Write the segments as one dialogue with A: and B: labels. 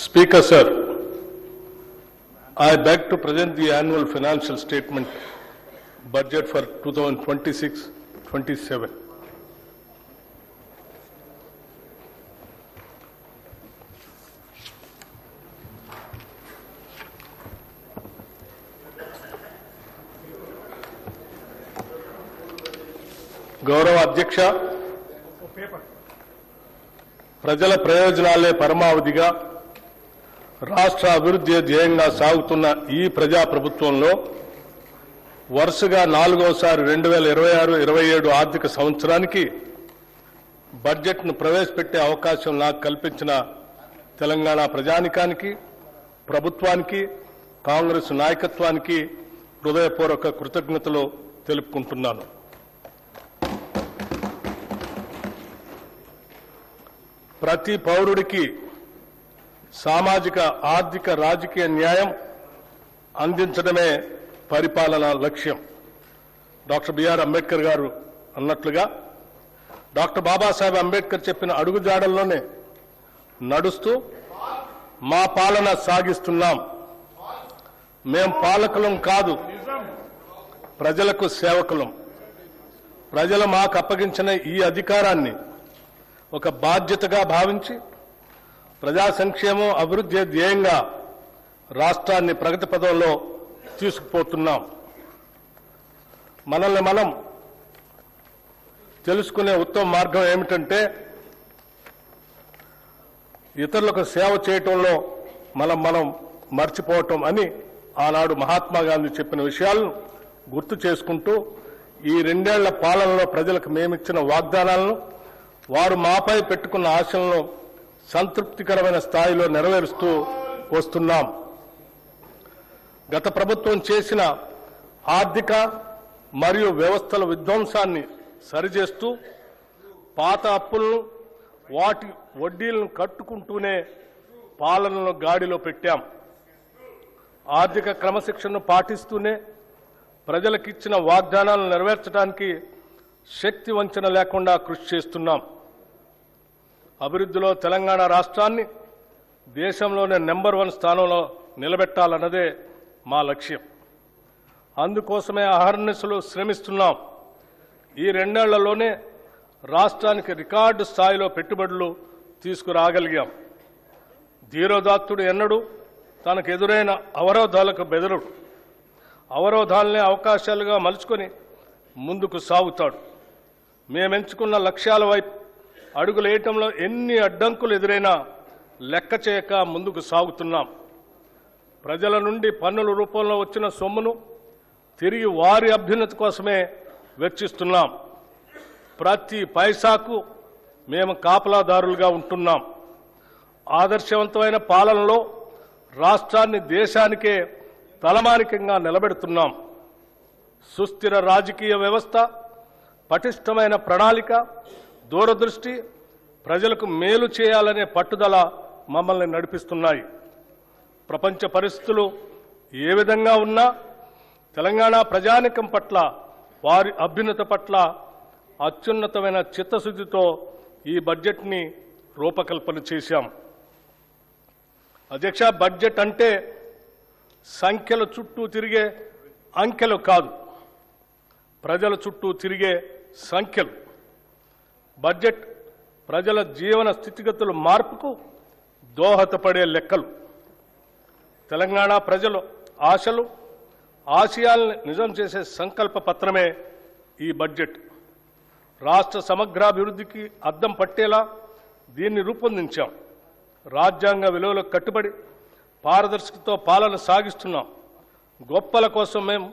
A: Speaker Sir, I beg to present the annual financial statement budget for 2026-27. గౌరవ అధ్యక్ష, ప్రజల ప్రయోజనాలే పరమావధిగా రాష్ట్ర అభివృద్ధి ధ్యేయంగా సాగుతున్న ఈ ప్రజాప్రభుత్వంలో వరుసగా నాలుగోసారి 2026-27 ఆర్థిక సంవత్సరానికి బడ్జెట్ను ప్రవేశపెట్టే అవకాశం నాకు కల్పించిన తెలంగాణ ప్రజానికానికి, ప్రభుత్వానికి, కాంగ్రెస్ నాయకత్వానికి హృదయపూర్వక కృతజ్ఞతలు తెలుపుకుంటున్నాను. ప్రతి పౌరుడికి సామాజిక, ఆర్థిక, రాజకీయ న్యాయం అందించడమే పరిపాలన లక్ష్యం. డాక్టర్ బిఆర్ అంబేద్కర్ గారు అన్నట్లుగా డాక్టర్ బాబాసాహెబ్ అంబేద్కర్ చెప్పిన అడుగుజాడల్లోనే నడుస్తూ మా పాలన సాగిస్తున్నాం. మేం పాలకులం కాదు, ప్రజలకు సేవకులం. ప్రజలు మాకు అప్పగించిన ఈ అధికారాన్ని ఒక బాధ్యతగా భావించి ప్రజా సంక్షేమం, అభివృద్ధి ధ్యేయంగా రాష్ట్రాన్ని ప్రగతి పథంలో తీసుకుపోతున్నాం. మనల్ని మనం తెలుసుకునే ఉత్తమ మార్గం ఏమిటంటే ఇతరులకు సేవ చేయటంలో మనం మర్చిపోవటం అని ఆనాడు మహాత్మా గాంధీ చెప్పిన విషయాలను గుర్తు చేసుకుంటూ ఈ 2 ఏళ్ల పాలనలో ప్రజలకు మేమిచ్చిన వాగ్దానాలను, వారు మాపై పెట్టుకున్న ఆశలను సంతృప్తికరమైన స్థాయిలో నెరవేరుస్తూ వస్తున్నాం. గత ప్రభుత్వం చేసిన ఆర్థిక మరియు వ్యవస్థల విధ్వంసాన్ని సరిచేస్తూ పాత అప్పులను, వాటి వడ్డీలను కట్టుకుంటూనే పాలనను గాడిలో పెట్టాం. ఆర్థిక క్రమశిక్షణను పాటిస్తూనే ప్రజలకిచ్చిన వాగ్దానాలను నెరవేర్చడానికి శక్తి వంచన లేకుండా కృషి చేస్తున్నాం. అభివృద్ధిలో తెలంగాణ రాష్ట్రాన్ని దేశంలోనే నెంబర్ 1 స్థానంలో నిలబెట్టాలన్నదే మా లక్ష్యం. అందుకోసమే అహర్నిశలు శ్రమిస్తున్నాం. ఈ 2 ఏళ్లలోనే రాష్ట్రానికి రికార్డు స్థాయిలో పెట్టుబడులు తీసుకురాగలిగాం. ధీరోదాత్తుడు ఎన్నడూ తనకు ఎదురైన అవరోధాలకు బెదరుడు. అవరోధాలనే అవకాశాలుగా మలుచుకొని ముందుకు సాగుతాడు. మేమెంచుకున్న లక్ష్యాల వైపు అడుగులేయటంలో ఎన్ని అడ్డంకులు ఎదురైనా లెక్క చేయక ముందుకు సాగుతున్నాం. ప్రజల నుండి పన్నుల రూపంలో వచ్చిన సొమ్మును తిరిగి వారి అభ్యున్నతి కోసమే వెచ్చిస్తున్నాం. ప్రతి పైసాకు మేము కాపలాదారులుగా ఉంటున్నాం. ఆదర్శవంతమైన పాలనలో రాష్ట్రాన్ని దేశానికే తలమానికంగా నిలబెడుతున్నాం. సుస్థిర రాజకీయ వ్యవస్థ, పటిష్టమైన ప్రణాళిక, దూరదృష్టి, ప్రజలకు మేలు చేయాలనే పట్టుదల మమ్మల్ని నడిపిస్తున్నాయి. ప్రపంచ పరిస్థితులు ఏ విధంగా ఉన్నా తెలంగాణ ప్రజానికం పట్ల, వారి అభ్యున్నత పట్ల అత్యున్నతమైన చిత్తశుద్ధితో ఈ బడ్జెట్ని రూపకల్పన చేశాం. అధ్యక్ష, బడ్జెట్ అంటే సంఖ్యల చుట్టూ తిరిగే అంకెలు కాదు, ప్రజల చుట్టూ తిరిగే సంఖ్యలు. బడ్జెట్ ప్రజల జీవన స్థితిగతుల మార్పుకు దోహదపడే లెక్కలు. తెలంగాణ ప్రజల ఆశలు, ఆశయాలను నిజం చేసే సంకల్ప పత్రమే ఈ బడ్జెట్. రాష్ట్ర సమగ్రాభివృద్ధికి అద్దం పట్టేలా దీన్ని రూపొందించాం. రాజ్యాంగ విలువలకు కట్టుబడి పారదర్శకతతో పాలన సాగిస్తున్నాం. గొప్పల కోసం మేము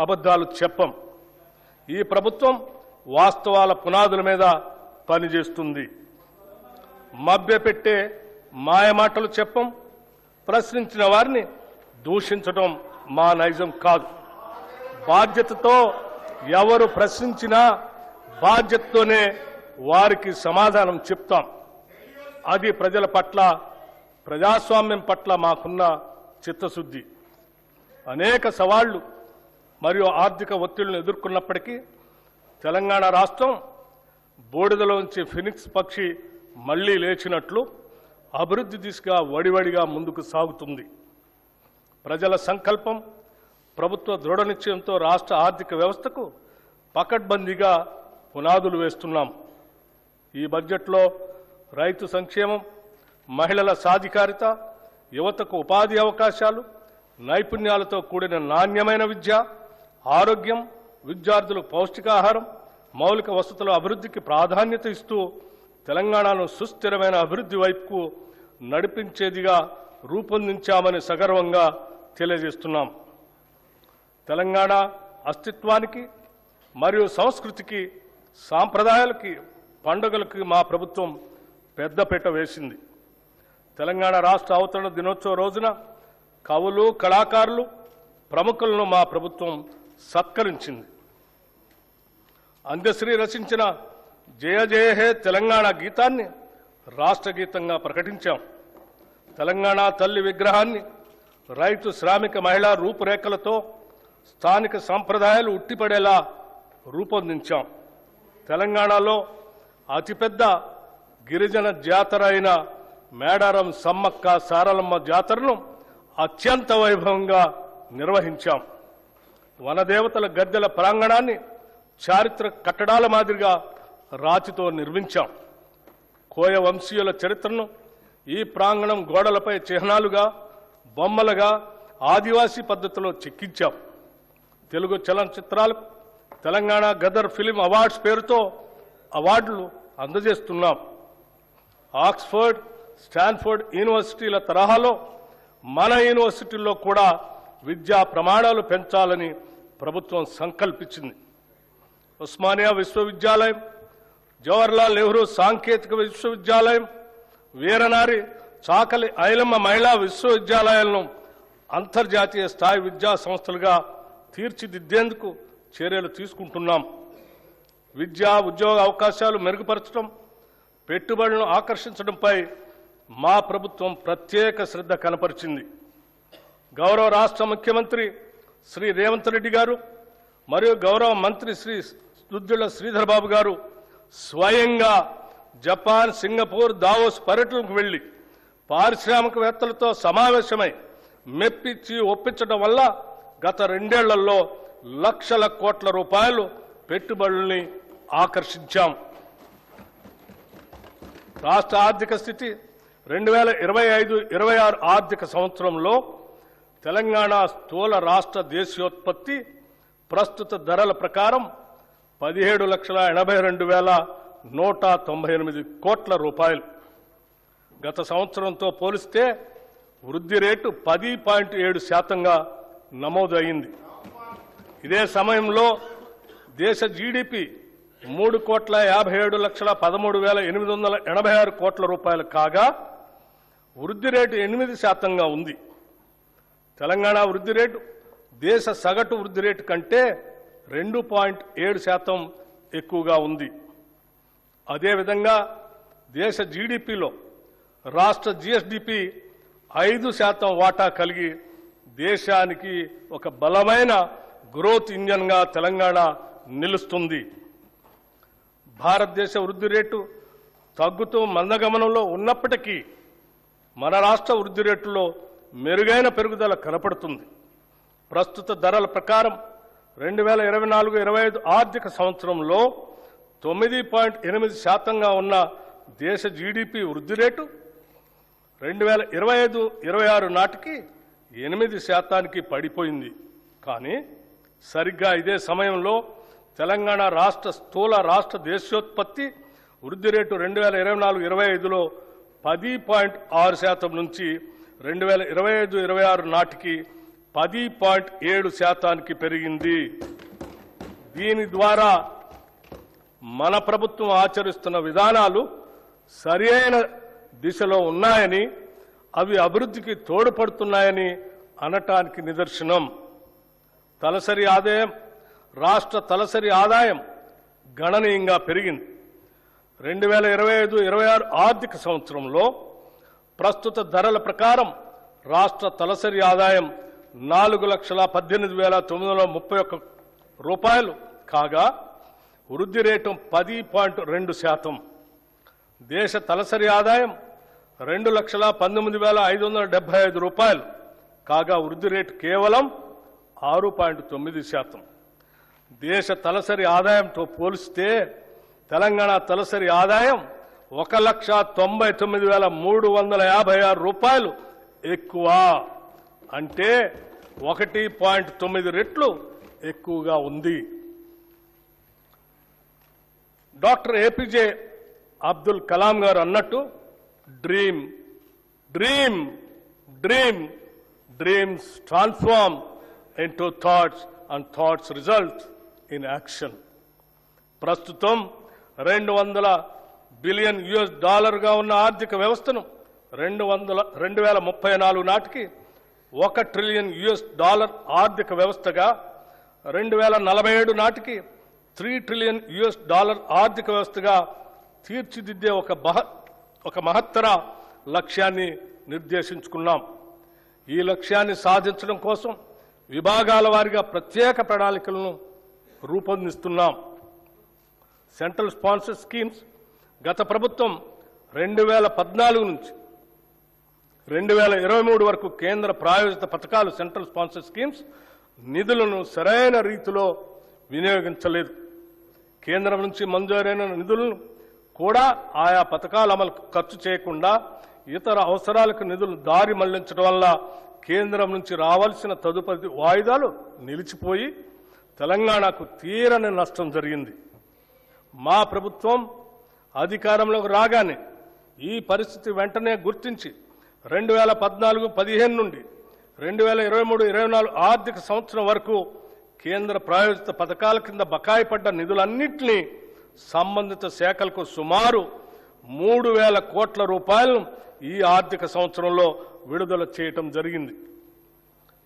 A: అబద్ధాలు చెప్పం. ఈ ప్రభుత్వం వాస్తవాల పునాదుల మీద పనిచేస్తుంది. మభ్యపెట్టే మాయమాటలు చెప్పం. ప్రశ్నించిన వారిని దూషించడం మా నైజం కాదు. బాధ్యతతో ఎవరు ప్రశ్నించినా బాధ్యతతోనే వారికి సమాధానం చెప్తాం. అది ప్రజల పట్ల, ప్రజాస్వామ్యం పట్ల మాకున్న చిత్తశుద్ధి. అనేక సవాళ్లు మరియు ఆర్థిక ఒత్తిళ్లను ఎదుర్కొన్నప్పటికీ తెలంగాణ రాష్ట్రం బూడిదలోంచి ఫినిక్స్ పక్షి మళ్లీ లేచినట్లు అభివృద్ధి దిశగా వడివడిగా ముందుకు సాగుతుంది. ప్రజల సంకల్పం, ప్రభుత్వ దృఢ నిశ్చయంతో రాష్ట్ర ఆర్థిక వ్యవస్థకు పకడ్బందీగా పునాదులు వేస్తున్నాం. ఈ బడ్జెట్లో రైతు సంక్షేమం, మహిళల సాధికారిత, యువతకు ఉపాధి అవకాశాలు, నైపుణ్యాలతో కూడిన నాణ్యమైన విద్య, ఆరోగ్యం, విద్యార్థులకు పౌష్టికాహారం, మౌలిక వసతుల అభివృద్ధికి ప్రాధాన్యత ఇస్తూ తెలంగాణను సుస్థిరమైన అభివృద్ధి వైపుకు నడిపించేదిగా రూపొందించామని సగర్వంగా తెలియజేస్తున్నాం. తెలంగాణ అస్తిత్వానికి మరియు సంస్కృతికి, సాంప్రదాయాలకి, పండుగలకి మా ప్రభుత్వం పెద్దపీట వేసింది. తెలంగాణ రాష్ట్ర అవతరణ దినోత్సవ రోజున కవులు, కళాకారులు, ప్రముఖులను మా ప్రభుత్వం సత్కరించింది. అందశ్రీ రచించిన జయ జయ హే తెలంగాణ గీతాన్ని రాష్ట్ర గీతంగా ప్రకటించాం. తెలంగాణ తల్లి విగ్రహాన్ని రైతు, శ్రామిక, మహిళా రూపురేఖలతో స్థానిక సంప్రదాయాలు ఉట్టిపడేలా రూపొందించాం. తెలంగాణలో అతిపెద్ద గిరిజన జాతర అయిన మేడారం సమ్మక్క సారలమ్మ జాతరను అత్యంత వైభవంగా నిర్వహించాం. వనదేవతల గద్దెల ప్రాంగణాన్ని చారిత్రక కట్టడాల మాదిరిగా రాతితో నిర్మించాం. కోయ వంశీయుల చరిత్రను ఈ ప్రాంగణం గోడలపై చిహ్నాలుగా, బొమ్మలుగా ఆదివాసీ పద్ధతిలో చెక్కించాం. తెలుగు చలనచిత్రాలకు తెలంగాణ గదర్ ఫిలిం అవార్డ్స్ పేరుతో అవార్డులు అందజేస్తున్నాం. ఆక్స్ఫర్డ్, స్టాన్ఫోర్డ్ యూనివర్సిటీల తరహాలో మన యూనివర్సిటీల్లో కూడా విద్యా ప్రమాణాలు పెంచాలని ప్రభుత్వం సంకల్పించింది. ఉస్మానియా విశ్వవిద్యాలయం, జవహర్లాల్ నెహ్రూ సాంకేతిక విశ్వవిద్యాలయం, వీరనారి చాకలి ఐలమ్మ మహిళా విశ్వవిద్యాలయాలను అంతర్జాతీయ స్థాయి విద్యా సంస్థలుగా తీర్చిదిద్దేందుకు చర్యలు తీసుకుంటున్నాం. విద్యా, ఉద్యోగ అవకాశాలు మెరుగుపరచడం, పెట్టుబడులను ఆకర్షించడంపై మా ప్రభుత్వం ప్రత్యేక శ్రద్ధ కనపరిచింది. గౌరవ రాష్ట్ర ముఖ్యమంత్రి శ్రీ రేవంత్ రెడ్డి గారు మరియు గౌరవ మంత్రి శ్రీ దుద్దిళ్ల శ్రీధర్ బాబు గారు స్వయంగా జపాన్, సింగపూర్, దావోస్ పర్యటనకు వెళ్లి పారిశ్రామికవేత్తలతో సమావేశమై మెప్పించి ఒప్పించడం వల్ల గత 2 ఏళ్లలో లక్షల కోట్ల రూపాయలు పెట్టుబడుల్ని ఆకర్షించాం. రాష్ట్ర ఆర్థిక స్థితి 2025-26 ఆర్థిక సంవత్సరంలో తెలంగాణ స్థూల రాష్ట్ర దేశీయోత్పత్తి ప్రస్తుత ధరల ప్రకారం 17,82,198 కోట్ల రూపాయలు. గత సంవత్సరంతో పోలిస్తే వృద్ధి రేటు 10.7% నమోదు అయింది. ఇదే సమయంలో దేశ జీడీపీ 3,57,13,886 కోట్ల రూపాయలు కాగా వృద్ధి రేటు 8% ఉంది. తెలంగాణ వృద్ధి రేటు దేశ సగటు వృద్ధి రేటు కంటే 2.7% ఎక్కువగా ఉంది. అదేవిధంగా దేశ జీడీపీలో రాష్ట్ర జీఎస్డీపీ 5% వాటా కలిగి దేశానికి ఒక బలమైన గ్రోత్ ఇంజన్గా తెలంగాణ నిలుస్తుంది. భారతదేశ వృద్ధి రేటు తగ్గుతూ మందగమనంలో ఉన్నప్పటికీ మన రాష్ట్ర వృద్ధి రేటులో మెరుగైన పెరుగుదల కనపడుతుంది. ప్రస్తుత ధరల ప్రకారం 2024-25 ఆర్థిక సంవత్సరంలో 9.8% ఉన్న దేశ జీడీపీ వృద్ధి రేటు 2025-26 నాటికి 8% పడిపోయింది. కానీ సరిగ్గా ఇదే సమయంలో తెలంగాణ రాష్ట్ర స్థూల రాష్ట్ర దేశీయోత్పత్తి వృద్ధి రేటు 2024-25లో 10.6% నుంచి 2025-26 నాటికి 10.7% పెరిగింది. దీని ద్వారా మన ప్రభుత్వం ఆచరిస్తున్న విధానాలు సరైన దిశలో ఉన్నాయని, అవి అభివృద్ధికి తోడ్పడుతున్నాయని అనటానికి నిదర్శనం. తలసరి ఆదాయం, రాష్ట్ర తలసరి ఆదాయం గణనీయంగా పెరిగింది. 2025-26 ఆర్థిక సంవత్సరంలో ప్రస్తుత ధరల ప్రకారం రాష్ట్ర తలసరి ఆదాయం 4,18,931 రూపాయలు కాగా వృద్ధి రేటు 10.2%. దేశ తలసరి ఆదాయం 2,19,575 రూపాయలు కాగా వృద్ధి రేటు కేవలం 6.9%. దేశ తలసరి ఆదాయంతో పోలిస్తే తెలంగాణ తలసరి ఆదాయం 1,99,356 రూపాయలు ఎక్కువ, అంటే 1.9 రెట్లు ఎక్కువగా ఉంది. డాక్టర్ ఏపీజే అబ్దుల్ కలాం గారు అన్నట్టు dream dream dream dreams transform into thoughts and thoughts result in action. ప్రస్తుతం $200 బిలియన్ గా ఉన్న ఆర్థిక వ్యవస్థను 2034 నాటికి $1 ట్రిలియన్ ఆర్థిక వ్యవస్థగా, 2047 నాటికి $3 ట్రిలియన్ ఆర్థిక వ్యవస్థగా తీర్చిదిద్దే ఒక మహత్తర లక్ష్యాన్ని నిర్దేశించుకున్నాం. ఈ లక్ష్యాన్ని సాధించడం కోసం విభాగాల వారీగా ప్రత్యేక ప్రణాళికలను రూపొందిస్తున్నాం. సెంట్రల్ స్పాన్సర్ స్కీమ్స్ గత ప్రభుత్వం 2014 నుంచి 2023 వరకు కేంద్ర ప్రాయోజిత పథకాలు సెంట్రల్ స్పాన్సర్ స్కీమ్స్ నిధులను సరైన రీతిలో వినియోగించలేదు. కేంద్రం నుంచి మంజూరైన నిధులను కూడా ఆయా పథకాల అమలుకు ఖర్చు చేయకుండా ఇతర అవసరాలకు నిధులు దారి మళ్లించడం వల్ల కేంద్రం నుంచి రావాల్సిన తదుపరి వాయిదాలు నిలిచిపోయి తెలంగాణకు తీరని నష్టం జరిగింది. మా ప్రభుత్వం అధికారంలోకి రాగానే ఈ పరిస్థితి వెంటనే గుర్తించి 2014-15 నుండి 2023-24 ఆర్థిక సంవత్సరం వరకు కేంద్ర ప్రాయోజిత పథకాల కింద బకాయి పడ్డ నిధులన్నింటినీ సంబంధిత శాఖలకు సుమారు 3,000 కోట్ల రూపాయలను ఈ ఆర్థిక సంవత్సరంలో విడుదల చేయటం జరిగింది.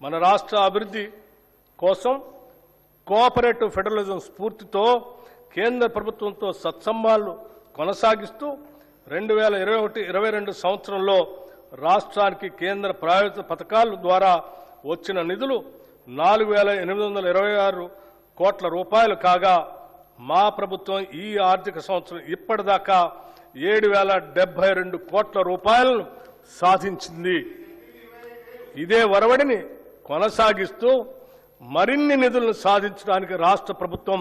A: మన రాష్ట్ర అభివృద్ధి కోసం కోఆపరేటివ్ ఫెడరలిజం స్ఫూర్తితో కేంద్ర ప్రభుత్వంతో సత్సంబంధాలు కొనసాగిస్తూ 2021-22 సంవత్సరంలో రాష్ట్రానికి కేంద్ర ప్రాయోజిత పథకాల ద్వారా వచ్చిన నిధులు 4,826 కోట్ల రూపాయలు కాగా మా ప్రభుత్వం ఈ ఆర్థిక సంవత్సరం ఇప్పటిదాకా 7,072 కోట్ల రూపాయలను సాధించింది. ఇదే వరవడిని కొనసాగిస్తూ మరిన్ని నిధులను సాధించడానికి రాష్ట్ర ప్రభుత్వం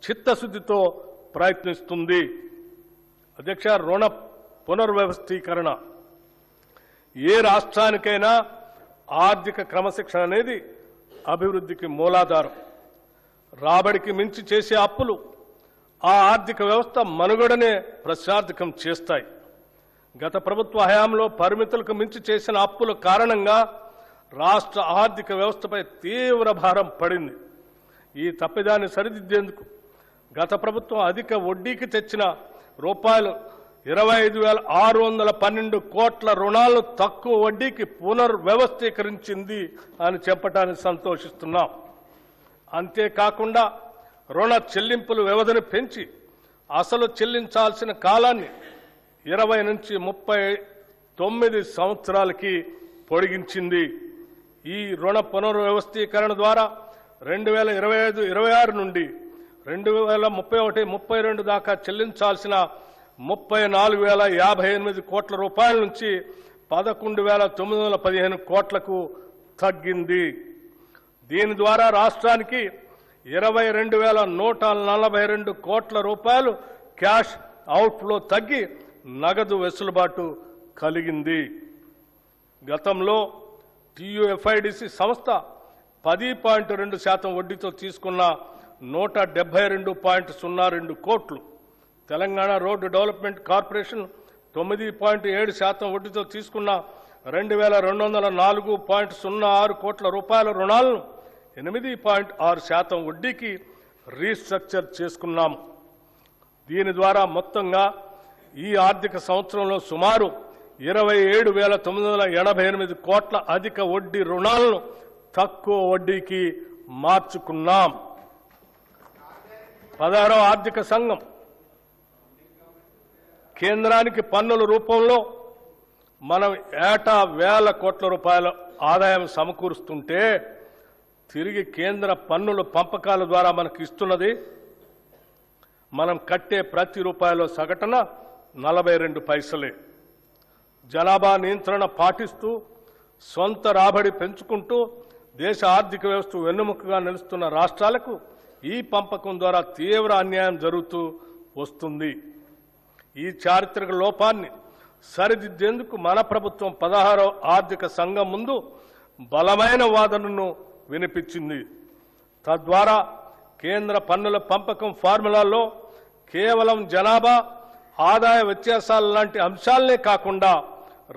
A: చిత్తశుద్ధితో ప్రయత్నిస్తుంది. అధ్యక్ష, రుణ పునర్వ్యవస్థీకరణ ఏ రాష్ట్రానికైనా ఆర్థిక క్రమశిక్షణ అనేది అభివృద్ధికి మూలాధారం. రాబడికి మించి చేసే అప్పులు ఆ ఆర్థిక వ్యవస్థ మనుగడనే ప్రశ్నార్థకం చేస్తాయి. గత ప్రభుత్వ హయాంలో పరిమితులకు మించి చేసిన అప్పుల కారణంగా రాష్ట్ర ఆర్థిక వ్యవస్థపై తీవ్ర భారం పడింది. ఈ తప్పిదాన్ని సరిదిద్దేందుకు గత ప్రభుత్వం అధిక వడ్డీకి తెచ్చిన ₹25,612 కోట్ల రుణాలను తక్కువ వడ్డీకి పునర్వ్యవస్థీకరించింది అని చెప్పడానికి సంతోషిస్తున్నాం. అంతేకాకుండా రుణ చెల్లింపుల వ్యవధిని పెంచి అసలు చెల్లించాల్సిన కాలాన్ని 20 నుంచి 39 సంవత్సరాలకి పొడిగించింది. ఈ రుణ పునర్వ్యవస్థీకరణ ద్వారా 2025-26 నుండి 2031-32 దాకా చెల్లించాల్సిన 34,058 కోట్ల రూపాయల నుంచి 11,915 కోట్లకు తగ్గింది. దీని ద్వారా రాష్ట్రానికి 22,142 కోట్ల రూపాయలు క్యాష్ అవుట్ఫ్లో తగ్గి నగదు వెసులుబాటు కలిగింది. గతంలో TUFIDC సంస్థ 10.2% వడ్డీతో తీసుకున్న 172.02 కోట్లు, తెలంగాణ రోడ్డు డెవలప్మెంట్ కార్పొరేషన్ 9.7% వడ్డీతో తీసుకున్న 2,204.06 కోట్ల రూపాయల రుణాలను 8.6% వడ్డీకి రీస్ట్రక్చర్ చేసుకున్నాము. దీని ద్వారా మొత్తంగా ఈ ఆర్థిక సంవత్సరంలో సుమారు 27,988 కోట్ల అధిక వడ్డీ రుణాలను తక్కువ వడ్డీకి మార్చుకున్నాం. 16వ ఆర్థిక సంఘం కేంద్రానికి పన్నుల రూపంలో మనం ఏటా 1,000 కోట్ల రూపాయల ఆదాయం సమకూరుస్తుంటే తిరిగి కేంద్ర పన్నుల పంపకాల ద్వారా మనకు ఇస్తున్నది మనం కట్టే ప్రతి రూపాయలో సగటున 42 పైసలే. జనాభా నియంత్రణ పాటిస్తూ సొంత రాబడి పెంచుకుంటూ దేశ ఆర్థిక వ్యవస్థ వెన్నెముకగా నిలుస్తున్న రాష్ట్రాలకు ఈ పంపకం ద్వారా తీవ్ర అన్యాయం జరుగుతూ వస్తుంది. ఈ చారిత్రక లోపాన్ని సరిదిద్దేందుకు మన ప్రభుత్వం 16వ ఆర్థిక సంఘం ముందు బలమైన వాదనను వినిపించింది. తద్వారా కేంద్ర పన్నుల పంపకం ఫార్ములాలో కేవలం జనాభా ఆదాయ వ్యత్యాసాల లాంటి అంశాలనే కాకుండా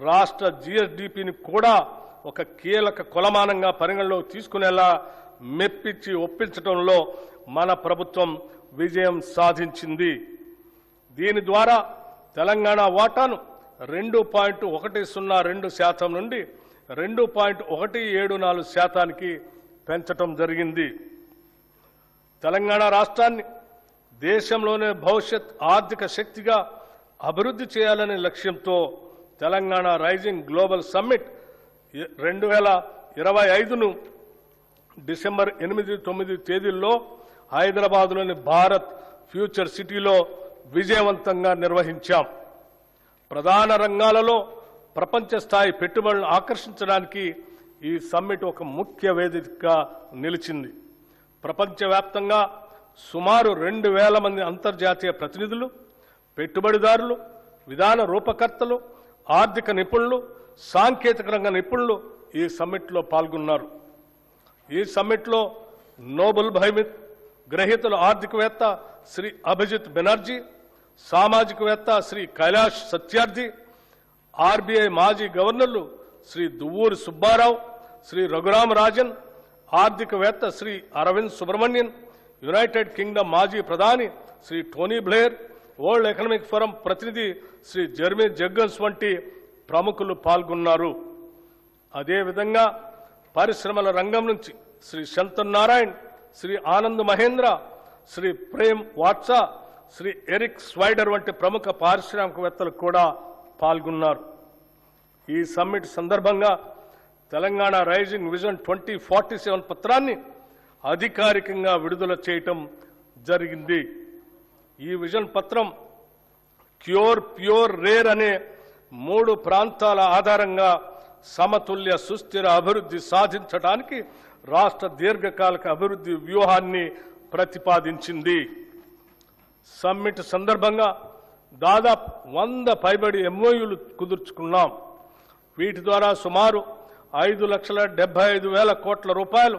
A: రాష్ట్ర జీఎస్డీపీని కూడా ఒక కీలక కొలమానంగా పరిగణలోకి తీసుకునేలా మెప్పించి ఒప్పించడంలో మన ప్రభుత్వం విజయం సాధించింది. దీని ద్వారా తెలంగాణ వాటాను 2.102% నుండి 2.174% పెంచడం జరిగింది. తెలంగాణ రాష్ట్రాన్ని దేశంలోనే భవిష్యత్ ఆర్థిక శక్తిగా అభివృద్ధి చేయాలనే లక్ష్యంతో తెలంగాణ రైజింగ్ గ్లోబల్ సమ్మిట్ 2025ను డిసెంబర్ 8-9 తేదీల్లో హైదరాబాద్లోని భారత్ ఫ్యూచర్ సిటీలో విజయవంతంగా నిర్వహించాం. ప్రధాన రంగాలలో ప్రపంచ స్థాయి పెట్టుబడులను ఆకర్షించడానికి ఈ సమ్మిట్ ఒక ముఖ్య వేదికగా నిలిచింది. ప్రపంచవ్యాప్తంగా సుమారు 2,000 మంది అంతర్జాతీయ ప్రతినిధులు, పెట్టుబడిదారులు, విధాన రూపకర్తలు, ఆర్థిక నిపుణులు, సాంకేతిక రంగ నిపుణులు ఈ సమ్మిట్లో పాల్గొన్నారు. ఈ సమ్మిట్లో నోబెల్ బహుమతి గ్రహీతలు ఆర్థికవేత్త శ్రీ అభిజిత్ బెనర్జీ, సామాజికవేత్త శ్రీ కైలాష్ సత్యార్థి, ఆర్బీఐ మాజీ గవర్నర్లు శ్రీ దువ్వూరి సుబ్బారావు, శ్రీ రఘురామ రాజన్, ఆర్థికవేత్త శ్రీ అరవింద్ సుబ్రహ్మణ్యన్, యునైటెడ్ కింగ్డమ్ మాజీ ప్రధాని Shri Tony Blair, World Economic Forum ప్రతినిధి శ్రీ జెర్మీ జగ్గన్స్ వంటి ప్రముఖులు పాల్గొన్నారు. అదేవిధంగా పరిశ్రమల రంగం నుంచి శ్రీ శంతన్ నారాయణ్, శ్రీ ఆనంద్ మహేంద్ర, శ్రీ ప్రేమ్ వాట్సా, శ్రీ ఎరిక్ స్వైడర్ వంటి ప్రముఖ పారిశ్రామికవేత్తలు కూడా పాల్గొన్నారు. ఈ సమ్మిట్ సందర్భంగా తెలంగాణ రైజింగ్ విజన్ 2047 పత్రాన్ని అధికారికంగా విడుదల చేయటం జరిగింది. ఈ విజన్ పత్రం క్యూర్, ప్యూర్, రేర్ అనే 3 ప్రాంతాల ఆధారంగా సమతుల్య సుస్థిర అభివృద్ధి సాధించడానికి రాష్ట్ర దీర్ఘకాలిక అభివృద్ధి వ్యూహాన్ని ప్రతిపాదించింది. సమ్మిట్ సందర్భంగా దాదాపు 100 పైబడి ఎంఓయూలు కుదుర్చుకున్నాం. వీటి ద్వారా సుమారు 5,75,000 కోట్ల రూపాయలు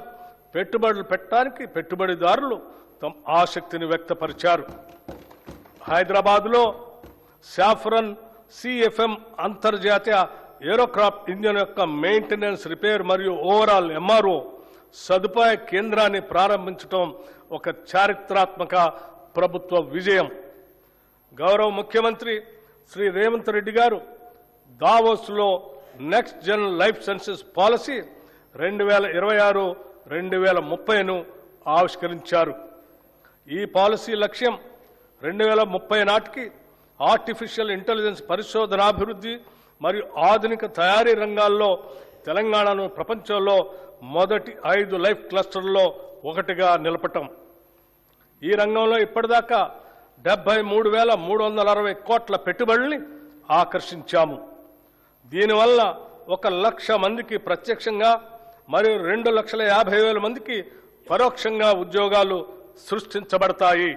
A: పెట్టుబడులు పెట్టడానికి పెట్టుబడిదారులు తమ ఆసక్తిని వ్యక్తపరిచారు. హైదరాబాద్లో సాఫ్రన్ సిఎఫ్ఎం అంతర్జాతీయ ఏరోక్రాఫ్ట్ ఇంజిన్ యొక్క మెయింటెనెన్స్, రిపేర్ మరియు ఓవరాల్ ఎంఆర్ఓ సదుపాయ కేంద్రాన్ని ప్రారంభించడం ఒక చారిత్రాత్మక ప్రభుత్వ విజయం. గౌరవ ముఖ్యమంత్రి శ్రీ రేవంత్ రెడ్డి గారు దావోస్లో next gen life sciences policy 2026-2030ను ఆవిష్కరించారు. ఈ పాలసీ లక్ష్యం 2030 నాటికి ఆర్టిఫిషియల్ ఇంటెలిజెన్స్ పరిశోధనాభివృద్ధి మరియు ఆధునిక తయారీ రంగాల్లో తెలంగాణను ప్రపంచంలో మొదటి 5 లైఫ్ క్లస్టర్లలో ఒకటిగా నిలపటం. ఈ రంగంలో ఇప్పటిదాకా 73,360 కోట్ల పెట్టుబడుల్ని ఆకర్షించాము. దీనివల్ల 1,00,000 మందికి ప్రత్యక్షంగా మరియు 2,50,000 మందికి పరోక్షంగా ఉద్యోగాలు సృష్టించబడతాయి.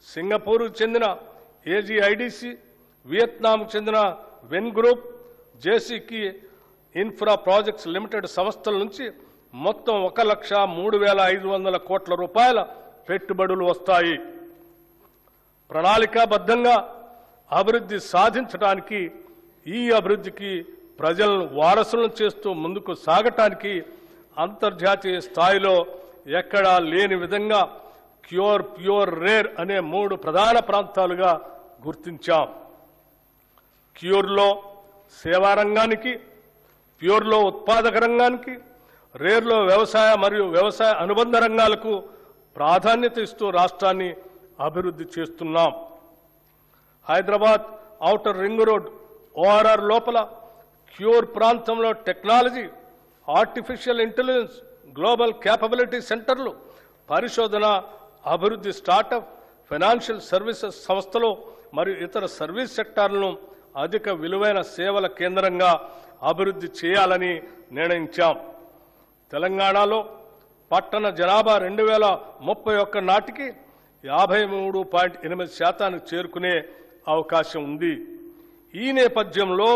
A: సింగపూర్కు చెందిన ఏజీఐడిసి, వియత్నాంకు చెందిన వెన్ గ్రూప్, జేసీకి ఇన్ఫ్రా ప్రాజెక్ట్స్ లిమిటెడ్ సంస్థల నుంచి మొత్తం 1,03,500 కోట్ల రూపాయల పెట్టుబడులు వస్తాయి. ప్రణాళికాబద్ధంగా అభివృద్ధి సాధించడానికి, ఈ అభివృద్ధికి ప్రజలను వారసులను చేస్తూ ముందుకు సాగటానికి అంతర్జాతీయ స్థాయిలో ఎక్కడా లేని విధంగా క్యూర్, ప్యూర్, రేర్ అనే 3 ప్రధాన ప్రాంతాలుగా గుర్తించాం. క్యూర్లో సేవా రంగానికి, ప్యూర్లో ఉత్పాదక రంగానికి, రేర్లో వ్యవసాయ మరియు వ్యవసాయ అనుబంధ రంగాలకు ప్రాధాన్యత ఇస్తూ రాష్ట్రాన్ని అభివృద్ధి చేస్తున్నాం. Hyderabad outer ring road ORR లోపల క్యూర్ ప్రాంతంలో technology, artificial intelligence, global capability సెంటర్లు, పరిశోధన, అభివృద్ధి, స్టార్టప్, ఫైనాన్షియల్ సర్వీసెస్ సంస్థలు మరియు ఇతర సర్వీస్ సెక్టార్లను అధిక విలువైన సేవల కేంద్రంగా అభివృద్ధి చేయాలని నిర్ణయించాం. తెలంగాణలో పట్టణ జనాభా 2031 నాటికి 53.8% చేరుకునే అవకాశం ఉంది. ఈ నేపథ్యంలో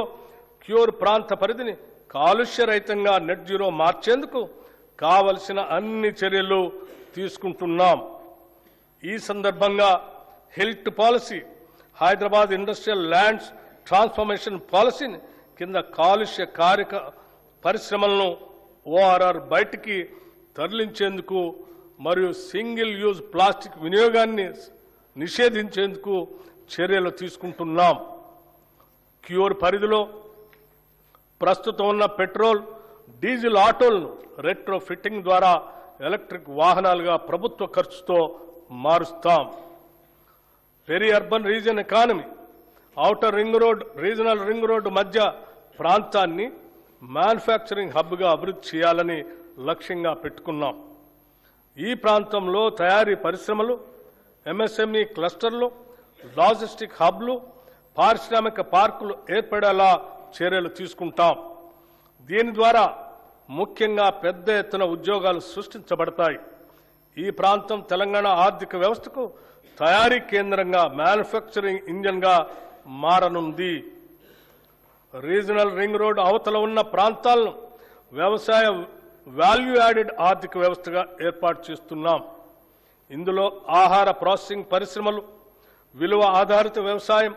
A: క్యూర్ ప్రాంత పరిధిని కాలుష్యరహితంగా నెట్ జీరో మార్చేందుకు కావలసిన అన్ని చర్యలు తీసుకుంటున్నాం. ఈ సందర్భంగా health policy, Hyderabad industrial lands transformation పాలసీని కింద కాలుష్య కారక పరిశ్రమలను ఓఆర్ఆర్ బయటికి తరలించేందుకు మరియు సింగిల్ యూజ్ ప్లాస్టిక్ వినియోగాన్ని నిషేధించేందుకు చర్యలు తీసుకుంటున్నాం. క్యూర్ పరిధిలో ప్రస్తుతం ఉన్న పెట్రోల్, డీజిల్ ఆటోలను రెట్రో ఫిట్టింగ్ ద్వారా ఎలక్ట్రిక్ వాహనాలుగా ప్రభుత్వ ఖర్చుతో మారుస్తాం. Peri urban region economy, outer ring road, regional ring road మధ్య ప్రాంతాన్ని మ్యానుఫ్యాక్చరింగ్ హబ్గా అభివృద్ధి చేయాలని లక్ష్యంగా పెట్టుకున్నాం. ఈ ప్రాంతంలో తయారీ పరిశ్రమలు, ఎంఎస్ఎంఈ క్లస్టర్లు, లాజిస్టిక్ హబ్లు, పారిశ్రామిక పార్కులు ఏర్పడేలా చర్యలు తీసుకుంటాం. దీని ద్వారా ముఖ్యంగా పెద్ద ఎత్తున ఉద్యోగాలు సృష్టించబడతాయి. ఈ ప్రాంతం తెలంగాణ ఆర్థిక వ్యవస్థకు తయారీ కేంద్రంగా, మ్యానుఫ్యాక్చరింగ్ ఇంజన్గా మారనుంది. రీజనల్ రింగ్ రోడ్ అవతల ఉన్న ప్రాంతాలను వ్యవసాయ వాల్యూ యాడెడ్ ఆర్థిక వ్యవస్థగా ఏర్పాటు చేస్తున్నాం. ఇందులో ఆహార ప్రాసెసింగ్ పరిశ్రమలు, విలువ ఆధారిత వ్యవసాయం,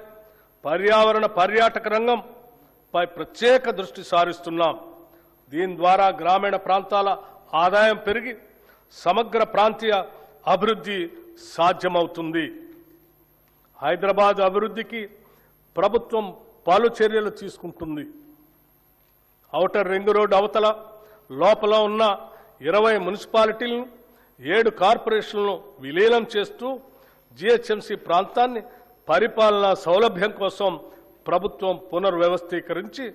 A: పర్యావరణ పర్యాటక రంగంపై ప్రత్యేక దృష్టి సారిస్తున్నాం. దీని ద్వారా గ్రామీణ ప్రాంతాల ఆదాయం పెరిగి సమగ్ర ప్రాంతీయ అభివృద్ధి సాధ్యమవుతుంది. హైదరాబాద్ అభివృద్ధికి ప్రభుత్వం పలు చర్యలు తీసుకుంటుంది. ఔటర్ రింగ్ రోడ్ అవతల లోపల ఉన్న 20 మున్సిపాలిటీలను, 7 కార్పొరేషన్లను విలీనం చేస్తూ జీహెచ్ఎంసీ ప్రాంతాన్ని పరిపాలనా సౌలభ్యం కోసం ప్రభుత్వం పునర్వ్యవస్థీకరించి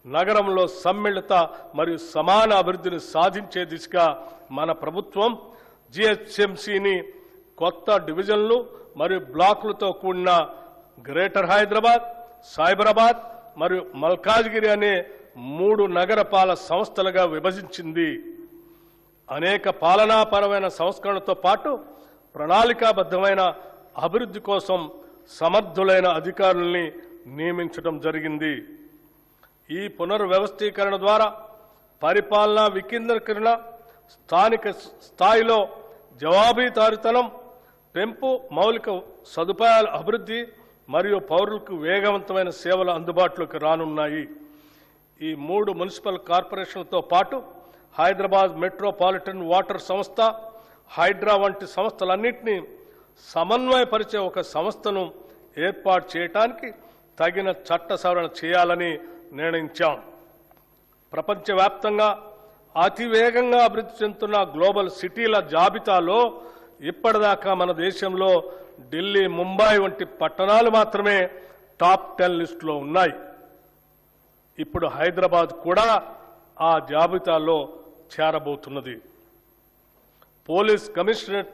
A: నగరంలో సమ్మిళిత మరియు సమాన అభివృద్ధిని సాధించే దిశగా మన ప్రభుత్వం జీహెచ్ఎంసీని కొత్త డివిజన్లు మరియు బ్లాకులతో కూడిన గ్రేటర్ హైదరాబాద్, సైబరాబాద్ మరియు మల్కాజ్గిరి అనే 3 నగరపాలక సంస్థలుగా విభజించింది. అనేక పాలనాపరమైన సంస్కరణలతో పాటు ప్రణాళికాబద్ధమైన అభివృద్ధి కోసం సమర్థులైన అధికారుల్ని నియమించడం జరిగింది. ఈ పునర్వ్యవస్థీకరణ ద్వారా పరిపాలనా వికేంద్రీకరణ, స్థానిక స్థాయిలో జవాబుదారీతనం పెంపు, మౌలిక సదుపాయాల అభివృద్ధి మరియు పౌరులకు వేగవంతమైన సేవలు అందుబాటులోకి రానున్నాయి. ఈ 3 మున్సిపల్ కార్పొరేషన్లతో పాటు హైదరాబాద్ మెట్రోపాలిటన్ వాటర్ సంస్థ, హైడ్రా వంటి సంస్థలన్నింటినీ సమన్వయపరిచే ఒక సంస్థను ఏర్పాటు చేయడానికి తగిన చట్ట సవరణ చేయాలని నిర్ణయించాం. ప్రపంచవ్యాప్తంగా అతివేగంగా అభివృద్ధి చెందుతున్న గ్లోబల్ సిటీల జాబితాలో ఇప్పటిదాకా మన దేశంలో ఢిల్లీ, ముంబై వంటి పట్టణాలు మాత్రమే టాప్ 10 లిస్టులో ఉన్నాయి. ఇప్పుడు హైదరాబాద్ కూడా ఆ జాబితాలో చేరబోతున్నది. పోలీస్ కమిషనరేట్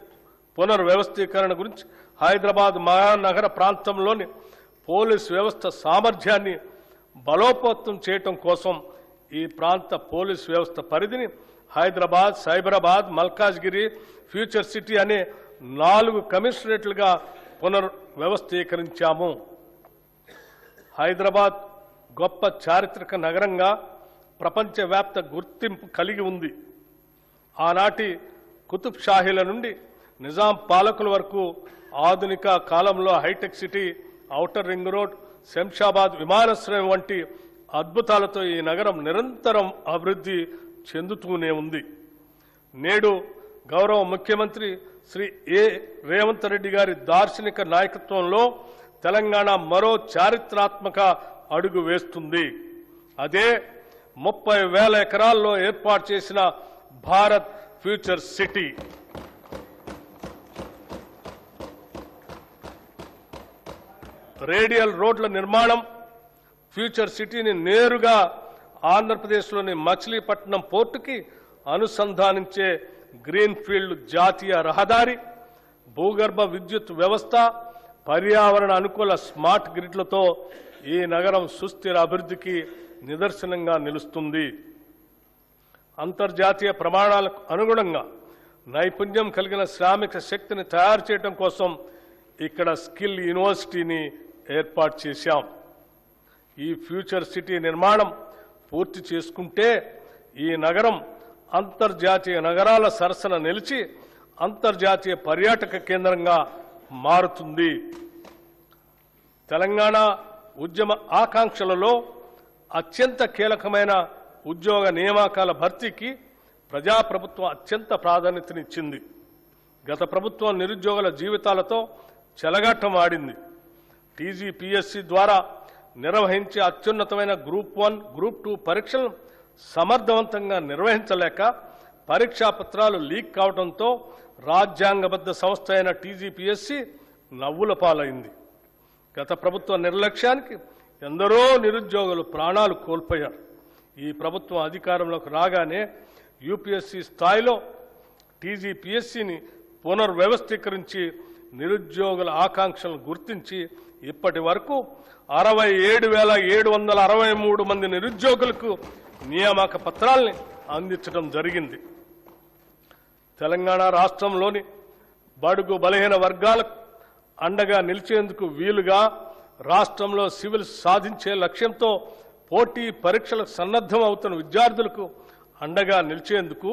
A: పునర్వ్యవస్థీకరణ గురించి హైదరాబాద్ మహానగర ప్రాంతంలోని పోలీస్ వ్యవస్థ సామర్థ్యాన్ని బలోపేతం చేయటం కోసం ఈ ప్రాంత పోలీస్ వ్యవస్థ పరిధిని హైదరాబాద్, సైబరాబాద్, మల్కాజ్గిరి, ఫ్యూచర్ సిటీ అనే 4 కమిషనరేట్లుగా పునర్వ్యవస్థీకరించాము. హైదరాబాద్ గొప్ప చారిత్రక నగరంగా ప్రపంచవ్యాప్త గుర్తింపు కలిగి ఉంది. ఆనాటి కుతుబ్ షాహీల నుండి నిజాం పాలకుల వరకు ఆధునిక కాలంలో హైటెక్ City, outer ring road, Shamshabad విమానాశ్రయం వంటి అద్భుతాలతో ఈ నగరం నిరంతరం అభివృద్ధి చెందుతూనే ఉంది. నేడు గౌరవ ముఖ్యమంత్రి శ్రీ రేవంత్ రెడ్డి గారి దార్శనిక నాయకత్వంలో తెలంగాణ మరో చారిత్రాత్మక అడుగు వేస్తుంది. అదే 30,000 ఎకరాల్లో ఏర్పాటు చేసిన భారత్ ఫ్యూచర్ సిటీ. రేడియల్ రోడ్ల నిర్మాణం ఫ్యూచర్ సిటీని నేరుగా ఆంధ్రప్రదేశ్లోని మచిలీపట్నం పోర్టుకి అనుసంధానించే గ్రీన్ఫీల్డ్ జాతీయ రహదారి, భూగర్భ విద్యుత్ వ్యవస్థ, పర్యావరణ అనుకూల స్మార్ట్ గ్రిడ్లతో ఈ నగరం సుస్థిర అభివృద్ధికి నిదర్శనంగా నిలుస్తుంది. అంతర్జాతీయ ప్రమాణాలకు అనుగుణంగా నైపుణ్యం కలిగిన శ్రామిక శక్తిని తయారు చేయడం కోసం ఇక్కడ స్కిల్ యూనివర్సిటీని ఏర్పాటు చేశాం. ఈ ఫ్యూచర్ సిటీ నిర్మాణం పూర్తి చేసుకుంటే ఈ నగరం అంతర్జాతీయ నగరాల సరసన నిలిచి అంతర్జాతీయ పర్యాటక కేంద్రంగా మారుతుంది. తెలంగాణ ఉద్యమ ఆకాంక్షలలో అత్యంత కీలకమైన ఉద్యోగ నియామకాల భర్తీకి ప్రజాప్రభుత్వం అత్యంత ప్రాధాన్యతనిచ్చింది. గత ప్రభుత్వం నిరుద్యోగుల జీవితాలతో చెలగాటం ఆడింది. టీజీపీఎస్సీ ద్వారా నిర్వహించే అత్యున్నతమైన గ్రూప్ 1, గ్రూప్ 2 పరీక్షలను సమర్థవంతంగా నిర్వహించలేక పరీక్షా పత్రాలు లీక్ కావడంతో రాజ్యాంగబద్ధ సంస్థ అయిన టీజీపీఎస్సీ నవ్వుల పాలైంది. గత ప్రభుత్వ నిర్లక్ష్యానికి ఎందరో నిరుద్యోగులు ప్రాణాలు కోల్పోయారు. ఈ ప్రభుత్వం అధికారంలోకి రాగానే యూపీఎస్సీ స్థాయిలో టీజీపీఎస్సీని పునర్వ్యవస్థీకరించి నిరుద్యోగుల ఆకాంక్షలను గుర్తించి ఇప్పటి వరకు 67,763 మంది నిరుద్యోగులకు నియామక పత్రాల్ని అందించడం జరిగింది. తెలంగాణ రాష్ట్రంలోని బడుగు బలహీన వర్గాలకు అండగా నిలిచేందుకు వీలుగా రాష్ట్రంలో సివిల్ సాధించే లక్ష్యంతో పోటీ పరీక్షలకు సన్నద్ధం అవుతున్న విద్యార్థులకు అండగా నిలిచేందుకు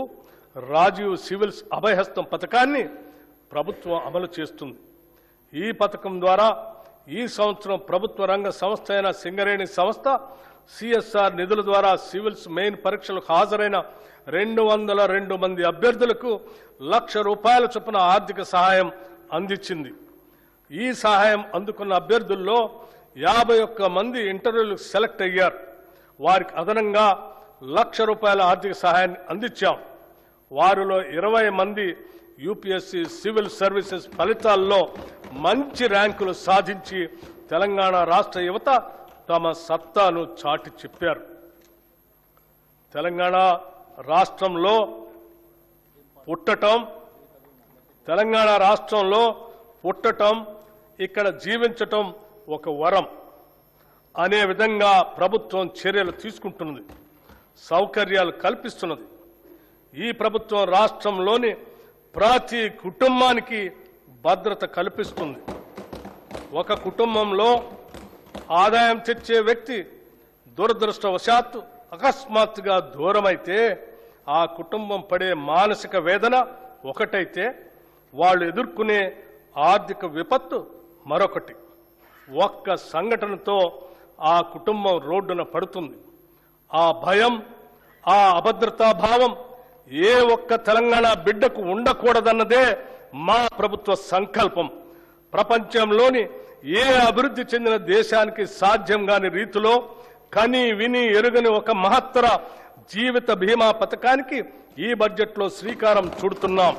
A: రాజీవ్ సివిల్స్ అభయహస్తం పథకాన్ని ప్రభుత్వం అమలు చేస్తుంది. ఈ పథకం ద్వారా ఈ సంవత్సరం ప్రభుత్వ రంగ సంస్థ అయిన సింగరేణి సంస్థ సిఎస్ఆర్ నిధుల ద్వారా సివిల్స్ మెయిన్ పరీక్షలకు హాజరైన 202 మంది అభ్యర్థులకు ₹1,00,000 చొప్పున ఆర్థిక సహాయం అందించింది. ఈ సహాయం అందుకున్న అభ్యర్థుల్లో 51 మంది ఇంటర్వ్యూలకు సెలెక్ట్ అయ్యారు. వారికి అదనంగా ₹1,00,000 ఆర్థిక సహాయాన్ని అందించాం. వారిలో 20 మంది యూపీఎస్సీ సివిల్ సర్వీసెస్ ఫలితాల్లో మంచి ర్యాంకులు సాధించి తెలంగాణ రాష్ట్ర యువత తమ సత్తాను చాటి చెప్పారు. తెలంగాణ రాష్ట్రంలో పుట్టటం ఇక్కడ జీవించటం ఒక వరం అనే విధంగా ప్రభుత్వం చర్యలు తీసుకుంటున్నది, సౌకర్యాలు కల్పిస్తున్నది. ఈ ప్రభుత్వం రాష్ట్రంలోని ప్రతి కుటుంబానికి భద్రత కల్పిస్తుంది. ఒక కుటుంబంలో ఆదాయం తెచ్చే వ్యక్తి దురదృష్టవశాత్తు అకస్మాత్తుగా దూరమైతే ఆ కుటుంబం పడే మానసిక వేదన ఒకటైతే వాళ్ళు ఎదుర్కొనే ఆర్థిక విపత్తు మరొకటి. ఒక్క సంఘటనతో ఆ కుటుంబం రోడ్డున పడుతుంది. ఆ భయం, ఆ అభద్రతా భావం ఏ ఒక్క తెలంగాణ బిడ్డకు ఉండకూడదన్నదే మా ప్రభుత్వ సంకల్పం. ప్రపంచంలోని ఏ అభివృద్ధి చెందిన దేశానికి సాధ్యం కాని రీతిలో కని విని ఎరుగని ఒక మహత్తర జీవిత బీమా పథకానికి ఈ బడ్జెట్లో శ్రీకారం చుడుతున్నాం.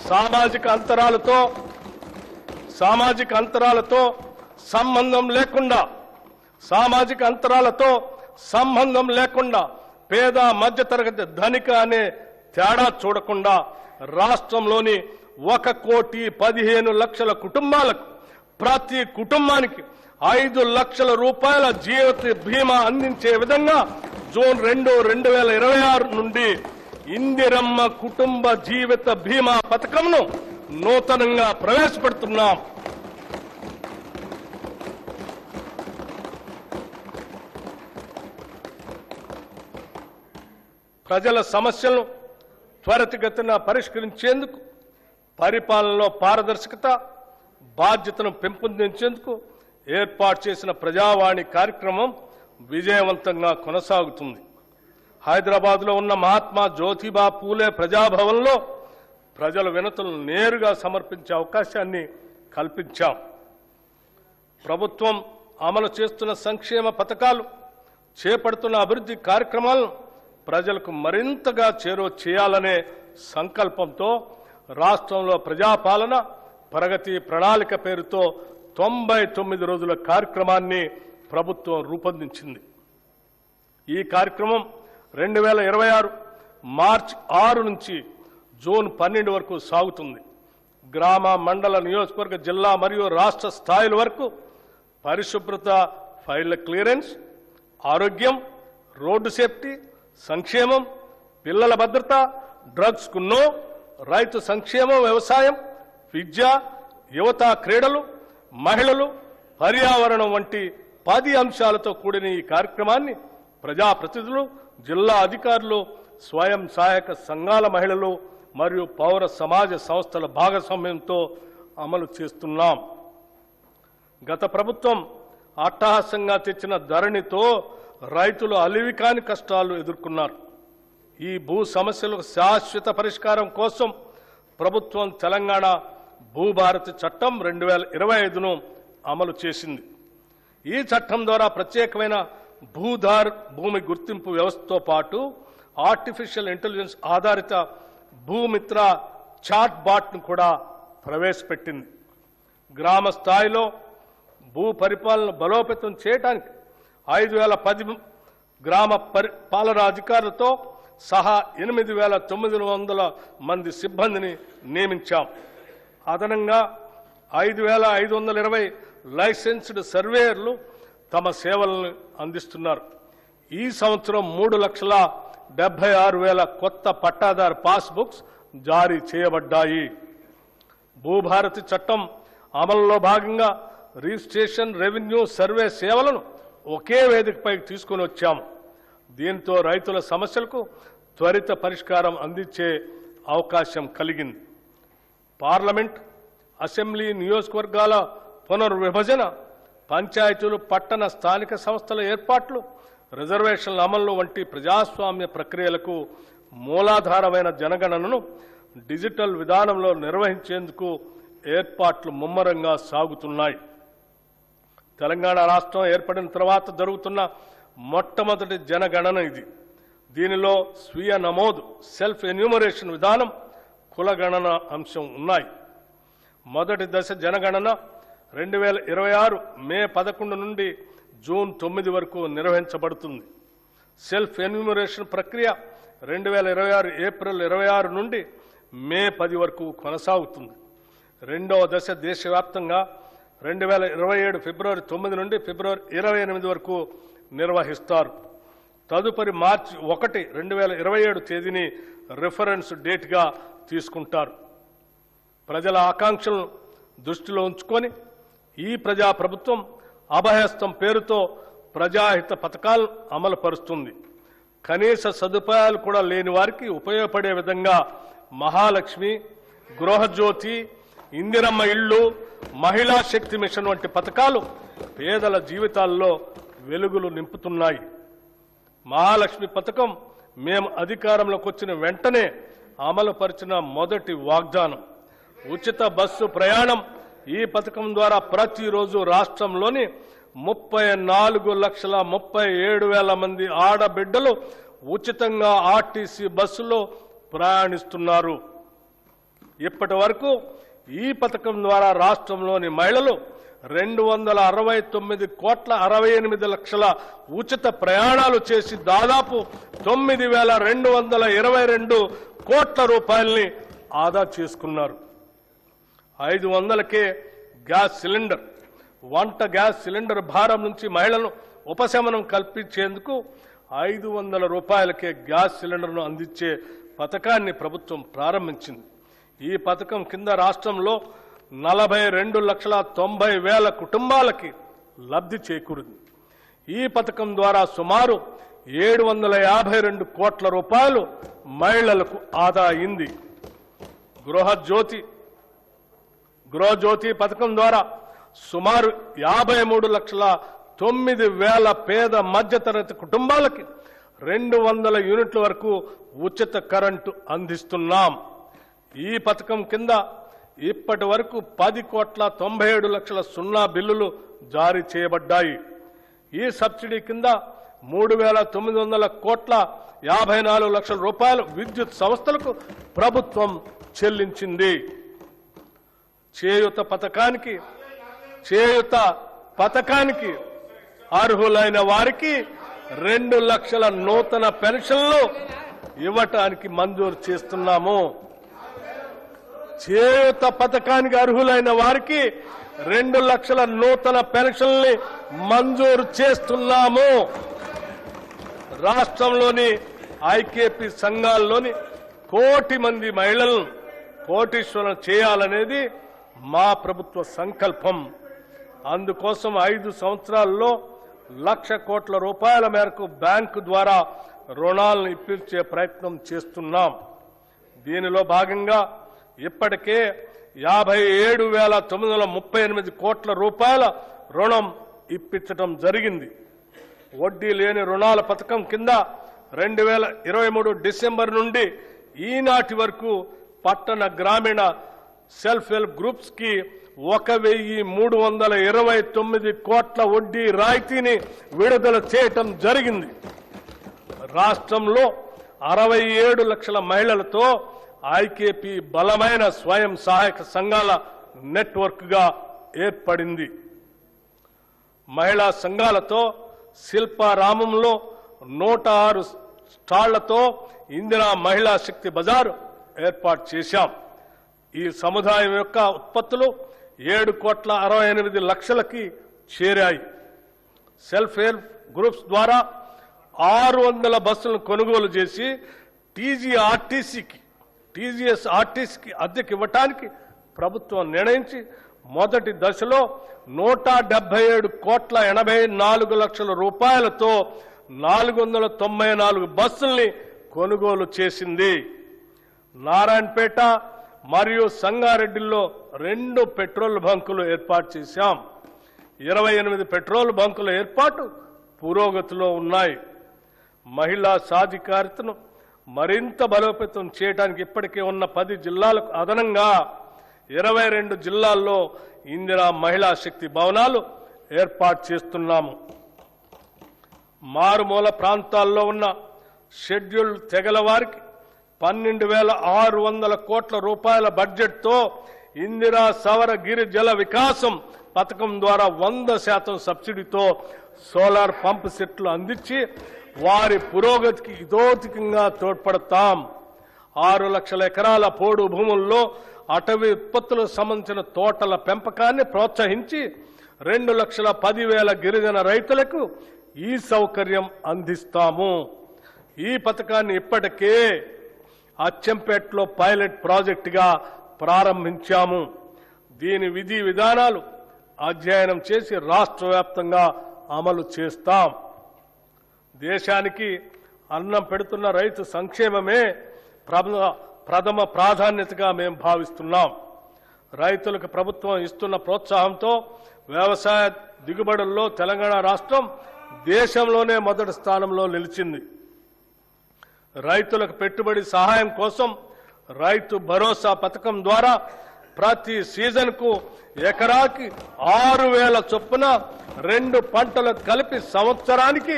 A: సామాజిక అంతరాలతో సంబంధం లేకుండా పేద మధ్యతరగతి ధనిక అనే తేడా చూడకుండా రాష్ట్రంలోని 1,15,00,000 కుటుంబాలకు ప్రతి కుటుంబానికి ₹5,00,000 జీవిత బీమా అందించే విధంగా జూన్ 2, 2026 నుండి ఇందిరమ్మ కుటుంబ జీవిత బీమా పథకంను నూతనంగా ప్రవేశపెడుతున్నాం. ప్రజల సమస్యలను త్వరితగతిన పరిష్కరించేందుకు, పరిపాలనలో పారదర్శకత, బాధ్యతను పెంపొందించేందుకు ఏర్పాటు చేసిన ప్రజావాణి కార్యక్రమం విజయవంతంగా కొనసాగుతుంది. హైదరాబాద్లో ఉన్న మహాత్మా జ్యోతిబా పూలే ప్రజాభవన్లో ప్రజల వినతులను నేరుగా సమర్పించే అవకాశాన్ని కల్పించాం. ప్రభుత్వం అమలు చేస్తున్న సంక్షేమ పథకాలు, చేపడుతున్న అభివృద్ధి కార్యక్రమాలను ప్రజలకు మరింతగా చేరువ చేయాలనే సంకల్పంతో రాష్ట్రంలో ప్రజాపాలన ప్రగతి ప్రణాళిక పేరుతో 99 రోజుల కార్యక్రమాన్ని ప్రభుత్వం రూపొందించింది. ఈ కార్యక్రమం 2026 మార్చి 6 నుంచి జూన్ 12 వరకు సాగుతుంది. గ్రామ, మండల, నియోజకవర్గ, జిల్లా మరియు రాష్ట్ర స్థాయిల వరకు పరిశుభ్రత ఫైళ్ల క్లియరెన్స్, ఆరోగ్యం, రోడ్డు సేఫ్టీ, సంక్షేమం, పిల్లల భద్రత, డ్రగ్స్ కు నో, రైతు సంక్షేమం, వ్యవసాయం, విద్య, యువత, క్రీడలు, మహిళలు, పర్యావరణం వంటి 10 అంశాలతో కూడిన ఈ కార్యక్రమాన్ని ప్రజాప్రతినిధులు, జిల్లా అధికారులు, స్వయం సహాయక సంఘాల మహిళలు మరియు పౌర సమాజ సంస్థల భాగస్వామ్యంతో అమలు చేస్తున్నాం. గత ప్రభుత్వం అట్టహాసంగా తెచ్చిన ధరణితో రైతులు అలివికాని కష్టాలు ఎదుర్కొన్నారు. ఈ భూ సమస్యలకు శాశ్వత పరిష్కారం కోసం ప్రభుత్వం తెలంగాణ భూభారతి చట్టం 2025ను అమలు చేసింది. ఈ చట్టం ద్వారా ప్రత్యేకమైన భూమి గుర్తింపు వ్యవస్థతో పాటు ఆర్టిఫిషియల్ ఇంటెలిజెన్స్ ఆధారిత భూమిత్ర చాట్ బాట్ను కూడా ప్రవేశపెట్టింది. గ్రామ స్థాయిలో భూ పరిపాలన బలోపేతం చేయడానికి 5010 గ్రామ పాలనా అధికారులతో సహా 8900 మంది సిబ్బందిని నియమించాం. అదనంగా 5520 లైసెన్స్డ్ సర్వేయర్లు తమ సేవలను అందిస్తున్నారు. ఈ సంవత్సరం 3,76,000 కొత్త పట్టాదారు పాస్బుక్స్ జారీ చేయబడ్డాయి. భూభారతి చట్టం అమలులో భాగంగా రిజిస్ట్రేషన్, రెవెన్యూ, సర్వే సేవలను ఒకే వేదికపై తీసుకుని వచ్చాం. దీంతో రైతుల సమస్యలకు త్వరిత పరిష్కారం అందించే అవకాశం కలిగింది. పార్లమెంట్, అసెంబ్లీ, నియోజకవర్గాల పునర్విభజన, పంచాయతీలు, పట్టణ స్థానిక సంస్థల ఏర్పాట్లు, రిజర్వేషన్ల అమలు వంటి ప్రజాస్వామ్య ప్రక్రియలకు మూలాధారమైన జనగణనను డిజిటల్ విధానంలో నిర్వహించేందుకు ఏర్పాట్లు ముమ్మరంగా సాగుతున్నాయి. తెలంగాణ రాష్ట్రం ఏర్పడిన తర్వాత జరుగుతున్న మొట్టమొదటి జనగణన ఇది. దీనిలో స్వీయ నమోదు, సెల్ఫ్ ఎన్యూమరేషన్ విధానం, కులగణన అంశం ఉన్నాయి. మొదటి దశ జనగణన 2026 మే 11 నుండి జూన్ 9 వరకు నిర్వహించబడుతుంది. సెల్ఫ్ ఎన్యూమరేషన్ ప్రక్రియ 2026 ఏప్రిల్ 26 నుండి మే 10 వరకు కొనసాగుతుంది. రెండవ దశ దేశవ్యాప్తంగా 2027 ఫిబ్రవరి 9 నుండి ఫిబ్రవరి 28 వరకు నిర్వహిస్తారు. తదుపరి మార్చి 1, 2027 తేదీని రిఫరెన్స్ డేట్గా తీసుకుంటారు. ప్రజల ఆకాంక్షలను దృష్టిలో ఉంచుకొని ఈ ప్రజా ప్రభుత్వం అభయహస్తం పేరుతో ప్రజాహిత పథకాలను అమలు పరుస్తుంది. కనీస సదుపాయాలు కూడా లేని వారికి ఉపయోగపడే విధంగా మహాలక్ష్మి, గృహజ్యోతి, ఇందిరమ్మ ఇళ్లు, మహిళా శక్తి మిషన్ వంటి పథకాలు పేదల జీవితాల్లో వెలుగులు నింపుతున్నాయి. మహాలక్ష్మి పథకం మేము అధికారంలోకి వచ్చిన వెంటనే అమలుపరిచిన మొదటి వాగ్దానం. ఉచిత బస్సు ప్రయాణం. ఈ పథకం ద్వారా ప్రతిరోజు రాష్ట్రంలోని 34,37,000 మంది ఆడబిడ్డలు ఉచితంగా ఆర్టీసీ బస్సులో ప్రయాణిస్తున్నారు. ఇప్పటి వరకు ఈ పథకం ద్వారా రాష్ట్రంలోని మహిళలు 269,68,00,000 ఉచిత ప్రయాణాలు చేసి దాదాపు 9,222 కోట్ల రూపాయల్ని ఆదా చేసుకున్నారు. 500కే గ్యాస్ సిలిండర్. వంట గ్యాస్ సిలిండర్ భారం నుంచి మహిళలను ఉపశమనం కల్పించేందుకు 500 రూపాయలకే గ్యాస్ సిలిండర్ను అందించే పథకాన్ని ప్రభుత్వం ప్రారంభించింది. ఈ పథకం కింద రాష్ట్రంలో 42,90,000 కుటుంబాలకి లబ్ధి చేకూరింది. ఈ పథకం ద్వారా సుమారు 752 కోట్ల రూపాయలు మహిళలకు ఆదా అయింది. గృహజ్యోతి పథకం ద్వారా సుమారు 53,09,000 పేద మధ్యతరగతి కుటుంబాలకి 200 యూనిట్ల వరకు ఉచిత కరెంటు అందిస్తున్నాం. ఈ పథకం కింద ఇప్పటి వరకు 10,97,00,000 సున్నా బిల్లులు జారీ చేయబడ్డాయి. ఈ సబ్సిడీ కింద 3,900,54,00,000 రూపాయలు విద్యుత్ సంస్థలకు ప్రభుత్వం చెల్లించింది. చేయూత పథకానికి అర్హులైన వారికి 2 లక్షల నూతన పెన్షన్లు ఇవ్వటానికి మంజూరు చేస్తున్నాము. చేయూత పథకానికి అర్హులైన వారికి 2 లక్షల నూతన పెన్షన్లు మంజూరు చేస్తున్నాము. రాష్ట్రంలోని ఐకేపీ సంఘాల్లోని 1 కోటి మంది మహిళలను కోటీశ్వరులను చేయాలనేది మా ప్రభుత్వ సంకల్పం. అందుకోసం 5 సంవత్సరాల్లో 1,00,000 కోట్ల రూపాయల మేరకు బ్యాంకు ద్వారా రుణాలను ఇప్పించే ప్రయత్నం చేస్తున్నాం. దీనిలో భాగంగా ఇప్పటికే 57,938 కోట్ల రూపాయల రుణం ఇప్పించడం జరిగింది. వడ్డీ లేని రుణాల పథకం కింద 2023 డిసెంబర్ నుండి ఈనాటి వరకు పట్టణ గ్రామీణ సెల్ఫ్ హెల్ప్ గ్రూప్స్ కి 1,329 కోట్ల వడ్డీ రాయితీని విడుదల చేయటం జరిగింది. రాష్ట్రంలో 67 లక్షల మహిళలతో ఐకేపీ బలమైన స్వయం సహాయక సంఘాల నెట్వర్క్ గా ఏర్పడింది. మహిళా సంఘాలతో శిల్పారామంలో 106 స్టాళ్లతో ఇందిరా మహిళా శక్తి బజార్ ఏర్పాటు చేశాం. ఈ సముదాయం యొక్క ఉత్పత్తులు 7,68,00,000కి చేరాయి. సెల్ఫ్ హెల్ప్ గ్రూప్స్ ద్వారా 600 బస్సులను కొనుగోలు చేసి టీజీఎస్ఆర్టీసీకి అద్దెకి ఇవ్వటానికి ప్రభుత్వం నిర్ణయించి మొదటి దశలో 177,84,00,000 రూపాయలతో 494 బస్సుల్ని కొనుగోలు చేసింది. నారాయణపేట మరియు సంగారెడ్డిలో 2 పెట్రోల్ బంకులు ఏర్పాటు చేశాం. 28 పెట్రోల్ బంకుల ఏర్పాటు పురోగతిలో ఉన్నాయి. మహిళా సాధికారితను మరింత బలోపేతం చేయడానికి ఇప్పటికే ఉన్న 10 జిల్లాలకు అదనంగా 22 జిల్లాల్లో ఇందిరా మహిళా శక్తి భవనాలు ఏర్పాటు చేస్తున్నాము. మారుమూల ప్రాంతాల్లో ఉన్న షెడ్యూల్డ్ తెగల వారికి 12,600 కోట్ల రూపాయల బడ్జెట్తో ఇందిరా సవర గిరి జల వికాసం పథకం ద్వారా 100% సబ్సిడీతో సోలార్ పంప్ సెట్లు అందించి వారి పురోగతికి ఇదోతికంగా తోడ్పడతాం. 6 లక్షల ఎకరాల పోడు భూముల్లో అటవీ ఉత్పత్తులకు సంబంధించిన తోటల పెంపకాన్ని ప్రోత్సహించి 2,10,000 గిరిజన రైతులకు ఈ సౌకర్యం అందిస్తాము. ఈ పథకాన్ని ఇప్పటికే అచ్చంపేటలో పైలట్ ప్రాజెక్టుగా ప్రారంభించాము. దీని విధి విధానాలు అధ్యయనం చేసి రాష్ట్ర వ్యాప్తంగా అమలు చేస్తాం. దేశానికి అన్నం పెడుతున్న రైతు సంక్షేమమే ప్రథమ ప్రాధాన్యతగా మేము భావిస్తున్నాం. రైతులకు ప్రభుత్వం ఇస్తున్న ప్రోత్సాహంతో వ్యవసాయ దిగుబడుల్లో తెలంగాణ రాష్ట్రం దేశంలోనే మొదటి స్థానంలో నిలిచింది. రైతులకు పెట్టుబడి సహాయం కోసం రైతు భరోసా పథకం ద్వారా ప్రతి సీజన్కు ఎకరాకి 6,000 చొప్పున 2 పంటలకు కలిపి సంవత్సరానికి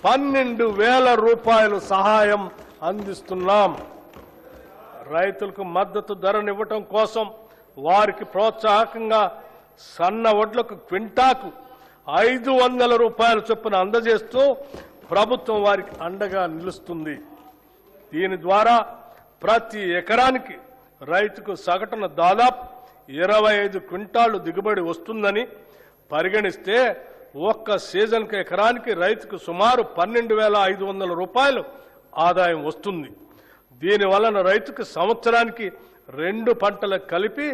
A: 12,000 రూపాయలు సహాయం అందిస్తున్నాం. రైతులకు మద్దతు ధరనివ్వటం కోసం వారికి ప్రోత్సాహకంగా సన్న వడ్లకు క్వింటాకు 500 రూపాయల చొప్పున అందజేస్తూ ప్రభుత్వం వారికి అండగా నిలుస్తుంది. దీని ద్వారా ప్రతి ఎకరానికి రైతుకు సగటున దాదాపు 25 క్వింటాళ్లు దిగుబడి వస్తుందని పరిగణిస్తే ఒక్క సీజన్కు ఎకరానికి రైతుకు సుమారు 12,500 రూపాయలు ఆదాయం వస్తుంది. దీనివలన రైతుకు సంవత్సరానికి 2 పంటలకు కలిపి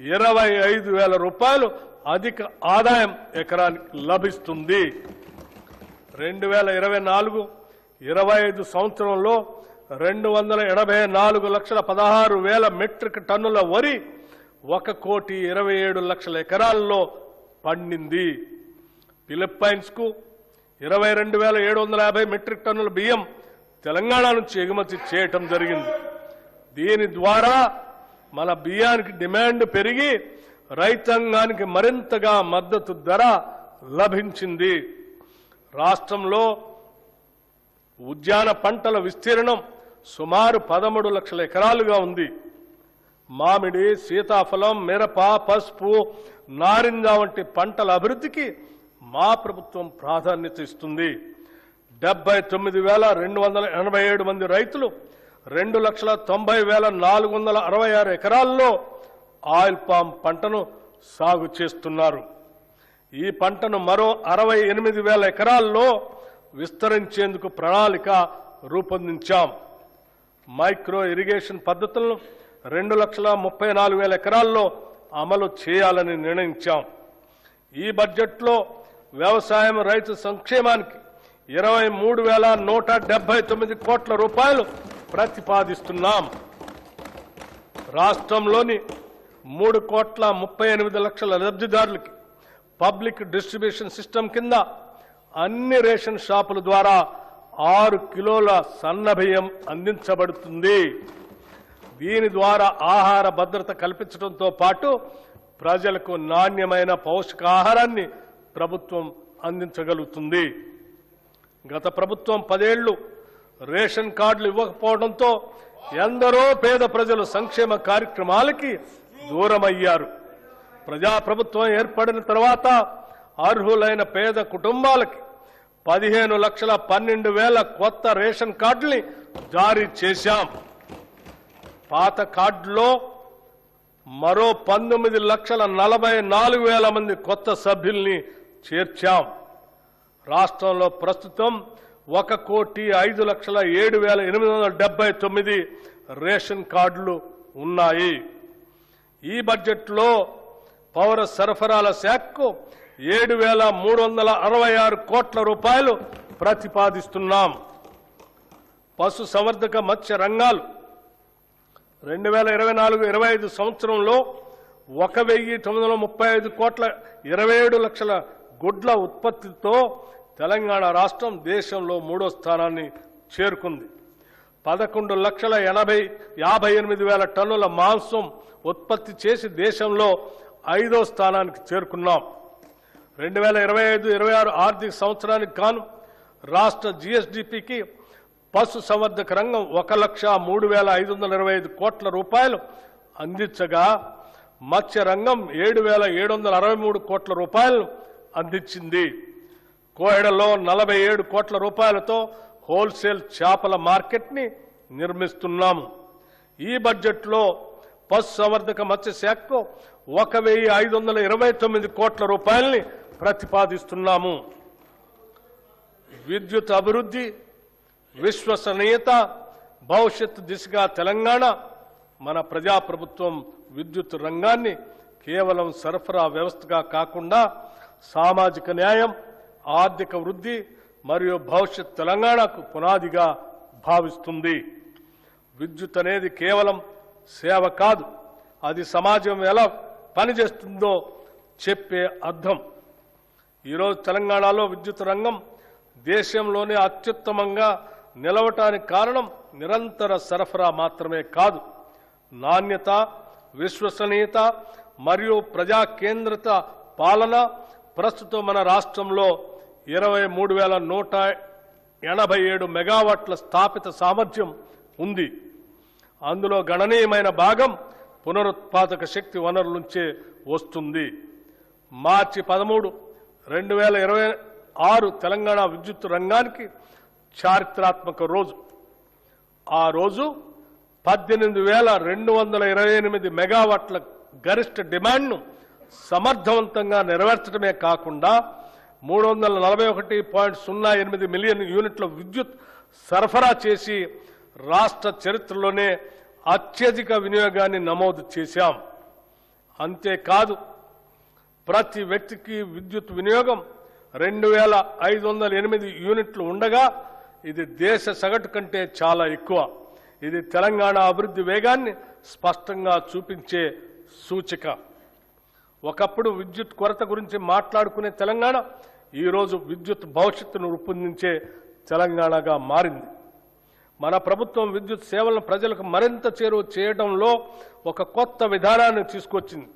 A: 25,000 రూపాయలు అధిక ఆదాయం ఎకరానికి లభిస్తుంది. 2024-25 సంవత్సరంలో 284,16,000 మెట్రిక్ టన్నుల వరి 1,27,00,000 ఎకరాల్లో పండింది. ఫిలిప్పైన్స్ కు 22,750 మెట్రిక్ టన్నుల బియ్యం తెలంగాణ నుంచి ఎగుమతి చేయటం జరిగింది. దీని ద్వారా మన బియ్యానికి డిమాండ్ పెరిగి రైతాంగానికి మరింతగా మద్దతు ధర లభించింది. రాష్ట్రంలో ఉద్యాన పంటల విస్తీర్ణం సుమారు 13 లక్షల ఎకరాలుగా ఉంది. మామిడి, సీతాఫలం, మిరప, పసుపు, నారింజ వంటి పంటల అభివృద్ధికి మా ప్రభుత్వం ప్రాధాన్యత ఇస్తుంది. 79,287 మంది రైతులు 2,90,466 ఎకరాల్లో ఆయిల్ పామ్ పంటను సాగు చేస్తున్నారు. ఈ పంటను మరో 68,000 ఎకరాల్లో విస్తరించేందుకు ప్రణాళిక రూపొందించాం. మైక్రో ఇరిగేషన్ పద్ధతులను 2,34,000 ఎకరాల్లో అమలు చేయాలని నిర్ణయించాం. ఈ బడ్జెట్లో వ్యవసాయం రైతు సంక్షేమానికి 23,179 కోట్ల రూపాయలు ప్రతిపాదిస్తున్నాం. రాష్ట్రంలోని 3,38,00,000 లబ్ధిదారులకి పబ్లిక్ డిస్ట్రిబ్యూషన్ సిస్టమ్ కింద అన్ని రేషన్ షాపుల ద్వారా 6 కిలోల సన్నబియ్యం అందించబడుతుంది. దీని ద్వారా ఆహార భద్రత కల్పించడంతో పాటు ప్రజలకు నాణ్యమైన పౌష్టికాహారాన్ని ప్రభుత్వం అందించగలుగుతుంది. గత ప్రభుత్వం 10 ఏళ్లు రేషన్ కార్డులు ఇవ్వకపోవడంతో ఎందరో పేద ప్రజలు సంక్షేమ కార్యక్రమాలకి దూరమయ్యారు. ప్రజాప్రభుత్వం ఏర్పడిన తర్వాత అర్హులైన పేద కుటుంబాలకి 15,12,000 కొత్త రేషన్ కార్డుల్ని జారీ చేశాం. పాత కార్డులో మరో 19,44,000 మంది కొత్త సభ్యుల్ని చేర్చాం. రాష్ట్రంలో ప్రస్తుతం 1,05,07,879 రేషన్ కార్డులు ఉన్నాయి. ఈ బడ్జెట్లో పౌర సరఫరాల శాఖకు 7,366 కోట్ల రూపాయలు ప్రతిపాదిస్తున్నాం. పశు సంవర్ధక మత్స్య రంగాలు 2024-25 సంవత్సరంలో 1,935 కోట్ల 27 లక్షల గుడ్ల ఉత్పత్తితో తెలంగాణ రాష్ట్రం దేశంలో 3వ స్థానాన్ని చేరుకుంది. 11,58,000 టన్నుల మాంసం ఉత్పత్తి చేసి దేశంలో 5వ స్థానానికి చేరుకున్నాం. 2025-26 ఆర్థిక సంవత్సరానికి గాను రాష్ట్ర జీఎస్డీపీకి పశు సంవర్ధక రంగం 1,03,525 కోట్ల రూపాయలు అందించగా మత్స్య రంగం 7,763 కోట్ల రూపాయలను అందించింది. కోహెడలో 47 కోట్ల రూపాయలతో హోల్సేల్ చేపల మార్కెట్ని నిర్మిస్తున్నాము. ఈ బడ్జెట్లో పశు సంవర్ధక మత్స్య శాఖకు 1,529 కోట్ల రూపాయలని ప్రతిపాదిస్తున్నాము. విద్యుత్ అభివృద్ధి, విశ్వసనీయత, భవిష్యత్తు దిశగా తెలంగాణ మన ప్రజాప్రభుత్వం విద్యుత్ రంగాన్ని కేవలం సరఫరా వ్యవస్థగా కాకుండా సామాజిక న్యాయం, ఆర్థిక వృద్ధి మరియు భవిష్యత్ తెలంగాణకు పునాదిగా భావిస్తుంది. విద్యుత్ అనేది కేవలం సేవ కాదు, అది సమాజం ఎలా పనిచేస్తుందో చెప్పే అర్థం. ఈరోజు తెలంగాణలో విద్యుత్ రంగం దేశంలోనే అత్యుత్తమంగా నిలవటానికి కారణం నిరంతర సరఫరా మాత్రమే కాదు, నాణ్యత, విశ్వసనీయత మరియు ప్రజా కేంద్రిత పాలన. ప్రస్తుతం మన రాష్ట్రంలో 23,187 మెగావాట్ల స్థాపిత సామర్థ్యం ఉంది. అందులో గణనీయమైన భాగం పునరుత్పాదక శక్తి వనరుల నుంచే వస్తుంది. మార్చి 13, 2026 తెలంగాణ విద్యుత్ రంగానికి చారిత్రాత్మక రోజు. ఆ రోజు 18,228 మెగావాట్ల గరిష్ట డిమాండ్ను సమర్థవంతంగా నెరవేర్చడమే కాకుండా 341.08 మిలియన్ యూనిట్ల విద్యుత్ సరఫరా చేసి రాష్ట్ర చరిత్రలోనే అత్యధిక వినియోగాన్ని నమోదు చేశాం. అంతేకాదు, ప్రతి వ్యక్తికి విద్యుత్ వినియోగం 2,508 యూనిట్లు ఉండగా ఇది దేశ సగటు కంటే చాలా ఎక్కువ. ఇది తెలంగాణ అభివృద్ధి వేగాన్ని స్పష్టంగా చూపించే సూచిక. ఒకప్పుడు విద్యుత్ కొరత గురించి మాట్లాడుకునే తెలంగాణ ఈరోజు విద్యుత్ భవిష్యత్తును రూపొందించే తెలంగాణగా మారింది. మన ప్రభుత్వం విద్యుత్ సేవలను ప్రజలకు మరింత చేరువ చేయడంలో ఒక కొత్త విధానాన్ని తీసుకొచ్చింది.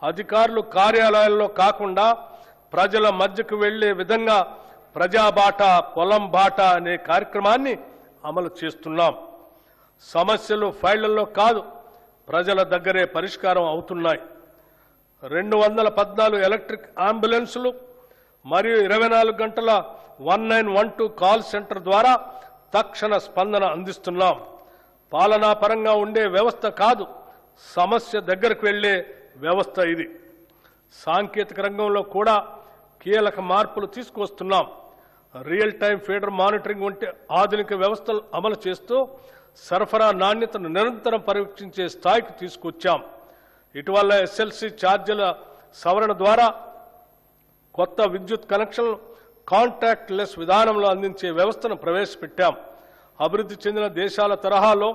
A: అధికారులు కార్యాలయాల్లో కాకుండా ప్రజల మధ్యకు వెళ్లే విధంగా ప్రజాబాట, పొలం బాట అనే కార్యక్రమాన్ని అమలు చేస్తున్నాం. సమస్యలు ఫైళ్లలో కాదు, ప్రజల దగ్గరే పరిష్కారం అవుతున్నాయి. 214 ఎలక్ట్రిక్ అంబులెన్సులు మరియు 24 గంటల 1912 కాల్ సెంటర్ ద్వారా తక్షణ స్పందన అందిస్తున్నాం. పాలనాపరంగా ఉండే వ్యవస్థ కాదు, సమస్య దగ్గరకు వెళ్లే వ్యవస్థ ఇది. సాంకేతిక రంగంలో కూడా కీలక మార్పులు తీసుకువస్తున్నాం. రియల్ టైం ఫీడర్ మానిటరింగ్ వంటి ఆధునిక వ్యవస్థలు అమలు చేస్తూ సరఫరా నాణ్యతను నిరంతరం పరీక్షించే స్థాయికి తీసుకొచ్చాం. ఇటీవల ఎస్ఎల్సీ ఛార్జీల సవరణ ద్వారా కొత్త విద్యుత్ కనెక్షన్లు కాంటాక్ట్ లెస్ విధానంలో అందించే వ్యవస్థను ప్రవేశపెట్టాం. అభివృద్ధి చెందిన దేశాల తరహాలో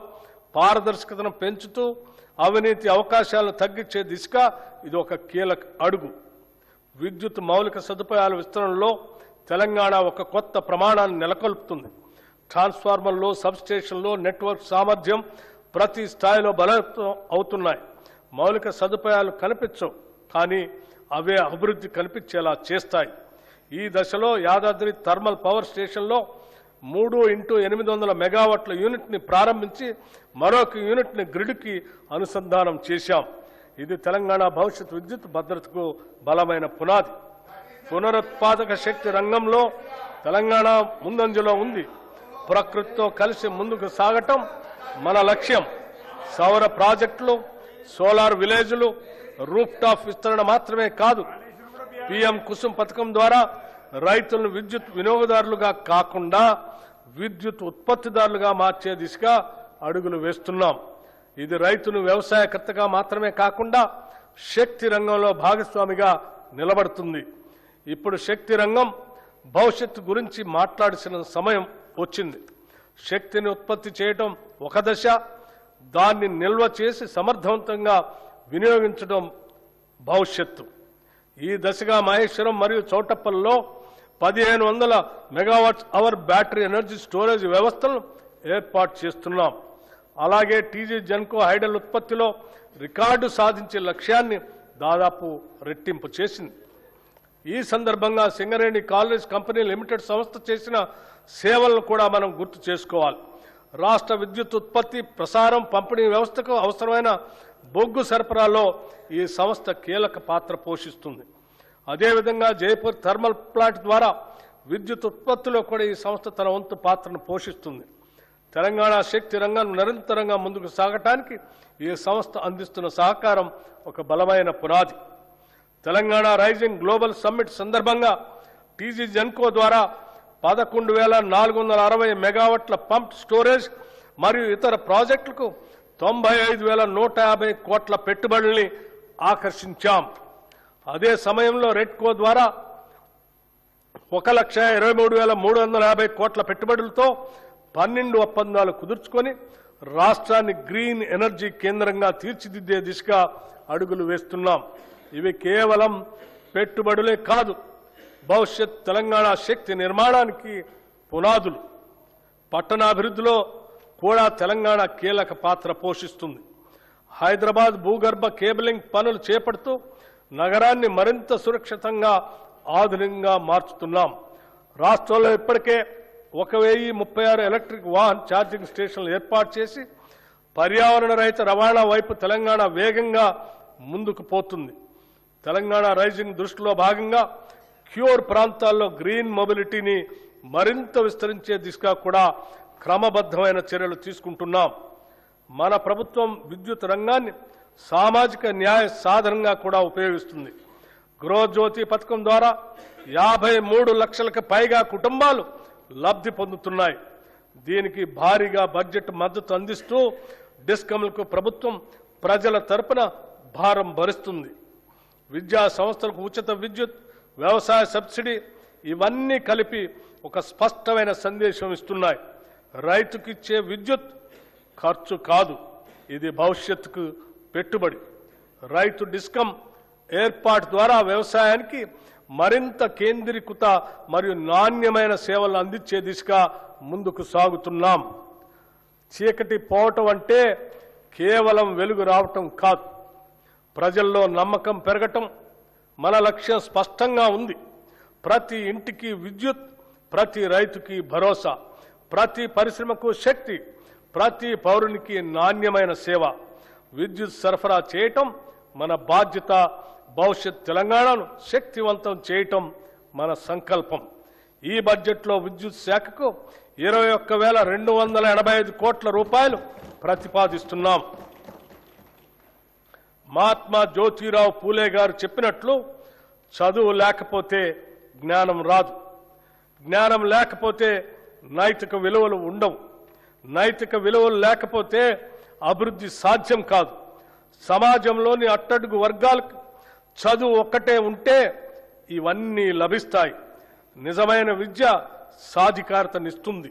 A: పారదర్శకతను పెంచుతూ అవినీతి అవకాశాలను తగ్గించే దిశగా ఇది ఒక కీలక అడుగు. విద్యుత్ మౌలిక సదుపాయాల విస్తరణలో తెలంగాణ ఒక కొత్త ప్రమాణాన్ని నెలకొల్పుతుంది. ట్రాన్స్ఫార్మర్లు, సబ్స్టేషన్లు, నెట్వర్క్ సామర్థ్యం ప్రతి స్థాయిలో బలోపేతం అవుతున్నాయి. మౌలిక సదుపాయాలు కనిపించవు, కానీ అవే అభివృద్ధి కనిపించేలా చేస్తాయి. ఈ దశలో యాదాద్రి థర్మల్ పవర్ స్టేషన్లో 3x800 మెగావాట్ల యూనిట్ని ప్రారంభించి మరొక యూనిట్ని గ్రిడ్కి అనుసంధానం చేశాం. ఇది తెలంగాణ భవిష్యత్ విద్యుత్ భద్రతకు బలమైన పునాది. పునరుత్పాదక శక్తి రంగంలో తెలంగాణ ముందంజలో ఉంది. ప్రకృతితో కలిసి ముందుకు సాగటం మన లక్ష్యం. సౌర ప్రాజెక్టులు, సోలార్ విలేజ్లు, రూఫ్ టాప్ విస్తరణ మాత్రమే కాదు, పీఎం కుసుమ్ పథకం ద్వారా రైతులను విద్యుత్ వినియోగదారులుగా కాకుండా విద్యుత్ ఉత్పత్తిదారులుగా మార్చే దిశగా అడుగులు వేస్తున్నాం. ఇది రైతును వ్యవసాయకర్తగా మాత్రమే కాకుండా శక్తి రంగంలో భాగస్వామిగా నిలబడుతుంది. ఇప్పుడు శక్తి రంగం భవిష్యత్తు గురించి మాట్లాడాల్సిన సమయం వచ్చింది. శక్తిని ఉత్పత్తి చేయడం ఒక దశ, దాన్ని నిల్వ చేసి సమర్థవంతంగా వినియోగించడం భవిష్యత్తు. ఈ దశగా మహేశ్వరం మరియు చౌటప్పల్లో 1500 megawatts hour battery energy storage వ్యవస్థలను ఏర్పాటు చేస్తున్నాం. అలాగే టీజీ జెన్కో హైడల్ ఉత్పత్తిలో రికార్డు సాధించే లక్ష్యాన్ని దాదాపు రెట్టింపు చేసింది. ఈ సందర్భంగా సింగరేణి కాలేజ్ కంపెనీ లిమిటెడ్ సంస్థ చేసిన సేవలను కూడా మనం గుర్తు చేసుకోవాలి. రాష్ట్ర విద్యుత్ ఉత్పత్తి, ప్రసారం, పంపిణీ వ్యవస్థకు అవసరమైన బొగ్గు సరఫరాలో ఈ సంస్థ కీలక పాత్ర పోషిస్తుంది. అదేవిధంగా జైపూర్ థర్మల్ ప్లాంట్ ద్వారా విద్యుత్ ఉత్పత్తిలో కూడా ఈ సంస్థ తన వంతు పాత్రను పోషిస్తుంది. తెలంగాణ శక్తి రంగం నిరంతరంగా ముందుకు సాగటానికి ఈ సంస్థ అందిస్తున్న సహకారం ఒక బలమైన పునాది. తెలంగాణ రైజింగ్ గ్లోబల్ సమ్మిట్ సందర్భంగా టీజీ జెన్కో ద్వారా 11,460 మెగావాట్ల పంప్ స్టోరేజ్ మరియు ఇతర ప్రాజెక్టులకు 95,150 కోట్ల పెట్టుబడుల్ని ఆకర్షించాం. అదే సమయంలో రెడ్కో ద్వారా 1,23,350 కోట్ల పెట్టుబడులతో 12 ఒప్పందాలు కుదుర్చుకొని రాష్ట్రాన్ని గ్రీన్ ఎనర్జీ కేంద్రంగా తీర్చిదిద్దే దిశగా అడుగులు వేస్తున్నాం. ఇవి కేవలం పెట్టుబడులే కాదు, భవిష్యత్ తెలంగాణ శక్తి నిర్మాణానికి పునాదులు. పట్టణాభివృద్ధిలో కూడా తెలంగాణ కీలక పాత్ర పోషిస్తుంది. హైదరాబాద్ భూగర్భ కేబులింగ్ పనులు చేపడుతూ నగరాన్ని మరింత సురక్షితంగా, ఆధునికంగా మార్చుతున్నాం. రాష్ట్రంలో ఇప్పటికే 1036 ఎలక్ట్రిక్ వాహన్ ఛార్జింగ్ స్టేషన్లు ఏర్పాటు చేసి పర్యావరణ రహిత రవాణా వైపు తెలంగాణ వేగంగా ముందుకు పోతుంది. తెలంగాణ రైజింగ్ దృష్టిలో భాగంగా క్యూర్ ప్రాంతాల్లో గ్రీన్ మొబిలిటీని మరింత విస్తరించే దిశగా కూడా క్రమబద్ధమైన చర్యలు తీసుకుంటున్నాం. మన ప్రభుత్వం విద్యుత్ రంగాన్ని సామాజిక న్యాయ సాధనంగా కూడా ఉపయోగిస్తుంది. గృహజ్యోతి పథకం ద్వారా 53 లక్షలకు పైగా కుటుంబాలు లబ్ధి పొందుతున్నాయి. దీనికి భారీగా బడ్జెట్ మద్దతు అందిస్తూ డిస్కంలకు ప్రభుత్వం ప్రజల తరపున భారం భరిస్తుంది. విద్యా సంస్థలకు ఉచిత విద్యుత్, వ్యవసాయ సబ్సిడీ ఇవన్నీ కలిపి ఒక స్పష్టమైన సందేశం ఇస్తున్నాయి. రైతుకిచ్చే విద్యుత్ ఖర్చు కాదు, ఇది భవిష్యత్తుకు పెట్టుబడి. రైతు డిస్కం ఏర్పాటు ద్వారా వ్యవసాయానికి మరింత కేంద్రీకృత మరియు నాణ్యమైన సేవలు అందించే దిశగా ముందుకు సాగుతున్నాం. చీకటి పోవటం అంటే కేవలం వెలుగు రావటం కాదు, ప్రజల్లో నమ్మకం పెరగటం. మన లక్ష్యం స్పష్టంగా ఉంది. ప్రతి ఇంటికి విద్యుత్, ప్రతి రైతుకి భరోసా, ప్రతి పరిశ్రమకు శక్తి, ప్రతి పౌరునికి నాణ్యమైన సేవ. విద్యుత్ సరఫరా చేయటం మన బాధ్యత. భవిష్యత్ తెలంగాణను శక్తివంతం చేయటం మన సంకల్పం. ఈ బడ్జెట్లో విద్యుత్ శాఖకు 21,285 కోట్ల రూపాయలు ప్రతిపాదిస్తున్నాం. మహాత్మా జ్యోతిరావు పూలే గారు చెప్పినట్లు చదువు లేకపోతే జ్ఞానం రాదు. జ్ఞానం లేకపోతే నైతిక విలువలు ఉండవు. నైతిక విలువలు లేకపోతే అభివృద్ధి సాధ్యం కాదు. సమాజంలోని అట్టడుగు వర్గాలకు చదువు ఒక్కటే ఉంటే ఇవన్నీ లభిస్తాయి. నిజమైన విద్య సాధికారతనిస్తుంది.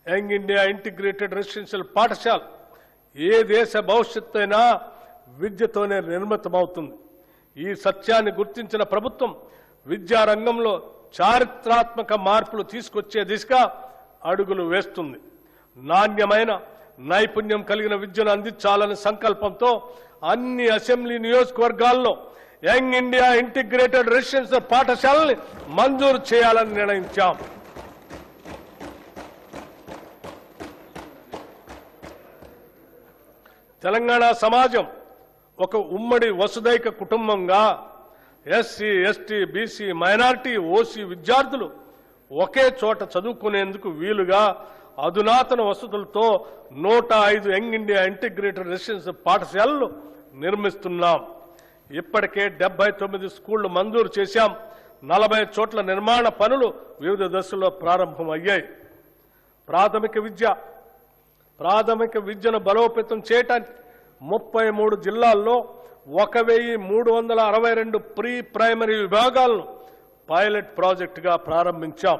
A: యంగ్ ఇండియా ఇంటిగ్రేటెడ్ రెసిడెన్షియల్ పాఠశాల ఏ దేశ భవిష్యత్తు అయినా విద్యతోనే నిర్మితమవుతుంది. ఈ సత్యాన్ని గుర్తించిన ప్రభుత్వం విద్యారంగంలో చారిత్రాత్మక మార్పులు తీసుకొచ్చే దిశగా అడుగులు వేస్తుంది. నాణ్యమైన నైపుణ్యం కలిగిన విద్యను అందించాలనే సంకల్పంతో అన్ని అసెంబ్లీ నియోజకవర్గాల్లో యంగ్ ఇండియా ఇంటిగ్రేటెడ్ రెసిడెన్షియల్ పాఠశాలని మంజూరు చేయాలని నిర్ణయించాం. తెలంగాణ సమాజం ఒక ఉమ్మడి వసుదైక కుటుంబంగా SC, ST, BC, minority, OC విద్యార్థులు ఒకే చోట చదువుకునేందుకు వీలుగా అధునాతన వసతులతో 105 యంగ్ ఇండియా ఇంటిగ్రేటెడ్ రెసిడెన్షియల్ పాఠశాలలు నిర్మిస్తున్నాం. ఇప్పటికే 79 స్కూళ్లు మంజూరు చేశాం. 40 చోట్ల నిర్మాణ పనులు వివిధ దశల్లో ప్రారంభమయ్యాయి. ప్రాథమిక విద్యను బలోపేతం చేయడానికి 33 జిల్లాల్లో 1362 ప్రీ ప్రైమరీ విభాగాలను పైలట్ ప్రాజెక్టుగా ప్రారంభించాం.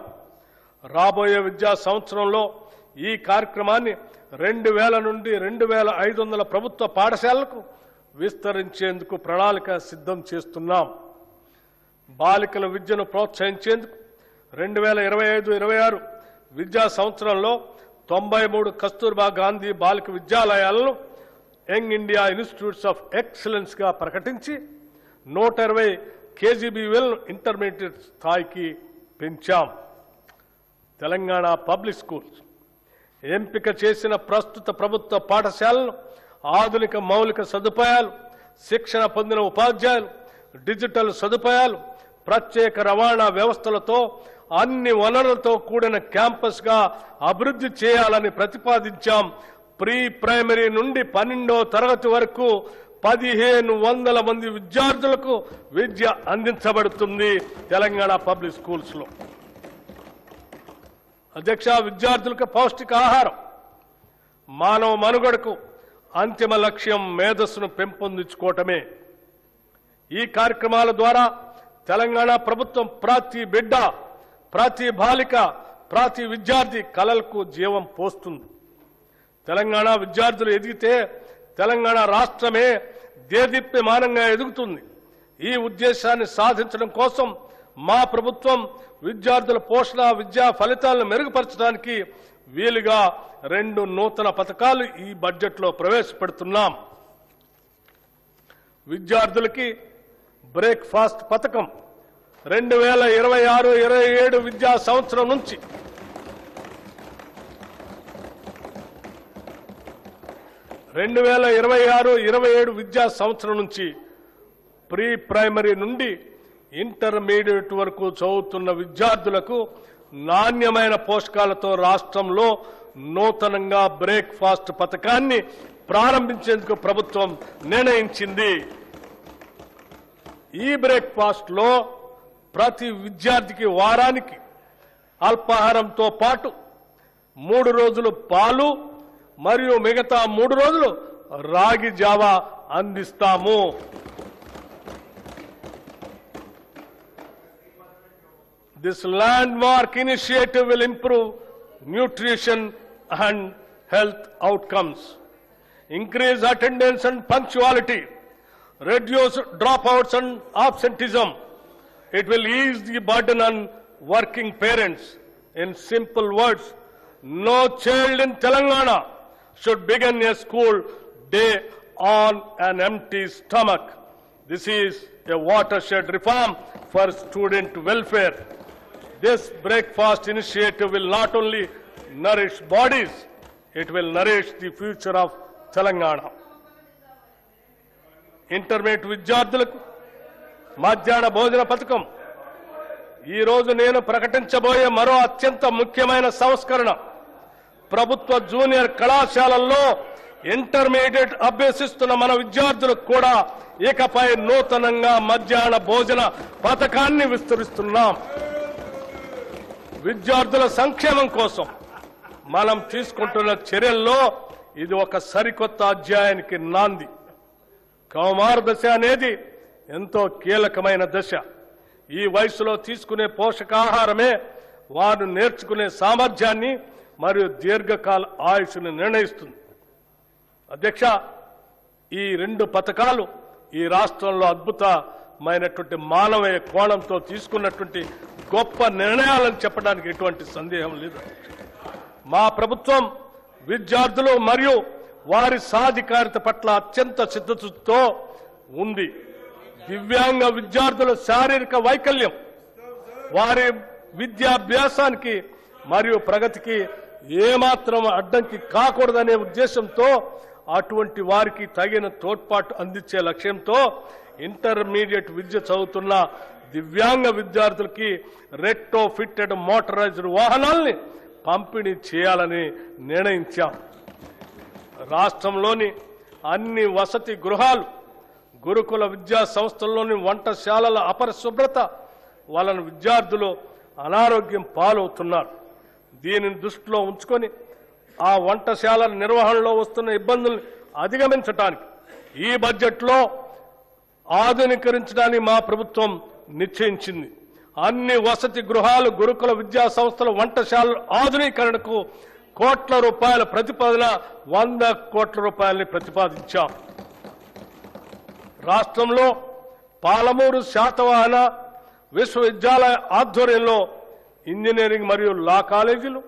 A: రాబోయే విద్యా సంవత్సరంలో ఈ కార్యక్రమాన్ని 2000 నుండి 2500 ప్రభుత్వ పాఠశాలలకు విస్తరించేందుకు ప్రణాళిక సిద్ధం చేస్తున్నాం. బాలికల విద్యను ప్రోత్సహించేందుకు 2025-26 విద్యా సంవత్సరంలో 93 కస్తూర్బా గాంధీ బాలిక విద్యాలయాలను young India institutes of excellence గా ప్రకటించి 120 కేజీబీవీలను ఇంటర్మీడియట్ స్థాయికి పెంచాం. తెలంగాణ పబ్లిక్ స్కూల్స్ ఎంపిక చేసిన ప్రస్తుత ప్రభుత్వ పాఠశాలను ఆధునిక మౌలిక సదుపాయాలు, శిక్షణ పొందిన ఉపాధ్యాయులు, డిజిటల్ సదుపాయాలు, ప్రత్యేక రవాణా వ్యవస్థలతో అన్ని వనరులతో కూడిన క్యాంపస్ గా అభివృద్ధి చేయాలని ప్రతిపాదించాం. ప్రీ ప్రైమరీ నుండి 12వ తరగతి వరకు 1500 మంది విద్యార్థులకు విద్య అందించబడుతుంది తెలంగాణ పబ్లిక్ స్కూల్స్ లో. అధ్యక్ష, విద్యార్థులకు పౌష్టికాహారం మానవ మనుగడకు అంతిమ లక్ష్యం మేధస్సును పెంపొందించుకోవటమే. ఈ కార్యక్రమాల ద్వారా తెలంగాణ ప్రభుత్వం ప్రతి బిడ్డ, ప్రతి బాలిక, ప్రతి విద్యార్థి కలలకు జీవం పోస్తుంది. తెలంగాణ విద్యార్థులు ఎదిగితే తెలంగాణ రాష్ట్రమే దేదీప్యమానంగా ఎదుగుతుంది. ఈ ఉద్దేశాన్ని సాధించడం కోసం మా ప్రభుత్వం విద్యార్థుల పోషణ, విద్యా ఫలితాలను మెరుగుపరచడానికి వీలుగా 2 నూతన పథకాలు ఈ బడ్జెట్లో ప్రవేశపెడుతున్నాం. విద్యార్థులకి బ్రేక్ఫాస్ట్ పథకం 2026-27 విద్యా సంవత్సరం నుంచి 2026-27 విద్యా సంవత్సరం నుంచి ప్రీ ప్రైమరీ నుండి ఇంటర్మీడియట్ వరకు చదువుతున్న విద్యార్థులకు నాణ్యమైన పోషకాలతో రాష్ట్రంలో నూతనంగా బ్రేక్ఫాస్ట్ పథకాన్ని ప్రారంభించేందుకు ప్రభుత్వం నిర్ణయించింది. ఈ బ్రేక్ఫాస్ట్ లో ప్రతి విద్యార్థికి వారానికి అల్పాహారంతో పాటు 3 రోజులు పాలు మరియు మిగతా 3 రోజులు రాగి జావా అందిస్తాము. This landmark initiative will improve nutrition and health outcomes, increase attendance and punctuality, reduce dropouts and absenteeism. It will ease the burden on working parents. In simple words, no child in Telangana should begin a school day on an empty stomach. This is a watershed reform for student welfare. This breakfast initiative will not only nourish bodies, it will nourish the future of Telangana. Intermediate విద్యార్థులకు మధ్యాహ్న భోజన పథకం ఈ రోజు నేను ప్రకటించబోయే మరో అత్యంత ముఖ్యమైన సంస్కరణ. ప్రభుత్వ జూనియర్ కళాశాలల్లో ఇంటర్మీడియట్ అభ్యసిస్తున్న మన విద్యార్థులకు కూడా ఇకపై నూతనంగా మధ్యాహ్న భోజన పథకాన్ని విస్తరిస్తున్నాం. విద్యార్థుల సంక్షేమం కోసం మనం తీసుకుంటున్న చర్యల్లో ఇది ఒక సరికొత్త అధ్యాయానికి నాంది. కౌమార దశ అనేది ఎంతో కీలకమైన దశ. ఈ వయసులో తీసుకునే పోషకాహారమే వారు నేర్చుకునే సామర్థ్యాన్ని మరియు దీర్ఘకాల ఆయుష్ను నిర్ణయిస్తుంది. అధ్యక్ష, ఈ రెండు పథకాలు ఈ రాష్ట్రంలో అద్భుతమైనటువంటి మానవీయ కోణంతో తీసుకున్నటువంటి గొప్ప నిర్ణయాలను చెప్పడానికి ఎటువంటి సందేహం లేదు. మా ప్రభుత్వం విద్యార్థులు మరియు వారి సాధికారిత పట్ల అత్యంత సిద్ధతతో ఉంది. దివ్యాంగ విద్యార్థుల శారీరక వైకల్యం వారి విద్యాభ్యాసానికి మరియు ప్రగతికి ఏమాత్రం అడ్డంకి కాకూడదనే ఉద్దేశంతో అటువంటి వారికి తగిన తోడ్పాటు అందించే లక్ష్యంతో ఇంటర్మీడియట్ విద్య చదువుతున్న దివ్యాంగ విద్యార్థులకి రెట్రో ఫిట్టెడ్ మోటరైజ్డ్ వాహనాల్ని పంపిణీ చేయాలని నిర్ణయించాం. రాష్ట్రంలోని అన్ని వసతి గృహాలు, గురుకుల విద్యా సంస్థల్లోని వంటశాలల అపరిశుభ్రత వలన విద్యార్థులు అనారోగ్యం పాలవుతున్నారు. దీనిని దృష్టిలో ఉంచుకొని ఆ వంటశాలల నిర్వహణలో వస్తున్న ఇబ్బందులను అధిగమించడానికి ఈ బడ్జెట్లో ఆధునీకరించడానికి మా ప్రభుత్వం నిశ్చయించింది. అన్ని వసతి గృహాలు, గురుకుల విద్యా సంస్థల వంటశాలల ఆధునీకరణకు కోట్ల రూపాయల ప్రతిపాదన 100 కోట్ల రూపాయలని ప్రతిపాదించాం. రాష్ట్రంలో పాలమూరు శాతవాహన విశ్వవిద్యాలయ ఆధ్వర్యంలో ఇంజనీరింగ్ మరియు లా కాలేజీలు,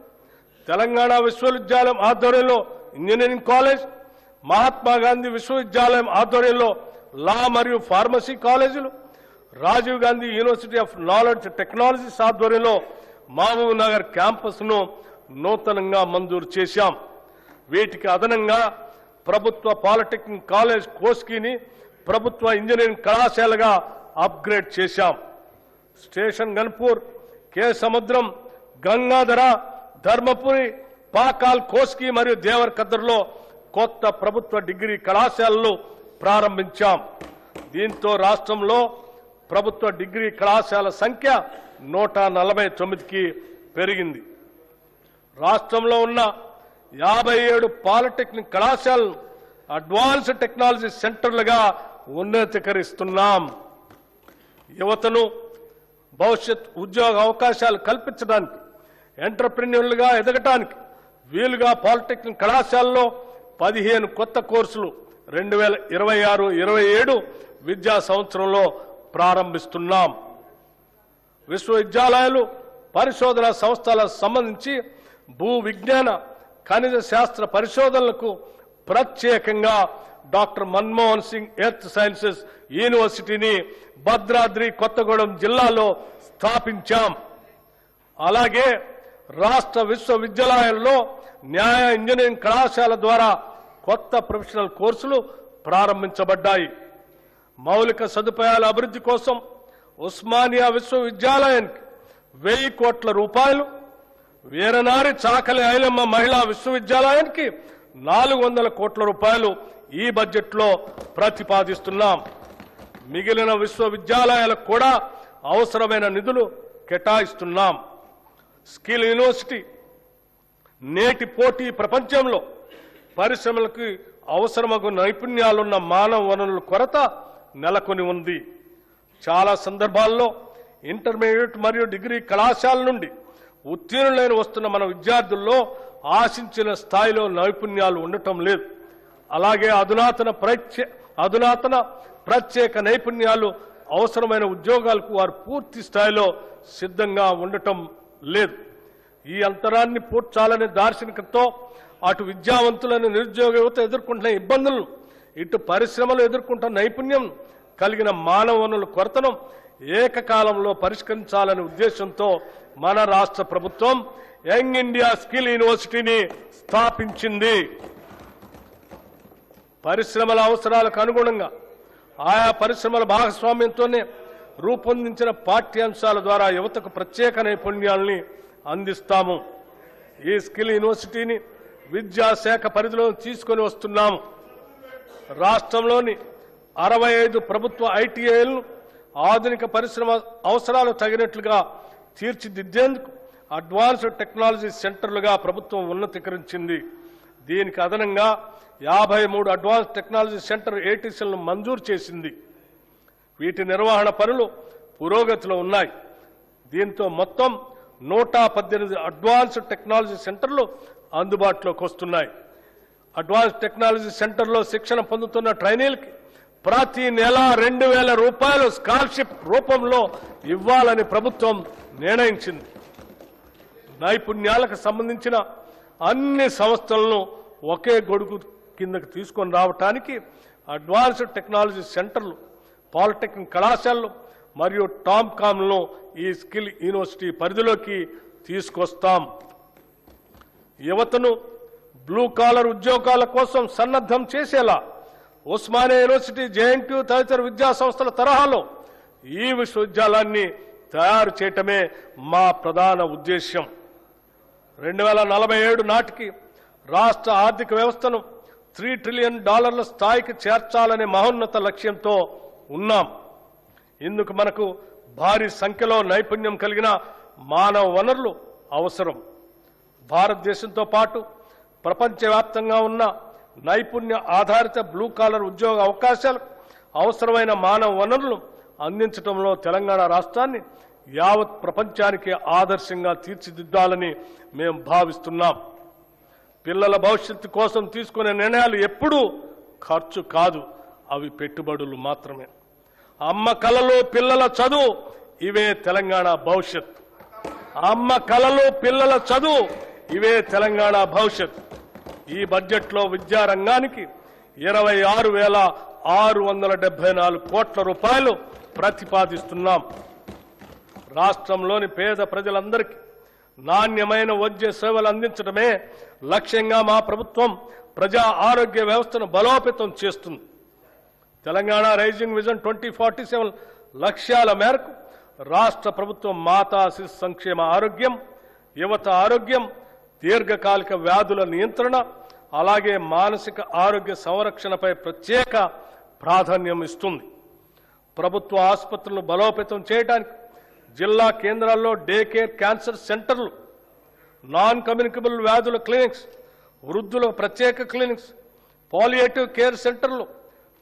A: తెలంగాణ విశ్వవిద్యాలయం ఆధ్వర్యంలో ఇంజనీరింగ్ కాలేజ్, మహాత్మా గాంధీ విశ్వవిద్యాలయం ఆధ్వర్యంలో లా మరియు ఫార్మసీ కాలేజీలు, Rajiv Gandhi university of knowledge technologies ఆధ్వర్యంలో మహబూబ్ నగర్ క్యాంపస్ను నూతనంగా మంజూరు చేశాం. వీటికి అదనంగా ప్రభుత్వ పాలిటెక్నిక్ కాలేజ్ కోస్కీని ప్రభుత్వ ఇంజనీరింగ్ కళాశాలగా అప్గ్రేడ్ చేశాం. స్టేషన్ గన్పూర్, కే సముద్రం, గంగాధర, ధర్మపురి, పాకాల్, కోస్కీ మరియు దేవరకద్రలో కొత్త ప్రభుత్వ డిగ్రీ కళాశాలలు ప్రారంభించాం. దీంతో రాష్ట్రంలో ప్రభుత్వ డిగ్రీ కళాశాల సంఖ్య 149కి పెరిగింది. రాష్ట్రంలో ఉన్న 57 పాలిటెక్నిక్ కళాశాలను అడ్వాన్స్డ్ టెక్నాలజీ సెంటర్లుగా ఉన్నతీకరిస్తున్నాం. యువతను భవిష్యత్ ఉద్యోగ అవకాశాలు కల్పించడానికి, ఎంటర్ప్రెన్యూర్లుగా ఎదగటానికి వీలుగా పాలిటెక్నిక్ కళాశాలలో 15 కొత్త కోర్సులు 2026-27 విద్యా సంవత్సరంలో ప్రారంభిస్తున్నాం. విశ్వవిద్యాలయాలు, పరిశోధన సంస్థలకు సంబంధించి భూ విజ్ఞాన, ఖనిజ శాస్త్ర పరిశోధనలకు ప్రత్యేకంగా doctor Manmohan Singh earth sciences యూనివర్సిటీని భద్రాద్రి కొత్తగూడెం జిల్లాలో స్థాపించాం. అలాగే రాష్ట్ర విశ్వవిద్యాలయాల్లో న్యాయ ఇంజనీరింగ్ కళాశాల ద్వారా కొత్త ప్రొఫెషనల్ కోర్సులు ప్రారంభించబడ్డాయి. మౌలిక సదుపాయాల అభివృద్ధి కోసం ఉస్మానియా విశ్వవిద్యాలయానికి 1000 కోట్ల రూపాయలు, వీరనారి చాకలి ఐలమ్మ మహిళా విశ్వవిద్యాలయానికి 400 కోట్ల రూపాయలు ఈ బడ్జెట్లో ప్రతిపాదిస్తున్నాం. మిగిలిన విశ్వవిద్యాలయాలకు కూడా అవసరమైన నిధులు కేటాయిస్తున్నాం. స్కిల్ యూనివర్సిటీ నేటి పోటీ ప్రపంచంలో పరిశ్రమలకు అవసరమగు నైపుణ్యాలున్న మానవ వనరుల కొరత నెలకొని ఉంది. చాలా సందర్భాల్లో ఇంటర్మీడియట్ మరియు డిగ్రీ కళాశాల నుండి ఉత్తీర్ణులైన వస్తున్న మన విద్యార్థుల్లో ఆశించిన స్థాయిలో నైపుణ్యాలు ఉండటం లేదు. అలాగే అధునాతన ప్రత్యేక నైపుణ్యాలు అవసరమైన ఉద్యోగాలకు వారు పూర్తి స్థాయిలో సిద్ధంగా ఉండటం లేదు. ఈ అంతరాన్ని పూడ్చాలనే దార్శనికతతో అటు విద్యావంతులైన నిరుద్యోగ యువత ఎదుర్కొంటున్న ఇబ్బందులను, ఇటు పరిశ్రమలు ఎదుర్కొంటున్న నైపుణ్యం కలిగిన మానవ వనరుల కొరతను ఏకకాలంలో పరిష్కరించాలనే ఉద్దేశంతో మన రాష్ట్ర ప్రభుత్వం యంగ్ ఇండియా స్కిల్ యూనివర్సిటీని స్థాపించింది. పరిశ్రమల అవసరాలకు అనుగుణంగా ఆయా పరిశ్రమల భాగస్వామ్యంతోనే రూపొందించిన పాఠ్యాంశాల ద్వారా యువతకు ప్రత్యేక నైపుణ్యాలని అందిస్తాము. ఈ స్కిల్ యూనివర్సిటీని విద్యాశాఖ పరిధిలో తీసుకొని వస్తున్నాము. రాష్ట్రంలోని 65 ప్రభుత్వ ఐటీఐలను ఆధునిక పరిశ్రమ అవసరాలు తగినట్లుగా తీర్చిదిద్దేందుకు అడ్వాన్స్డ్ టెక్నాలజీ సెంటర్లుగా ప్రభుత్వం ఉన్నతీకరించింది. దీనికి అదనంగా 53 అడ్వాన్స్ టెక్నాలజీ సెంటర్ ఏటీసీలను మంజూరు చేసింది. వీటి నిర్వహణ పనులు పురోగతిలో ఉన్నాయి. దీంతో మొత్తం 118 అడ్వాన్స్డ్ టెక్నాలజీ సెంటర్లు అందుబాటులోకి వస్తున్నాయి. అడ్వాన్స్ టెక్నాలజీ సెంటర్లో శిక్షణ పొందుతున్న ట్రైనీలకి ప్రతి నెల 2,000 రూపాయలు స్కాలర్షిప్ రూపంలో ఇవ్వాలని ప్రభుత్వం నిర్ణయించింది. నైపుణ్యాలకు సంబంధించిన అన్ని సంస్థలను ఒకే గొడుగు కిందకు తీసుకొని రావడానికి అడ్వాన్స్డ్ టెక్నాలజీ సెంటర్లు, పాలిటెక్నిక్ కళాశాలలు మరియు టామ్కామ్లను ఈ స్కిల్ యూనివర్సిటీ పరిధిలోకి తీసుకొస్తాం. యువతను బ్లూ కాలర్ ఉద్యోగాల కోసం సన్నద్ధం చేసేలా ఉస్మానియా యూనివర్సిటీ, జేఎన్టీయూ తదితర విద్యా సంస్థల తరహాలో ఈ విశ్వవిద్యాలయాన్ని తయారు చేయటమే మా ప్రధాన ఉద్దేశ్యం. 2047 నాటికి రాష్ట్ర ఆర్థిక వ్యవస్థను $3 ట్రిలియన్ స్థాయికి చేర్చాలనే మహోన్నత లక్ష్యంతో ఉన్నాం. ఇందుకు మనకు భారీ సంఖ్యలో నైపుణ్యం కలిగిన మానవ వనరులు అవసరం. భారతదేశంతో పాటు ప్రపంచవ్యాప్తంగా ఉన్న నైపుణ్య ఆధారిత బ్లూ కాలర్ ఉద్యోగ అవకాశాలకు అవసరమైన మానవ వనరులను అందించడంలో తెలంగాణ రాష్ట్రాన్ని యావత్ ప్రపంచానికి ఆదర్శంగా తీర్చిదిద్దాలని మేము భావిస్తున్నాం. పిల్లల భవిష్యత్తు కోసం తీసుకునే నిర్ణయాలు ఎప్పుడూ ఖర్చు కాదు, అవి పెట్టుబడులు మాత్రమే. అమ్మ కలలు పిల్లల చదువు, ఇవే తెలంగాణ భవిష్యత్. అమ్మ కలలు పిల్లల చదువు, ఇవే తెలంగాణ భవిష్యత్. ఈ బడ్జెట్లో విద్యారంగానికి 26,674 కోట్ల రూపాయలు ప్రతిపాదిస్తున్నాం. రాష్ట్రంలోని పేద ప్రజలందరికీ నాణ్యమైన వైద్య సేవలు అందించడమే లక్ష్యంగా మా ప్రభుత్వం ప్రజా ఆరోగ్య వ్యవస్థను బలోపేతం చేస్తుంది. తెలంగాణ రైజింగ్ విజన్ 2047 లక్ష్యాల మేరకు రాష్ట్ర ప్రభుత్వం మాతా శిశు సంక్షేమ ఆరోగ్యం, యువత ఆరోగ్యం, దీర్ఘకాలిక వ్యాధుల నియంత్రణ, అలాగే మానసిక ఆరోగ్య సంరక్షణపై ప్రత్యేక ప్రాధాన్యం ఇస్తుంది. ప్రభుత్వ ఆసుపత్రులను బలోపేతం చేయడానికి జిల్లా కేంద్రాల్లో డే కేర్ క్యాన్సర్ సెంటర్లు, నాన్ కమ్యూనికబుల్ వ్యాధుల క్లినిక్స్, వృద్ధుల ప్రత్యేక క్లినిక్స్, పాలియేటివ్ కేర్ సెంటర్లు,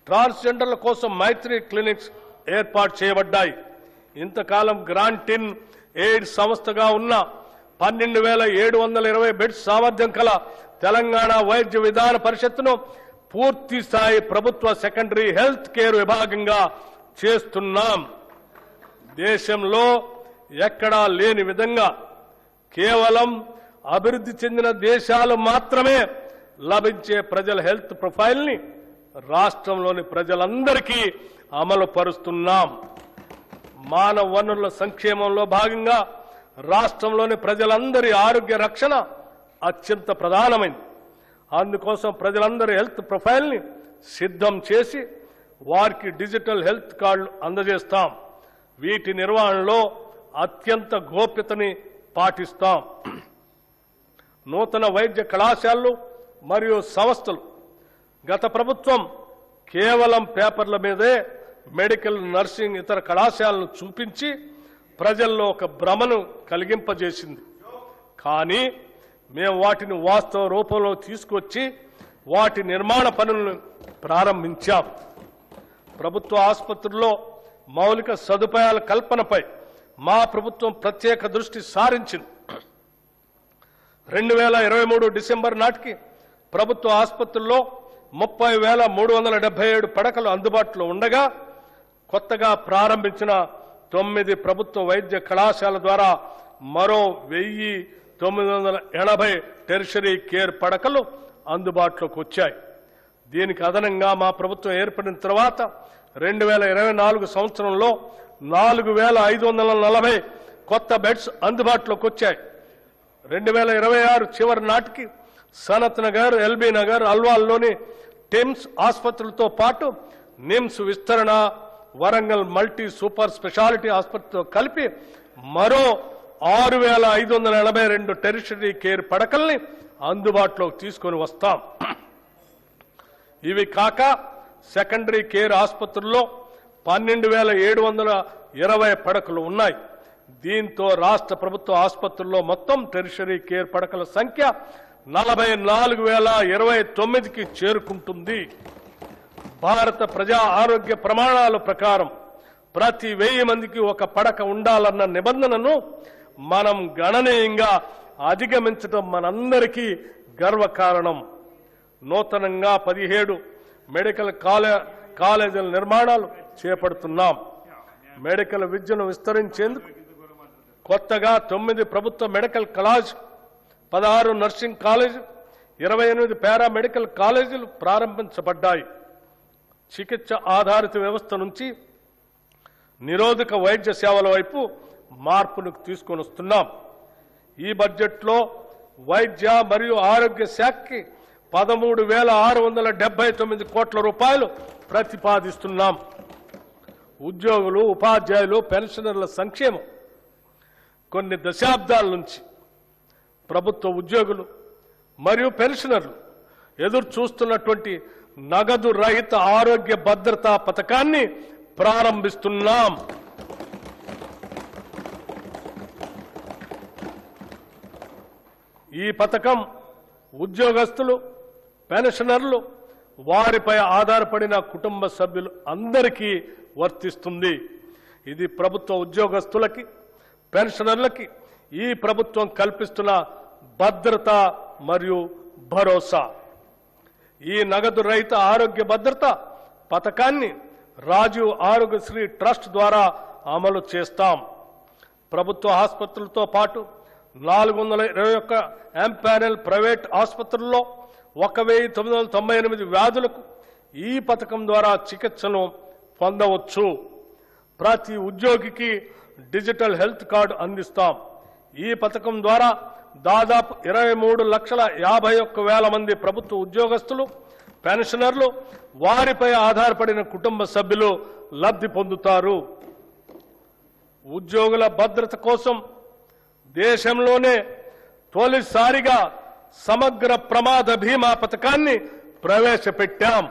A: ట్రాన్స్జెండర్ల కోసం మైత్రి క్లినిక్స్ ఏర్పాటు చేయబడ్డాయి. ఇంతకాలం గ్రాంటిన్ ఎయిడ్స్ సంస్థగా ఉన్న 12,720 బెడ్స్ సామర్థ్యం కల తెలంగాణ వైద్య విధాన పరిషత్తును పూర్తి స్థాయి ప్రభుత్వ సెకండరీ హెల్త్ కేర్ విభాగంగా చేస్తున్నాం. దేశంలో ఎక్కడా లేని విధంగా కేవలం అభివృద్ధి చెందిన దేశాలు మాత్రమే లభించే ప్రజల హెల్త్ ప్రొఫైల్ని రాష్ట్రంలోని ప్రజలందరికీ అమలు పరుస్తున్నాం. మానవ వనరుల సంక్షేమంలో భాగంగా రాష్ట్రంలోని ప్రజలందరి ఆరోగ్య రక్షణ అత్యంత ప్రధానమైంది. అందుకోసం ప్రజలందరి హెల్త్ ప్రొఫైల్ని సిద్ధం చేసి వారికి డిజిటల్ హెల్త్ కార్డులు అందజేస్తాం. వీటి నిర్వహణలో అత్యంత గోప్యతని పాటిస్తాం. నూతన వైద్య కళాశాలలు మరియు సంస్థలు గత ప్రభుత్వం కేవలం పేపర్ల మీదే మెడికల్, నర్సింగ్, ఇతర కళాశాలను చూపించి ప్రజల్లో ఒక భ్రమను కలిగింపజేసింది. కానీ మేము వాటిని వాస్తవ రూపంలో తీసుకొచ్చి వాటి నిర్మాణ పనులను ప్రారంభించాం. ప్రభుత్వ ఆసుపత్రుల్లో మౌలిక సదుపాయాల కల్పనపై మా ప్రభుత్వం ప్రత్యేక దృష్టి సారించింది. 2023 డిసెంబర్ నాటికి ప్రభుత్వ ఆసుపత్రుల్లో 30,377 పడకలు అందుబాటులో ఉండగా కొత్తగా ప్రారంభించిన 9 ప్రభుత్వ వైద్య కళాశాల ద్వారా మరో 1,980 టెరిషరీ కేర్ పడకలు అందుబాటులోకి వచ్చాయి. దీనికి అదనంగా మా ప్రభుత్వం ఏర్పడిన తర్వాత 2024 సంవత్సరంలో 4,540 కొత్త బెడ్స్ అందుబాటులోకి వచ్చాయి. 2026 చివరి నాటికి సనత్ నగర్, ఎల్బీ నగర్, అల్వాల్లోని టిమ్స్ ఆసుపత్రులతో పాటు నిమ్స్ విస్తరణ, వరంగల్ మల్టీ సూపర్ స్పెషాలిటీ ఆసుపత్రితో కలిపి మరో 6,582 టెరిషరీ కేర్ పడకల్ని అందుబాటులోకి తీసుకొని వస్తాం. ఇవి కాక సెకండరీ కేర్ ఆసుపత్రుల్లో 12,720 పడకలు ఉన్నాయి. దీంతో రాష్ట్ర ప్రభుత్వ ఆసుపత్రుల్లో మొత్తం టెరిషరీ కేర్ పడకల సంఖ్య 44,029కి చేరుకుంటుంది. భారత ప్రజా ఆరోగ్య ప్రమాణాల ప్రకారం ప్రతి 1000 మందికి ఒక పడక ఉండాలన్న నిబంధనను మనం గణనీయంగా అధిగమించడం మనందరికీ గర్వకారణం. నూతనంగా 17 మెడికల్ కాలేజీల నిర్మాణాలు చేపడుతున్నాం. మెడికల్ విద్యను విస్తరించేందుకు కొత్తగా 9 ప్రభుత్వ medical college, 16 nursing college, 28 paramedical కాలేజీలు ప్రారంభించబడ్డాయి. చికిత్స ఆధారిత వ్యవస్థ నుంచి నిరోధక వైద్య సేవల వైపు మార్పును తీసుకొని వస్తున్నాం. ఈ బడ్జెట్లో వైద్య మరియు ఆరోగ్య శాఖకి 13,679 కోట్ల రూపాయలు ప్రతిపాదిస్తున్నాం. ఉద్యోగులు, ఉపాధ్యాయులు, పెన్షనర్ల సంక్షేమం. కొన్ని దశాబ్దాల నుంచి ప్రభుత్వ ఉద్యోగులు మరియు పెన్షనర్లు ఎదురు చూస్తున్నటువంటి నగదు రహిత ఆరోగ్య భద్రతా పథకాన్ని ప్రారంభిస్తున్నాం. ఈ పథకం ఉద్యోగస్తులు, పెన్షనర్లు, వారిపై ఆధారపడిన కుటుంబ సభ్యులు అందరికీ వర్తిస్తుంది. ఇది ప్రభుత్వ ఉద్యోగస్తులకి, పెన్షనర్లకి ఈ ప్రభుత్వం కల్పిస్తున్న భద్రత మరియు భరోసా. ఈ నగదు రహిత ఆరోగ్య భద్రత పథకాన్ని రాజీవ్ ఆరోగ్యశ్రీ ట్రస్ట్ ద్వారా అమలు చేస్తాం. ప్రభుత్వ ఆసుపత్రులతో పాటు 421 ఎంపానెల్ ప్రైవేట్ ఆసుపత్రుల్లో 1,998 వ్యాధులకు ఈ పథకం ద్వారా చికిత్సను పొందవచ్చు. ప్రతి ఉద్యోగికి డిజిటల్ హెల్త్ కార్డు అందిస్తాం. ఈ పథకం ద్వారా దాదాపు 23,51,000 మంది ప్రభుత్వ ఉద్యోగస్తులు, పెన్షనర్లు, వారిపై ఆధారపడిన కుటుంబ సభ్యులు లబ్ధి పొందుతారు. ఉద్యోగుల భద్రత కోసం దేశంలోనే తొలిసారిగా సమగ్ర ప్రమాద బీమా పథకాన్ని ప్రవేశపెట్టాం.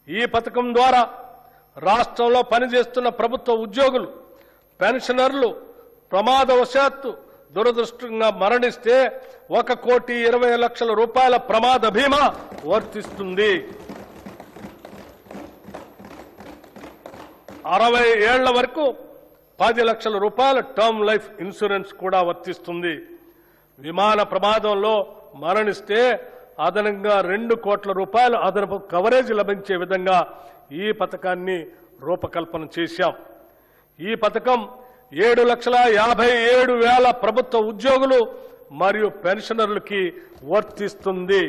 A: ఈ పథకం ద్వారా రాష్ట్రంలో పనిచేస్తున్న ప్రభుత్వ ఉద్యోగులు, పెన్షనర్లు ప్రమాదవశాత్తు దురదృష్టంగా మరణిస్తే 1,20,00,000 రూపాయల ప్రమాద బీమా వర్తిస్తుంది. 60 ఏళ్ల వరకు 10 లక్షల రూపాయల టర్మ్ లైఫ్ ఇన్సూరెన్స్ కూడా వర్తిస్తుంది. విమాన ప్రమాదంలో మరణిస్తే అదనంగా 2 కోట్ల రూపాయలు అదనపు కవరేజ్ లభించే విధంగా ఈ పథకాన్ని రూపకల్పన చేశాం. ఈ పథకం 7,57,000 ప్రభుత్వ ఉద్యోగులు మరియు పెన్షనర్లకి వర్తిస్తుంది.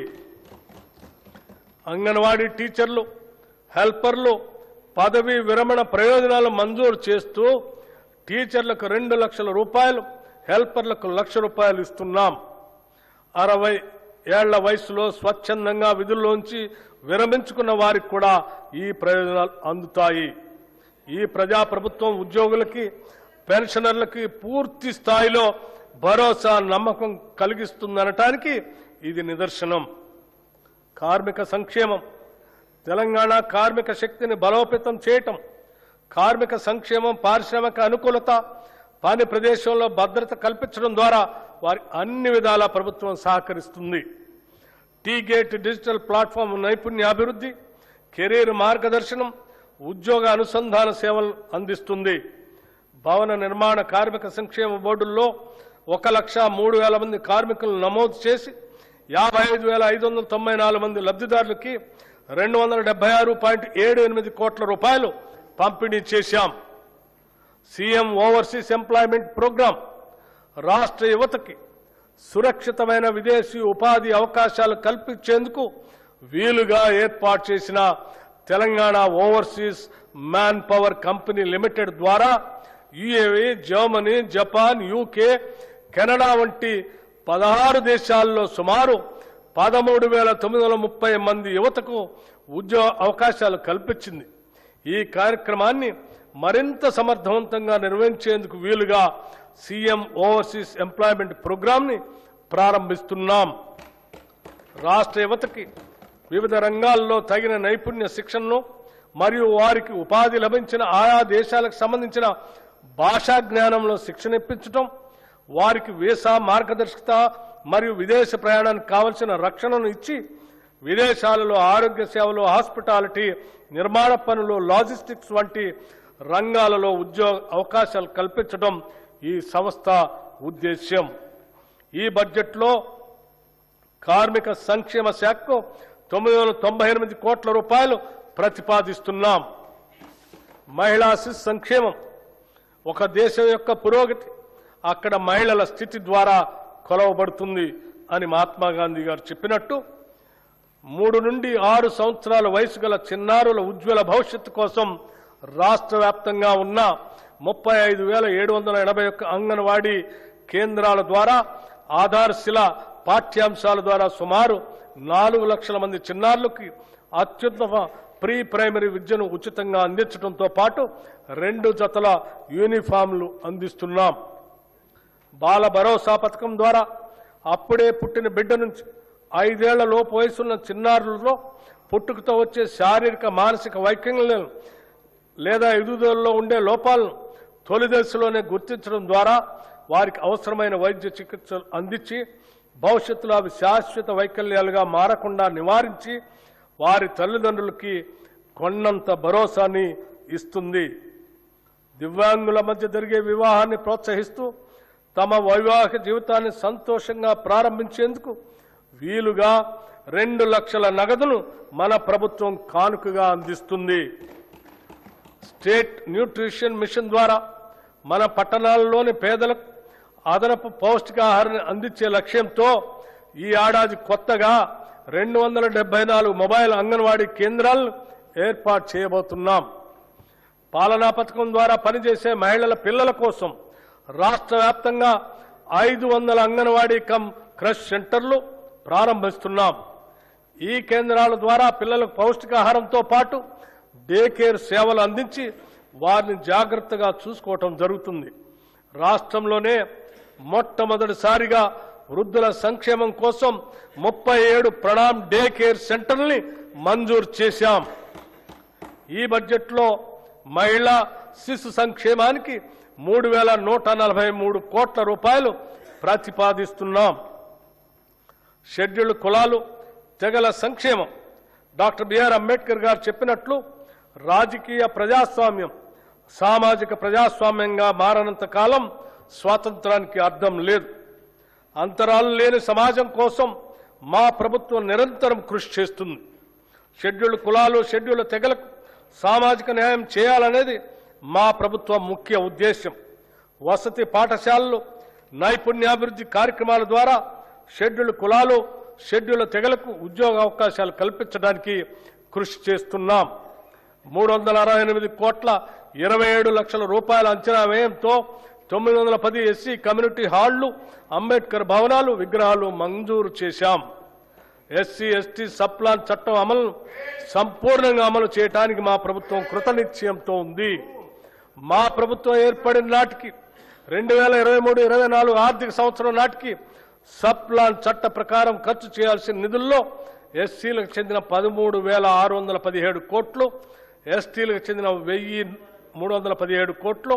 A: అంగన్వాడీ టీచర్లు, హెల్పర్లు పదవీ విరమణ ప్రయోజనాలు మంజూరు చేస్తూ టీచర్లకు 2 లక్షల రూపాయలు, హెల్పర్లకు 1,00,000 రూపాయలు ఇస్తున్నాం. 60 ఏళ్ల వయసులో స్వచ్ఛందంగా విధుల్లోంచి విరమించుకున్న వారికి కూడా ఈ ప్రయోజనాలు అందుతాయి. ఈ ప్రజాప్రభుత్వం ఉద్యోగులకి, పెన్షనర్లకి పూర్తి స్థాయిలో భరోసా, నమ్మకం కలిగిస్తుందనటానికి ఇది నిదర్శనం. కార్మిక సంక్షేమం. తెలంగాణ కార్మిక శక్తిని బలోపేతం చేయటం, కార్మిక సంక్షేమం, పారిశ్రామిక అనుకూలత, పని ప్రదేశంలో భద్రత కల్పించడం ద్వారా వారి అన్ని విధాల ప్రభుత్వం సహకరిస్తుంది. టీ-గేట్ డిజిటల్ ప్లాట్ఫామ్ నైపుణ్యాభివృద్ధి, కెరీర్ మార్గదర్శనం, ఉద్యోగ అనుసంధాన సేవలు అందిస్తుంది. భవన నిర్మాణ కార్మిక సంక్షేమ బోర్డుల్లో 1,03,000 మంది కార్మికులను నమోదు చేసి 55,594 మంది లబ్ధిదారులకి 276.78 కోట్ల రూపాయలు పంపిణీ చేశాం. సీఎం ఓవర్సీస్ ఎంప్లాయ్మెంట్ ప్రోగ్రాం రాష్ట్ర యువతకి సురక్షితమైన విదేశీ ఉపాధి అవకాశాలు కల్పించేందుకు వీలుగా ఏర్పాటు చేసిన Telangana overseas manpower company limited ద్వారా UAE, Germany, Japan, UK, Canada వంటి 16 దేశాల్లో సుమారు 13,930 మంది యువతకు ఉద్యోగ అవకాశాలు కల్పించింది. ఈ కార్యక్రమాన్ని మరింత సమర్థవంతంగా నిర్వహించేందుకు వీలుగా సీఎం ఓవర్సీస్ ఎంప్లాయ్మెంట్ ప్రోగ్రాంని ప్రారంభిస్తున్నాం. రాష్ట్ర యువతకి వివిధ రంగాల్లో తగిన నైపుణ్య శిక్షణను మరియు వారికి ఉపాధి లభించిన ఆయా దేశాలకు సంబంధించిన భాషా జ్ఞానంలో శిక్షణ ఇప్పించడం, వారికి వీసా మార్గదర్శకత మరియు విదేశ ప్రయాణానికి కావలసిన రక్షణను ఇచ్చి విదేశాలలో ఆరోగ్య సేవలు, హాస్పిటాలిటీ, నిర్మాణ పనులు, లాజిస్టిక్స్ వంటి రంగాలలో ఉద్యోగ అవకాశాలు కల్పించడం ఈ సంస్థ ఉద్దేశ్యం. ఈ బడ్జెట్లో కార్మిక సంక్షేమ శాఖకు 998 కోట్ల రూపాయలు ప్రతిపాదిస్తున్నాం. మహిళా శిశు సంక్షేమం ఒక దేశం యొక్క పురోగతి అక్కడ మహిళల స్థితి ద్వారా కొలవబడుతుంది అని మహాత్మా గాంధీ గారు చెప్పినట్టు 3 నుండి 6 సంవత్సరాల వయసు గల చిన్నారుల ఉజ్వల భవిష్యత్తు కోసం రాష్ట్ర వ్యాప్తంగా ఉన్న 35,781 అంగన్వాడీ కేంద్రాల ద్వారా ఆధారశిల పాఠ్యాంశాల ద్వారా సుమారు 4 లక్షల మంది చిన్నారులకి అత్యుత్తమ ప్రీ ప్రైమరీ విద్యను ఉచితంగా అందించడంతో పాటు 2 జతల యూనిఫామ్లు అందిస్తున్నాం. బాల భరోసా పథకం ద్వారా అప్పుడే పుట్టిన బిడ్డ నుంచి 5 ఏళ్ల లోపు వయసున్న చిన్నారులలో పుట్టుకతో వచ్చే శారీరక మానసిక వైకల్యాలను లేదా ఎదుగుదలలో ఉండే లోపాలను తొలి దశలోనే గుర్తించడం ద్వారా వారికి అవసరమైన వైద్య చికిత్సలు అందించి భవిష్యత్తులో అవి శాశ్వత వైకల్యాలుగా మారకుండా నివారించి వారి తల్లిదండ్రులకి కొన్నంత భరోసాని ఇస్తుంది. దివ్యాంగుల మధ్య జరిగే వివాహాన్ని ప్రోత్సహిస్తూ తమ వైవాహిక జీవితాన్ని సంతోషంగా ప్రారంభించేందుకు వీలుగా 2 లక్షల నగదును మన ప్రభుత్వం కానుకగా అందిస్తుంది. స్టేట్ న్యూట్రిషన్ మిషన్ ద్వారా మన పట్టణాల్లోని పేదలకు అదనపు పౌష్టికాహారాన్ని అందించే లక్ష్యంతో ఈ ఏడాది కొత్తగా 274 మొబైల్ అంగన్వాడీ కేంద్రాలను ఏర్పాటు చేయబోతున్నాం. పాలనా పథకం ద్వారా పనిచేసే మహిళల పిల్లల కోసం రాష్ట్ర వ్యాప్తంగా 500 అంగన్వాడీ కమ్ క్రష్ సెంటర్లు ప్రారంభిస్తున్నాం. ఈ కేంద్రాల ద్వారా పిల్లలకు పౌష్టికాహారంతో పాటు డే కేర్ సేవలు అందించి వారిని జాగ్రత్తగా చూసుకోవటం జరుగుతుంది. రాష్ట్రంలోనే మొట్టమొదటిసారిగా వృద్ధుల సంక్షేమం కోసం 37 ప్రణామ్ డే కేర్ సెంటర్ని మంజూరు చేశాం. ఈ బడ్జెట్లో మహిళా శిశు సంక్షేమానికి 3,143 కోట్ల రూపాయలు ప్రతిపాదిస్తున్నాం. షెడ్యూల్డ్ కులాలు, తెగల సంక్షేమం డాక్టర్ బిఆర్ అంబేద్కర్ గారు చెప్పినట్లు రాజకీయ ప్రజాస్వామ్యం సామాజిక ప్రజాస్వామ్యంగా మారనంత కాలం స్వాతంత్రానికి అర్థం లేదు. అంతరాలు లేని సమాజం కోసం మా ప్రభుత్వం నిరంతరం కృషి చేస్తుంది. షెడ్యూల్డ్ కులాలు, షెడ్యూల్డ్ తెగలకు సామాజిక న్యాయం చేయాలనేది మా ప్రభుత్వ ముఖ్య ఉద్దేశం. వసతి పాఠశాలలు, నైపుణ్యాభివృద్ధి కార్యక్రమాల ద్వారా షెడ్యూల్డ్ కులాలు, షెడ్యూల్డ్ తెగలకు ఉద్యోగ అవకాశాలు కల్పించడానికి కృషి చేస్తున్నాం. 368 కోట్ల 27 లక్షల రూపాయల అంచనా వ్యయంతో 910 ఎస్సీ కమ్యూనిటీ హాళ్లు, అంబేద్కర్ భవనాలు, విగ్రహాలు మంజూరు చేశాం. ఎస్సీ ఎస్టీ సప్లాన్ చట్టం అమలును సంపూర్ణంగా అమలు చేయడానికి మా ప్రభుత్వం కృతనిశ్చయంతో ఉంది. మా ప్రభుత్వం ఏర్పడిన నాటికి 2023-24 ఆర్థిక సంవత్సరం నాటికి సప్లాన్ చట్ట ప్రకారం ఖర్చు చేయాల్సిన నిధుల్లో ఎస్సీలకు చెందిన 13,617 కోట్లు, ఎస్టీలకు చెందిన 1,317 కోట్లు,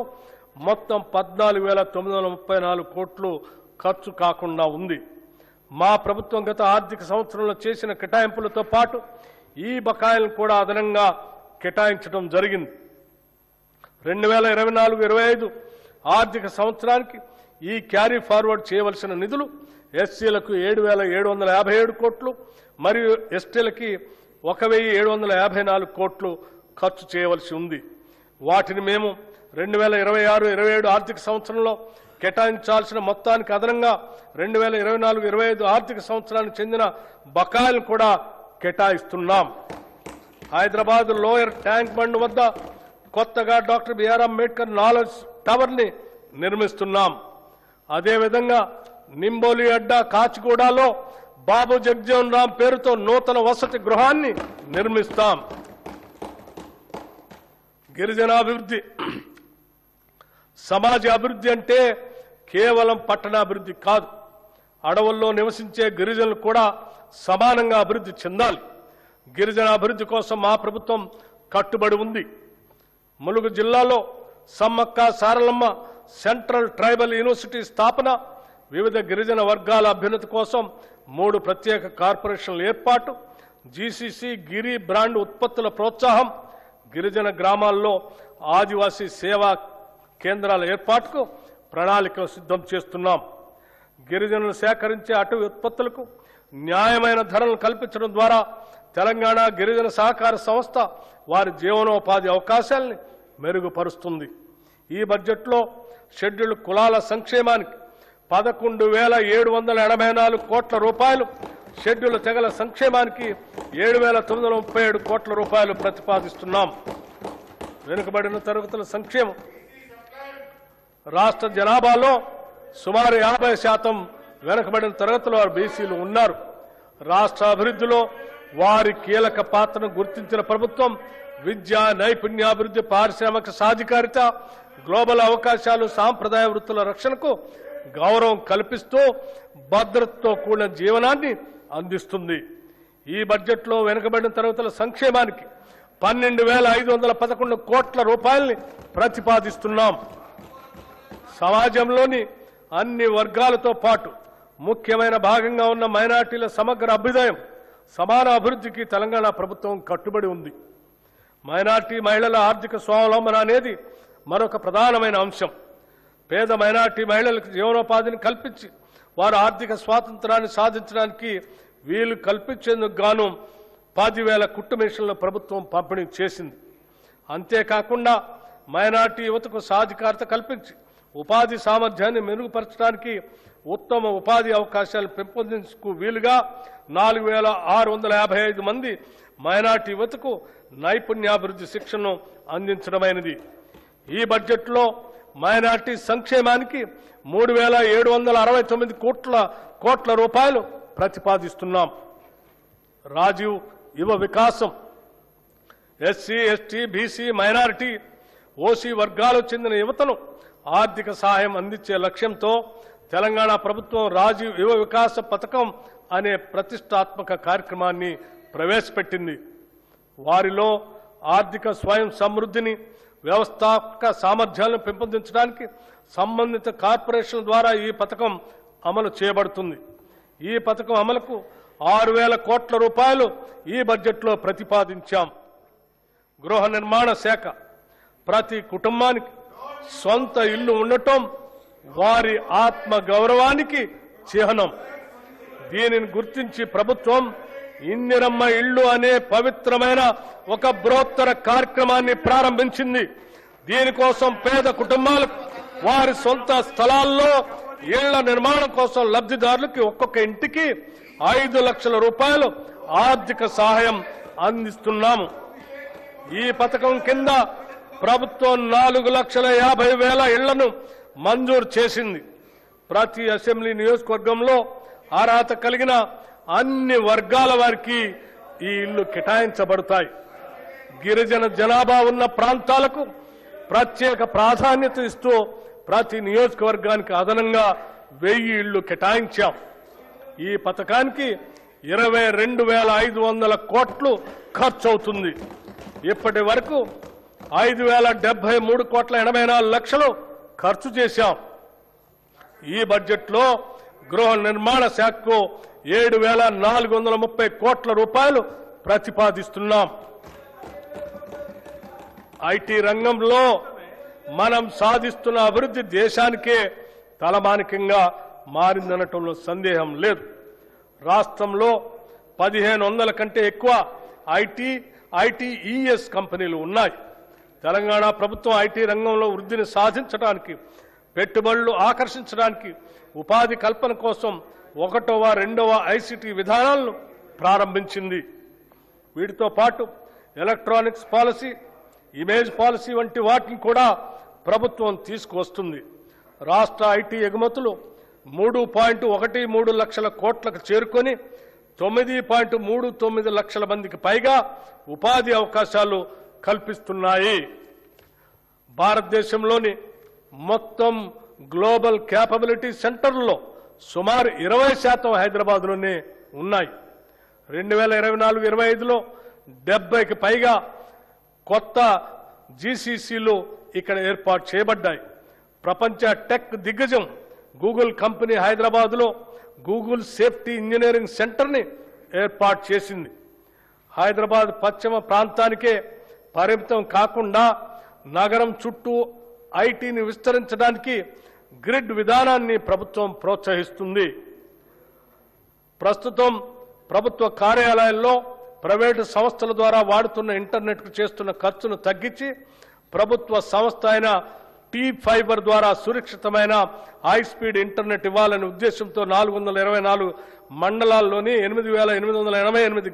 A: మొత్తం 14,934 కోట్లు ఖర్చు కాకుండా ఉంది. మా ప్రభుత్వం గత ఆర్థిక సంవత్సరంలో చేసిన కేటాయింపులతో పాటు ఈ బకాయిలను కూడా అదనంగా కేటాయించడం జరిగింది. 2024-25 ఆర్థిక సంవత్సరానికి ఈ క్యారీ ఫార్వర్డ్ చేయవలసిన నిధులు ఎస్సీలకు 7,757 కోట్లు మరియు ఎస్టీలకి 1,754 కోట్లు ఖర్చు చేయవలసి ఉంది. వాటిని మేము 2026-27 ఆర్థిక సంవత్సరంలో కేటాయించాల్సిన మొత్తానికి అదనంగా 2024-25 ఆర్థిక సంవత్సరానికి చెందిన బకాయిలు కూడా కేటాయిస్తున్నాం. హైదరాబాద్ లోయర్ ట్యాంక్ బండ్ వద్ద కొత్తగా డాక్టర్ బిఆర్ అంబేద్కర్ నాలెడ్జ్ టవర్ని నిర్మిస్తున్నాం. అదేవిధంగా నింబోలి అడ్డా కాచిగూడలో బాబు జగ్జీవన్ రామ్ పేరుతో నూతన వసతి గృహాన్ని నిర్మిస్తాం. గిరిజనాభివృద్ధి సమాజ అభివృద్ధి అంటే కేవలం పట్టణాభివృద్ధి కాదు, అడవుల్లో నివసించే గిరిజనులు కూడా సమానంగా అభివృద్ధి చెందాలి. గిరిజన అభివృద్ధి కోసం మా ప్రభుత్వం కట్టుబడి ఉంది. ములుగు జిల్లాలో Sammakka Saralamma central tribal university స్థాపన, వివిధ గిరిజన వర్గాల అభ్యున్నతి కోసం 3 ప్రత్యేక కార్పొరేషన్ల ఏర్పాటు, జీసీసీ గిరి బ్రాండ్ ఉత్పత్తుల ప్రోత్సాహం, గిరిజన గ్రామాల్లో ఆదివాసీ సేవా కేంద్రాల ఏర్పాటుకు ప్రణాళికలు సిద్ధం చేస్తున్నాం. గిరిజనులు సేకరించే అటవీ ఉత్పత్తులకు న్యాయమైన ధరలను కల్పించడం ద్వారా తెలంగాణ గిరిజన సహకార సంస్థ వారి జీవనోపాధి అవకాశాలని మెరుగుపరుస్తుంది. ఈ బడ్జెట్లో షెడ్యూల్డ్ కులాల సంక్షేమానికి 11,784 కోట్ల రూపాయలు, షెడ్యూల్ తెగల సంక్షేమానికి 7,937 కోట్ల రూపాయలు ప్రతిపాదిస్తున్నాం. వెనుకబడిన తరగతుల సంక్షేమం రాష్ట్ర జనాభాలో సుమారు 50% వెనుకబడిన తరగతుల వారు బీసీలు ఉన్నారు. రాష్ట్ర అభివృద్ధిలో వారి కీలక పాత్రను గుర్తించిన ప్రభుత్వం విద్య, నైపుణ్యాభివృద్ధి, పారిశ్రామిక సాధికారిత, గ్లోబల్ అవకాశాలు, సాంప్రదాయ వృత్తుల రక్షణకు గౌరవం కల్పిస్తూ భద్రతతో కూడిన జీవనాన్ని అందిస్తుంది. ఈ బడ్జెట్లో వెనుకబడిన తరగతుల సంక్షేమానికి 12,511 కోట్ల రూపాయల్ని ప్రతిపాదిస్తున్నాం. సమాజంలోని అన్ని వర్గాలతో పాటు ముఖ్యమైన భాగంగా ఉన్న మైనార్టీల సమగ్ర అభ్యుదయం, సమాన అభివృద్ధికి తెలంగాణ ప్రభుత్వం కట్టుబడి ఉంది. మైనార్టీ మహిళల ఆర్థిక స్వావలంబన అనేది మరొక ప్రధానమైన అంశం. పేద మైనార్టీ మహిళలకు జీవనోపాధిని కల్పించి వారు ఆర్థిక స్వాతంత్రాన్ని సాధించడానికి వీలు కల్పించేందుకు గాను 10,000 కుట్టు మిషన్ల ప్రభుత్వం పంపిణీ చేసింది. అంతేకాకుండా మైనార్టీ యువతకు సాధికారత కల్పించి ఉపాధి సామర్థ్యాన్ని మెరుగుపరచడానికి ఉత్తమ ఉపాధి అవకాశాలు పెంపొందించుకు వీలుగా 4,655 మంది మైనార్టీ యువతకు నైపుణ్యాభివృద్ధి శిక్షణను అందించడమైనది. ఈ బడ్జెట్లో మైనార్టీ సంక్షేమానికి 3,769 కోట్ల రూపాయలు ప్రతిపాదిస్తున్నాం. రాజీవ్ యువ వికాసం, SC, ST, BC, minority, OC వర్గాలకు చెందిన యువతను ఆర్థిక సహాయం అందించే లక్ష్యంతో తెలంగాణ ప్రభుత్వం రాజీవ్ యువ వికాస పథకం అనే ప్రతిష్టాత్మక కార్యక్రమాన్ని ప్రవేశపెట్టింది. వారిలో ఆర్థిక స్వయం సమృద్ధిని, వ్యవస్థాపక సామర్థ్యాలను పెంపొందించడానికి సంబంధిత కార్పొరేషన్ల ద్వారా ఈ పథకం అమలు చేయబడుతుంది. ఈ పథకం అమలుకు 6,000 కోట్ల రూపాయలు ఈ బడ్జెట్లో ప్రతిపాదించాం. గృహ నిర్మాణ శాఖ ప్రతి కుటుంబానికి సొంత ఇల్లు ఉండటం వారి ఆత్మ గౌరవానికి చిహ్నం. దీనిని గుర్తించి ప్రభుత్వం ఇందిరమ్మ ఇళ్లు అనే పవిత్రమైన ఒక బృహత్తర కార్యక్రమాన్ని ప్రారంభించింది. దీనికోసం పేద కుటుంబాలకు వారి సొంత స్థలాల్లో ఇళ్ల నిర్మాణం కోసం లబ్ధిదారులకి ఒక్కొక్క ఇంటికి 5 లక్షల రూపాయలు ఆర్థిక సహాయం అందిస్తున్నాము. ఈ పథకం కింద ప్రభుత్వం 4,50,000 ఇళ్లను మంజూరు చేసింది. ప్రతి అసెంబ్లీ నియోజకవర్గంలో అర్హత కలిగిన అన్ని వర్గాల వారికి ఈ ఇళ్లు కేటాయించబడతాయి. గిరిజన జనాభా ఉన్న ప్రాంతాలకు ప్రత్యేక ప్రాధాన్యత ఇస్తూ ప్రతి నియోజకవర్గానికి అదనంగా 1000 ఇళ్లు కేటాయించాం. ఈ పథకానికి 22,500 కోట్లు ఖర్చు అవుతుంది. ఇప్పటి వరకు 5,073,84,00,000 ఖర్చు చేశాం. ఈ బడ్జెట్లో గృహ నిర్మాణ శాఖకు 7,430 కోట్ల రూపాయలు ప్రతిపాదిస్తున్నాం. ఐటీ రంగంలో మనం సాధిస్తున్న అభివృద్ధి దేశానికే తలమానికంగా మారిందనటంలో సందేహం లేదు. రాష్ట్రంలో 1,500 కంటే ఎక్కువ ఐటీఈఎస్ కంపెనీలు ఉన్నాయి. తెలంగాణ ప్రభుత్వం ఐటీ రంగంలో వృద్ధిని సాధించడానికి, పెట్టుబడులు ఆకర్షించడానికి, ఉపాధి కల్పన కోసం 1వ, 2వ ఐసీటీ విధానాలను ప్రారంభించింది. వీటితో పాటు ఎలక్ట్రానిక్స్ పాలసీ, ఇమేజ్ పాలసీ వంటి వాటిని కూడా ప్రభుత్వం తీసుకువస్తుంది. రాష్ట్ర ఐటీ ఎగుమతులు 3.13 లక్షల కోట్లకు చేరుకొని 9.39 లక్షల మందికి పైగా ఉపాధి అవకాశాలు కల్పిస్తున్నాయి. భారతదేశంలోని మొత్తం గ్లోబల్ క్యాపబిలిటీ సెంటర్లలో సుమారు 20% హైదరాబాద్లోనే ఉన్నాయి. 2024-25లో 70కి పైగా కొత్త జీసీసీలు ఇక్కడ ఏర్పాటు చేయబడ్డాయి. ప్రపంచ టెక్ దిగ్గజం గూగుల్ కంపెనీ హైదరాబాద్లో గూగుల్ సేఫ్టీ ఇంజనీరింగ్ సెంటర్ని ఏర్పాటు చేసింది. హైదరాబాద్ పశ్చిమ ప్రాంతానికే పరిమితం కాకుండా నగరం చుట్టూ ఐటీని విస్తరించడానికి గ్రిడ్ విధానాన్ని ప్రభుత్వం ప్రోత్సహిస్తుంది. ప్రస్తుతం ప్రభుత్వ కార్యాలయాల్లో ప్రైవేటు సంస్థల ద్వారా వాడుతున్న ఇంటర్నెట్కు చేస్తున్న ఖర్చును తగ్గించి ప్రభుత్వ సంస్థ అయిన T-Fiber ద్వారా సురక్షితమైన హై స్పీడ్ ఇంటర్నెట్ ఇవ్వాలనే ఉద్దేశంతో 424 మండలాల్లోని 8,888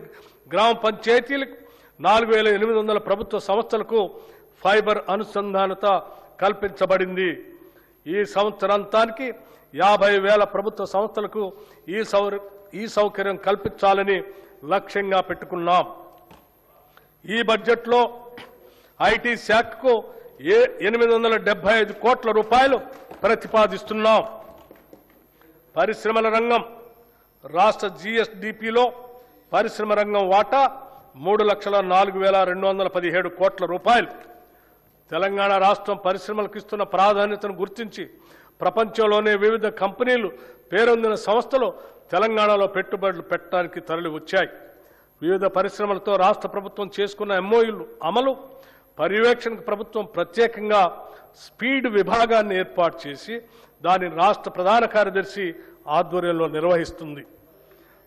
A: గ్రామ పంచాయతీలకు 4,800 ప్రభుత్వ సంస్థలకు ఫైబర్ అనుసంధానత కల్పించబడింది. ఈ సంవత్సరాంతానికి 50,000 ప్రభుత్వ సంస్థలకు ఈ సౌకర్యం కల్పించాలని లక్ష్యంగా పెట్టుకున్నాం. ఈ బడ్జెట్లో ఐటీ శాఖకు 875 కోట్ల రూపాయలు ప్రతిపాదిస్తున్నాం. పరిశ్రమల రంగం రాష్ట్ర జీఎస్డీపీలో పరిశ్రమ రంగం వాటా 3,04,217 కోట్ల రూపాయలు. తెలంగాణ రాష్ట్రం పరిశ్రమలకు ఇస్తున్న ప్రాధాన్యతను గుర్తించి ప్రపంచంలోనే వివిధ కంపెనీలు పేరొందిన సంస్థలు తెలంగాణలో పెట్టుబడులు పెట్టడానికి తరలి వచ్చాయి. వివిధ పరిశ్రమలతో రాష్ట్ర ప్రభుత్వం చేసుకున్న ఎంఓయూలు అమలు పర్యవేక్షణకు ప్రభుత్వం ప్రత్యేకంగా స్పీడ్ విభాగాన్ని ఏర్పాటు చేసి దానిని రాష్ట్ర ప్రధాన కార్యదర్శి ఆధ్వర్యంలో నిర్వహిస్తుంది.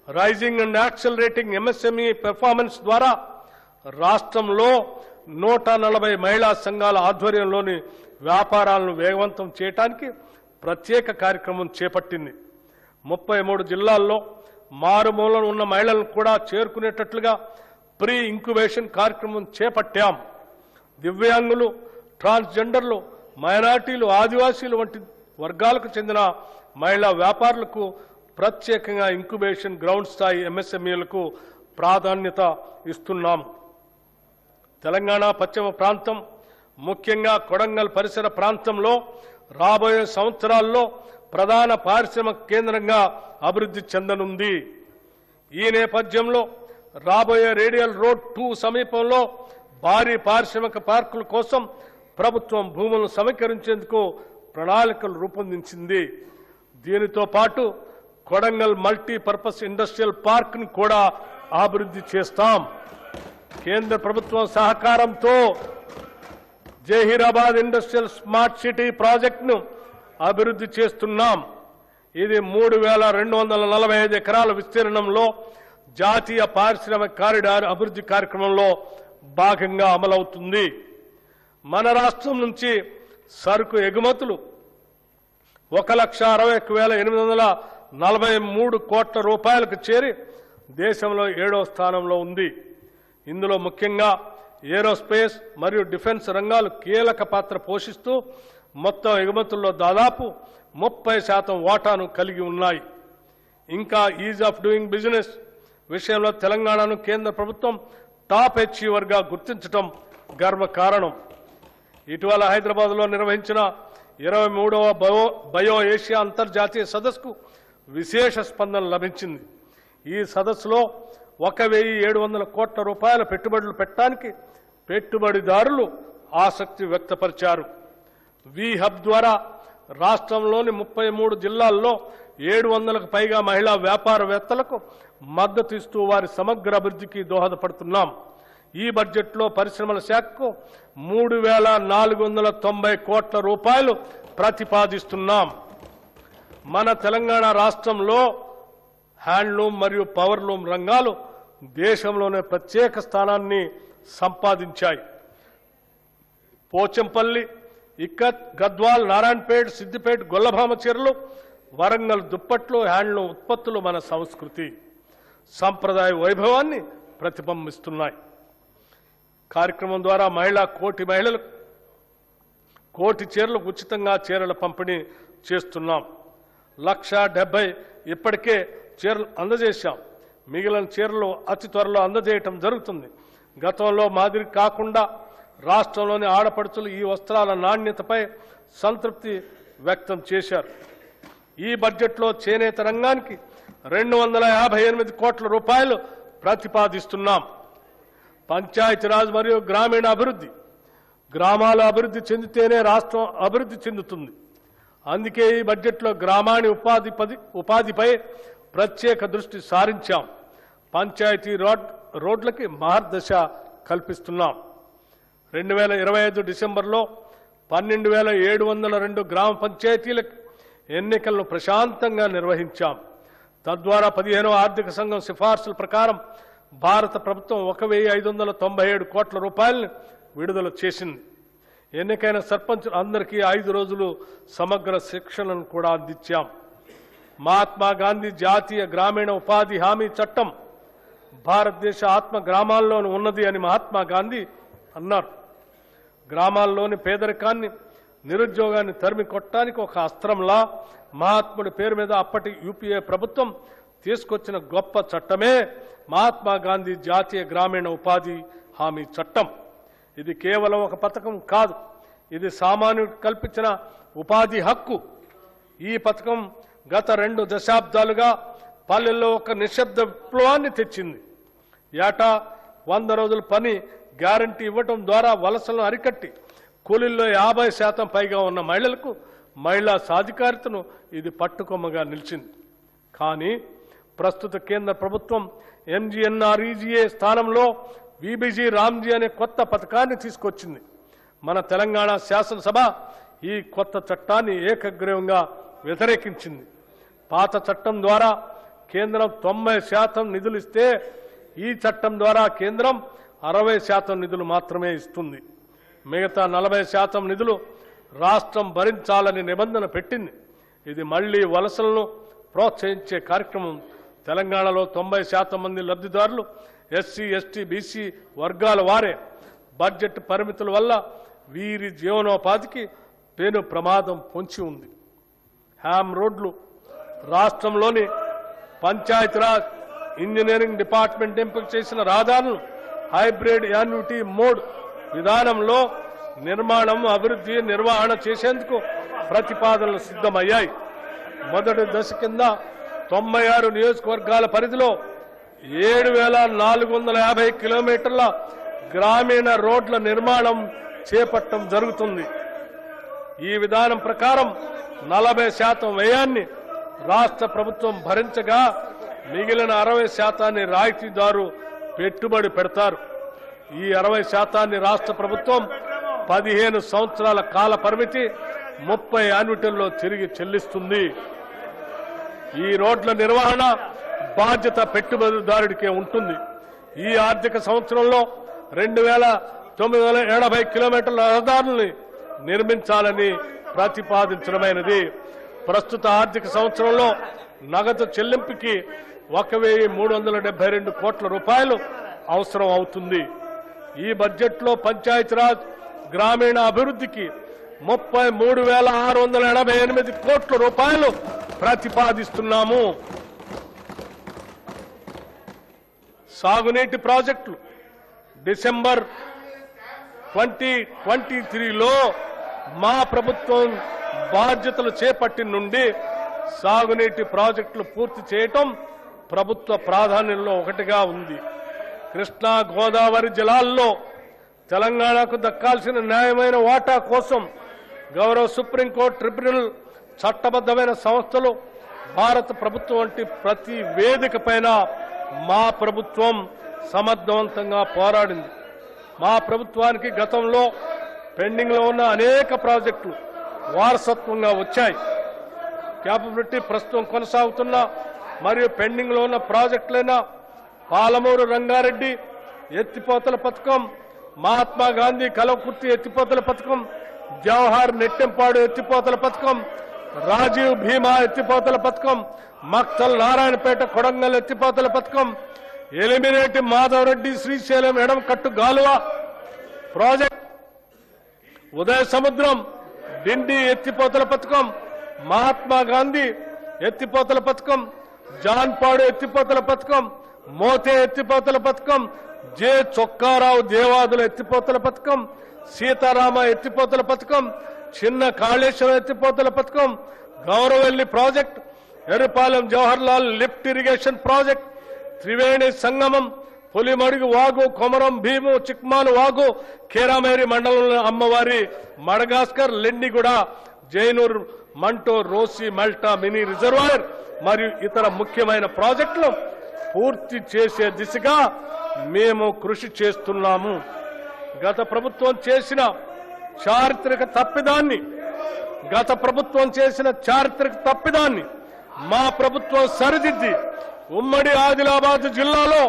A: Rising and accelerating MSME performance ద్వారా రాష్ట్రంలో 140 మహిళా సంఘాల ఆధ్వర్యంలోని వ్యాపారాలను వేగవంతం చేయడానికి ప్రత్యేక కార్యక్రమం చేపట్టింది. 33 జిల్లాల్లో మారుమూలన ఉన్న మహిళలను కూడా చేరుకునేటట్లుగా ప్రీ ఇంక్యుబేషన్ కార్యక్రమం చేపట్టాం. దివ్యాంగులు, ట్రాన్స్జెండర్లు, మైనార్టీలు, ఆదివాసీలు వంటి వర్గాలకు చెందిన మహిళా వ్యాపారులకు ప్రత్యేకంగా ఇంక్యుబేషన్ గ్రౌండ్ స్థాయి ఎంఎస్ఎంఈలకు ప్రాధాన్యత ఇస్తున్నాం. తెలంగాణ పశ్చిమ ప్రాంతం ముఖ్యంగా కొడంగల్ పరిసర ప్రాంతంలో రాబోయే సంవత్సరాల్లో ప్రధాన పారిశ్రామిక కేంద్రంగా అభివృద్ధి చెందనుంది. ఈ నేపథ్యంలో రాబోయే రేడియల్ రోడ్ 2 సమీపంలో భారీ పారిశ్రామిక పార్కుల కోసం ప్రభుత్వం భూములను సమీకరించేందుకు ప్రణాళికలు రూపొందించింది. దీనితో పాటు కొడంగల్ మల్టీపర్పస్ ఇండస్ట్రియల్ పార్క్ను కూడా అభివృద్ధి చేస్తాం. కేంద్ర ప్రభుత్వం సహకారంతో జహీరాబాద్ ఇండస్ట్రియల్ స్మార్ట్ సిటీ ప్రాజెక్టును అభివృద్ధి చేస్తున్నాం. ఇది 3,245 ఎకరాల విస్తీర్ణంలో జాతీయ పారిశ్రామిక కారిడార్ అభివృద్ధి కార్యక్రమంలో భాగంగా అమలవుతుంది. మన రాష్ట్రం నుంచి సరుకు ఎగుమతులు 1,61,843 కోట్ల రూపాయలకు చేరి దేశంలో 7వ స్థానంలో ఉంది. ఇందులో ముఖ్యంగా ఏరోస్పేస్ మరియు డిఫెన్స్ రంగాలు కీలక పాత్ర పోషిస్తూ మొత్తం ఎగుమతుల్లో దాదాపు 30% వాటాను కలిగి ఉన్నాయి. ఇంకా ఈజ్ ఆఫ్ డూయింగ్ బిజినెస్ విషయంలో తెలంగాణను కేంద్ర ప్రభుత్వం టాప్ అచీవర్గా గుర్తించడం గర్వకారణం. ఇటీవల హైదరాబాద్లో నిర్వహించిన 23వ బయో ఏషియా అంతర్జాతీయ సదస్సుకు విశేష స్పందన లభించింది. ఈ సదస్సులో 1,700 కోట్ల రూపాయల పెట్టుబడులు పెట్టడానికి పెట్టుబడిదారులు ఆసక్తి వ్యక్తపరిచారు. వి హబ్ ద్వారా రాష్ట్రంలోని 33 జిల్లాల్లో 700కు పైగా మహిళా వ్యాపారవేత్తలకు మద్దతు ఇస్తూ వారి సమగ్ర అభివృద్ధికి దోహదపడుతున్నాం. ఈ బడ్జెట్లో పరిశ్రమల శాఖకు 3,490 కోట్ల రూపాయలు ప్రతిపాదిస్తున్నాం. మన తెలంగాణ రాష్ట్రంలో హ్యాండ్లూమ్ మరియు పవర్లూమ్ రంగాలు దేశంలోనే ప్రత్యేక స్థానాన్ని సంపాదించాయి. పోచంపల్లి, ఇక్కత్, గద్వాల్, నారాయణపేట్, సిద్దిపేట, గొల్లభామ చీరలు, వరంగల్ దుప్పట్లు, హ్యాండ్లూమ్ ఉత్పత్తులు మన సంస్కృతి సంప్రదాయ వైభవాన్ని ప్రతిబింబిస్తున్నాయి. కార్యక్రమం ద్వారా మహిళలకు కోటి చీరలకు ఉచితంగా చీరల పంపిణీ చేస్తున్నాం. 1,70,000 ఇప్పటికే చీరలు అందజేశాం. మిగిలిన చీరలు అతి త్వరలో అందజేయటం జరుగుతుంది. గతంలో మాదిరి కాకుండా రాష్ట్రంలోని ఆడపడుచులు ఈ వస్త్రాల నాణ్యతపై సంతృప్తి వ్యక్తం చేశారు. ఈ బడ్జెట్లో చేనేత రంగానికి 258 కోట్ల రూపాయలు ప్రతిపాదిస్తున్నాం. పంచాయతీరాజ్ మరియు గ్రామీణ అభివృద్ధి, గ్రామాల అభివృద్ధి చెందితేనే రాష్ట్రం అభివృద్ధి చెందుతుంది. అందుకే ఈ బడ్జెట్లో గ్రామాణి ఉపాధిపై ప్రత్యేక దృష్టి సారించాం. పంచాయతీ రోడ్లకి మార్గదర్శ కల్పిస్తున్నాం. 2025 డిసెంబర్లో 12,702 గ్రామ పంచాయతీలకు ఎన్నికలను ప్రశాంతంగా నిర్వహించాం. తద్వారా 15వ ఆర్థిక సంఘం సిఫార్సుల ప్రకారం భారత ప్రభుత్వం 1,597 కోట్ల రూపాయలను విడుదల చేసింది. ఎన్నికైన సర్పంచ్ అందరికీ 5 రోజులు సమగ్ర శిక్షణను కూడా అందించాం. మహాత్మా గాంధీ జాతీయ గ్రామీణ ఉపాధి హామీ చట్టం భారతదేశ ఆత్మ గ్రామాల్లోనూ ఉన్నది అని మహాత్మా గాంధీ అన్నారు. గ్రామాల్లోని పేదరికాన్ని, నిరుద్యోగాన్ని తరిమి కొట్టడానికి ఒక అస్త్రంలా మహాత్ముడి పేరు మీద అప్పటి యూపీఏ ప్రభుత్వం తీసుకొచ్చిన గొప్ప చట్టమే మహాత్మా గాంధీ జాతీయ గ్రామీణ ఉపాధి హామీ చట్టం. ఇది కేవలం ఒక పథకం కాదు, ఇది సామాన్యుడికి కల్పించిన ఉపాధి హక్కు. ఈ పథకం గత 2 దశాబ్దాలుగా పల్లెల్లో ఒక నిశ్శబ్ద విప్లవాన్ని తెచ్చింది. ఏటా 100 రోజుల పని గ్యారంటీ ఇవ్వడం ద్వారా వలసలను అరికట్టి కూలీల్లో 50% పైగా ఉన్న మహిళలకు మహిళా సాధికారితను ఇది పట్టుకొమ్మగా నిలిచింది. కానీ ప్రస్తుత కేంద్ర ప్రభుత్వం ఎంజీఎన్ఆర్ఈజీఏ స్థానంలో వీబీజీ రామ్జీ అనే కొత్త పథకాన్ని తీసుకొచ్చింది. మన తెలంగాణ శాసనసభ ఈ కొత్త చట్టాన్ని ఏకగ్రీవంగా వ్యతిరేకించింది. పాత చట్టం ద్వారా కేంద్రం 90% నిధులు ఇస్తే ఈ చట్టం ద్వారా కేంద్రం 60% నిధులు మాత్రమే ఇస్తుంది. మిగతా 40% నిధులు రాష్ట్రం భరించాలని నిబంధన పెట్టింది. ఇది మళ్లీ వలసలను ప్రోత్సహించే కార్యక్రమం. తెలంగాణలో 90% మంది లబ్ధిదారులు ఎస్సీ, ఎస్టీ, బీసీ వర్గాల వారే. బడ్జెట్ పరిమితుల వల్ల వీరి జీవనోపాధికి పెను ప్రమాదం పొంచి ఉంది. హ్యామ్ రోడ్లు, రాష్ట్రంలోని పంచాయతీరాజ్ ఇంజనీరింగ్ డిపార్ట్మెంట్ ఎంపిక చేసిన రహదారులను హైబ్రిడ్ యాన్యుటీ మోడ్ విధానంలో నిర్మాణం, అభివృద్ధి, నిర్వహణ చేసేందుకు ప్రతిపాదనలు సిద్ధమయ్యాయి. మొదటి దశ కింద 96 నియోజకవర్గాల పరిధిలో 7,450 కిలోమీటర్ల గ్రామీణ రోడ్ల నిర్మాణం చేపట్టడం జరుగుతుంది. ఈ విధానం ప్రకారం 40% వ్యయాన్ని రాష్ట్ర ప్రభుత్వం భరించగా మిగిలిన 60% రాయితీదారు పెట్టుబడి పెడతారు. ఈ 60% రాష్ట్ర ప్రభుత్వం 15 సంవత్సరాల కాల పరిమితి 30 యాన్యుటీల్లో తిరిగి చెల్లిస్తుంది. ఈ రోడ్ల నిర్వహణ బాధ్యత పెట్టుబడిదారుడికే ఉంటుంది. ఈ ఆర్థిక సంవత్సరంలో 2,980 కిలోమీటర్ల రహదారుల్ని నిర్మించాలని ప్రతిపాదించడమైనది. ప్రస్తుత ఆర్థిక సంవత్సరంలో నగదు చెల్లింపుకి 1,372 కోట్ల రూపాయలు అవసరం అవుతుంది. ఈ బడ్జెట్లో పంచాయతీరాజ్ గ్రామీణ అభివృద్ధికి 33,688 కోట్ల రూపాయలు ప్రతిపాదిస్తున్నాము. సాగునీటి ప్రాజెక్టులు డిసెంబర్ 2023లో మా ప్రభుత్వం బాధ్యతలు చేపట్టిన నుండి సాగునీటి ప్రాజెక్టులు పూర్తి చేయటం ప్రభుత్వ ప్రాధాన్యంలో ఒకటిగా ఉంది. కృష్ణా, గోదావరి జలాల్లో తెలంగాణకు దక్కాల్సిన న్యాయమైన వాటా కోసం గౌరవ సుప్రీంకోర్టు, ట్రిబ్యునల్, చట్టబద్ధమైన సంస్థలు, భారత ప్రభుత్వం వంటి ప్రతి వేదిక పైన మా ప్రభుత్వం సమర్థవంతంగా పోరాడింది. మా ప్రభుత్వానికి గతంలో పెండింగ్లో ఉన్న అనేక ప్రాజెక్టులు వారసత్వంగా వచ్చాయి. క్యాపబిలిటీ ప్రస్తుతం కొనసాగుతున్న మరియు పెండింగ్లో ఉన్న ప్రాజెక్టులైన పాలమూరు రంగారెడ్డి ఎత్తిపోతల పథకం, మహాత్మా గాంధీ కలవకుర్తి ఎత్తిపోతల పథకం, జవహర్ నెట్టెంపాడు ఎత్తిపోతల పథకం, రాజీవ్ భీమా ఎత్తిపోతల పథకం, మక్తల్ నారాయణపేట కొడంగల్ ఎత్తిపోతల పథకం, ఎలిమినేటి మాధవరెడ్డి శ్రీశైలం ఎడం కట్టు గాలువ ప్రాజెక్ట్, ఉదయ సముద్రం డిండి ఎత్తిపోతల పథకం, మహాత్మా గాంధీ ఎత్తిపోతల పథకం, జాన్పాడు ఎత్తిపోతల పథకం, మోతే ఎత్తిపోతల పథకం, జె చొక్కారావు దేవాదుల ఎత్తిపోతల పథకం, సీతారామ ఎత్తిపోతల పథకం, చిన్న కాళేశ్వరం ఎత్తిపోతల పథకం, Gouravelli project, Errapalem Jawaharlal lift irrigation project, Triveni Sangamam, Pulimadugu వాగు, కొమరం భీము, చిక్మాను వాగు, కేరామేరి మండలంలో అమ్మవారి, మడగాస్కర్, లెండిగూడ, జైనూర్, మంటో, రోసి, మల్టా మినీ రిజర్వాయర్ మరియు ఇతర ముఖ్యమైన ప్రాజెక్టులు పూర్తి చేసే దిశగా మేము కృషి చేస్తున్నాము. గత ప్రభుత్వం చేసిన చారిత్రక తప్పిదాన్ని మా ప్రభుత్వం సరిదిద్ది ఉమ్మడి ఆదిలాబాద్ జిల్లాలో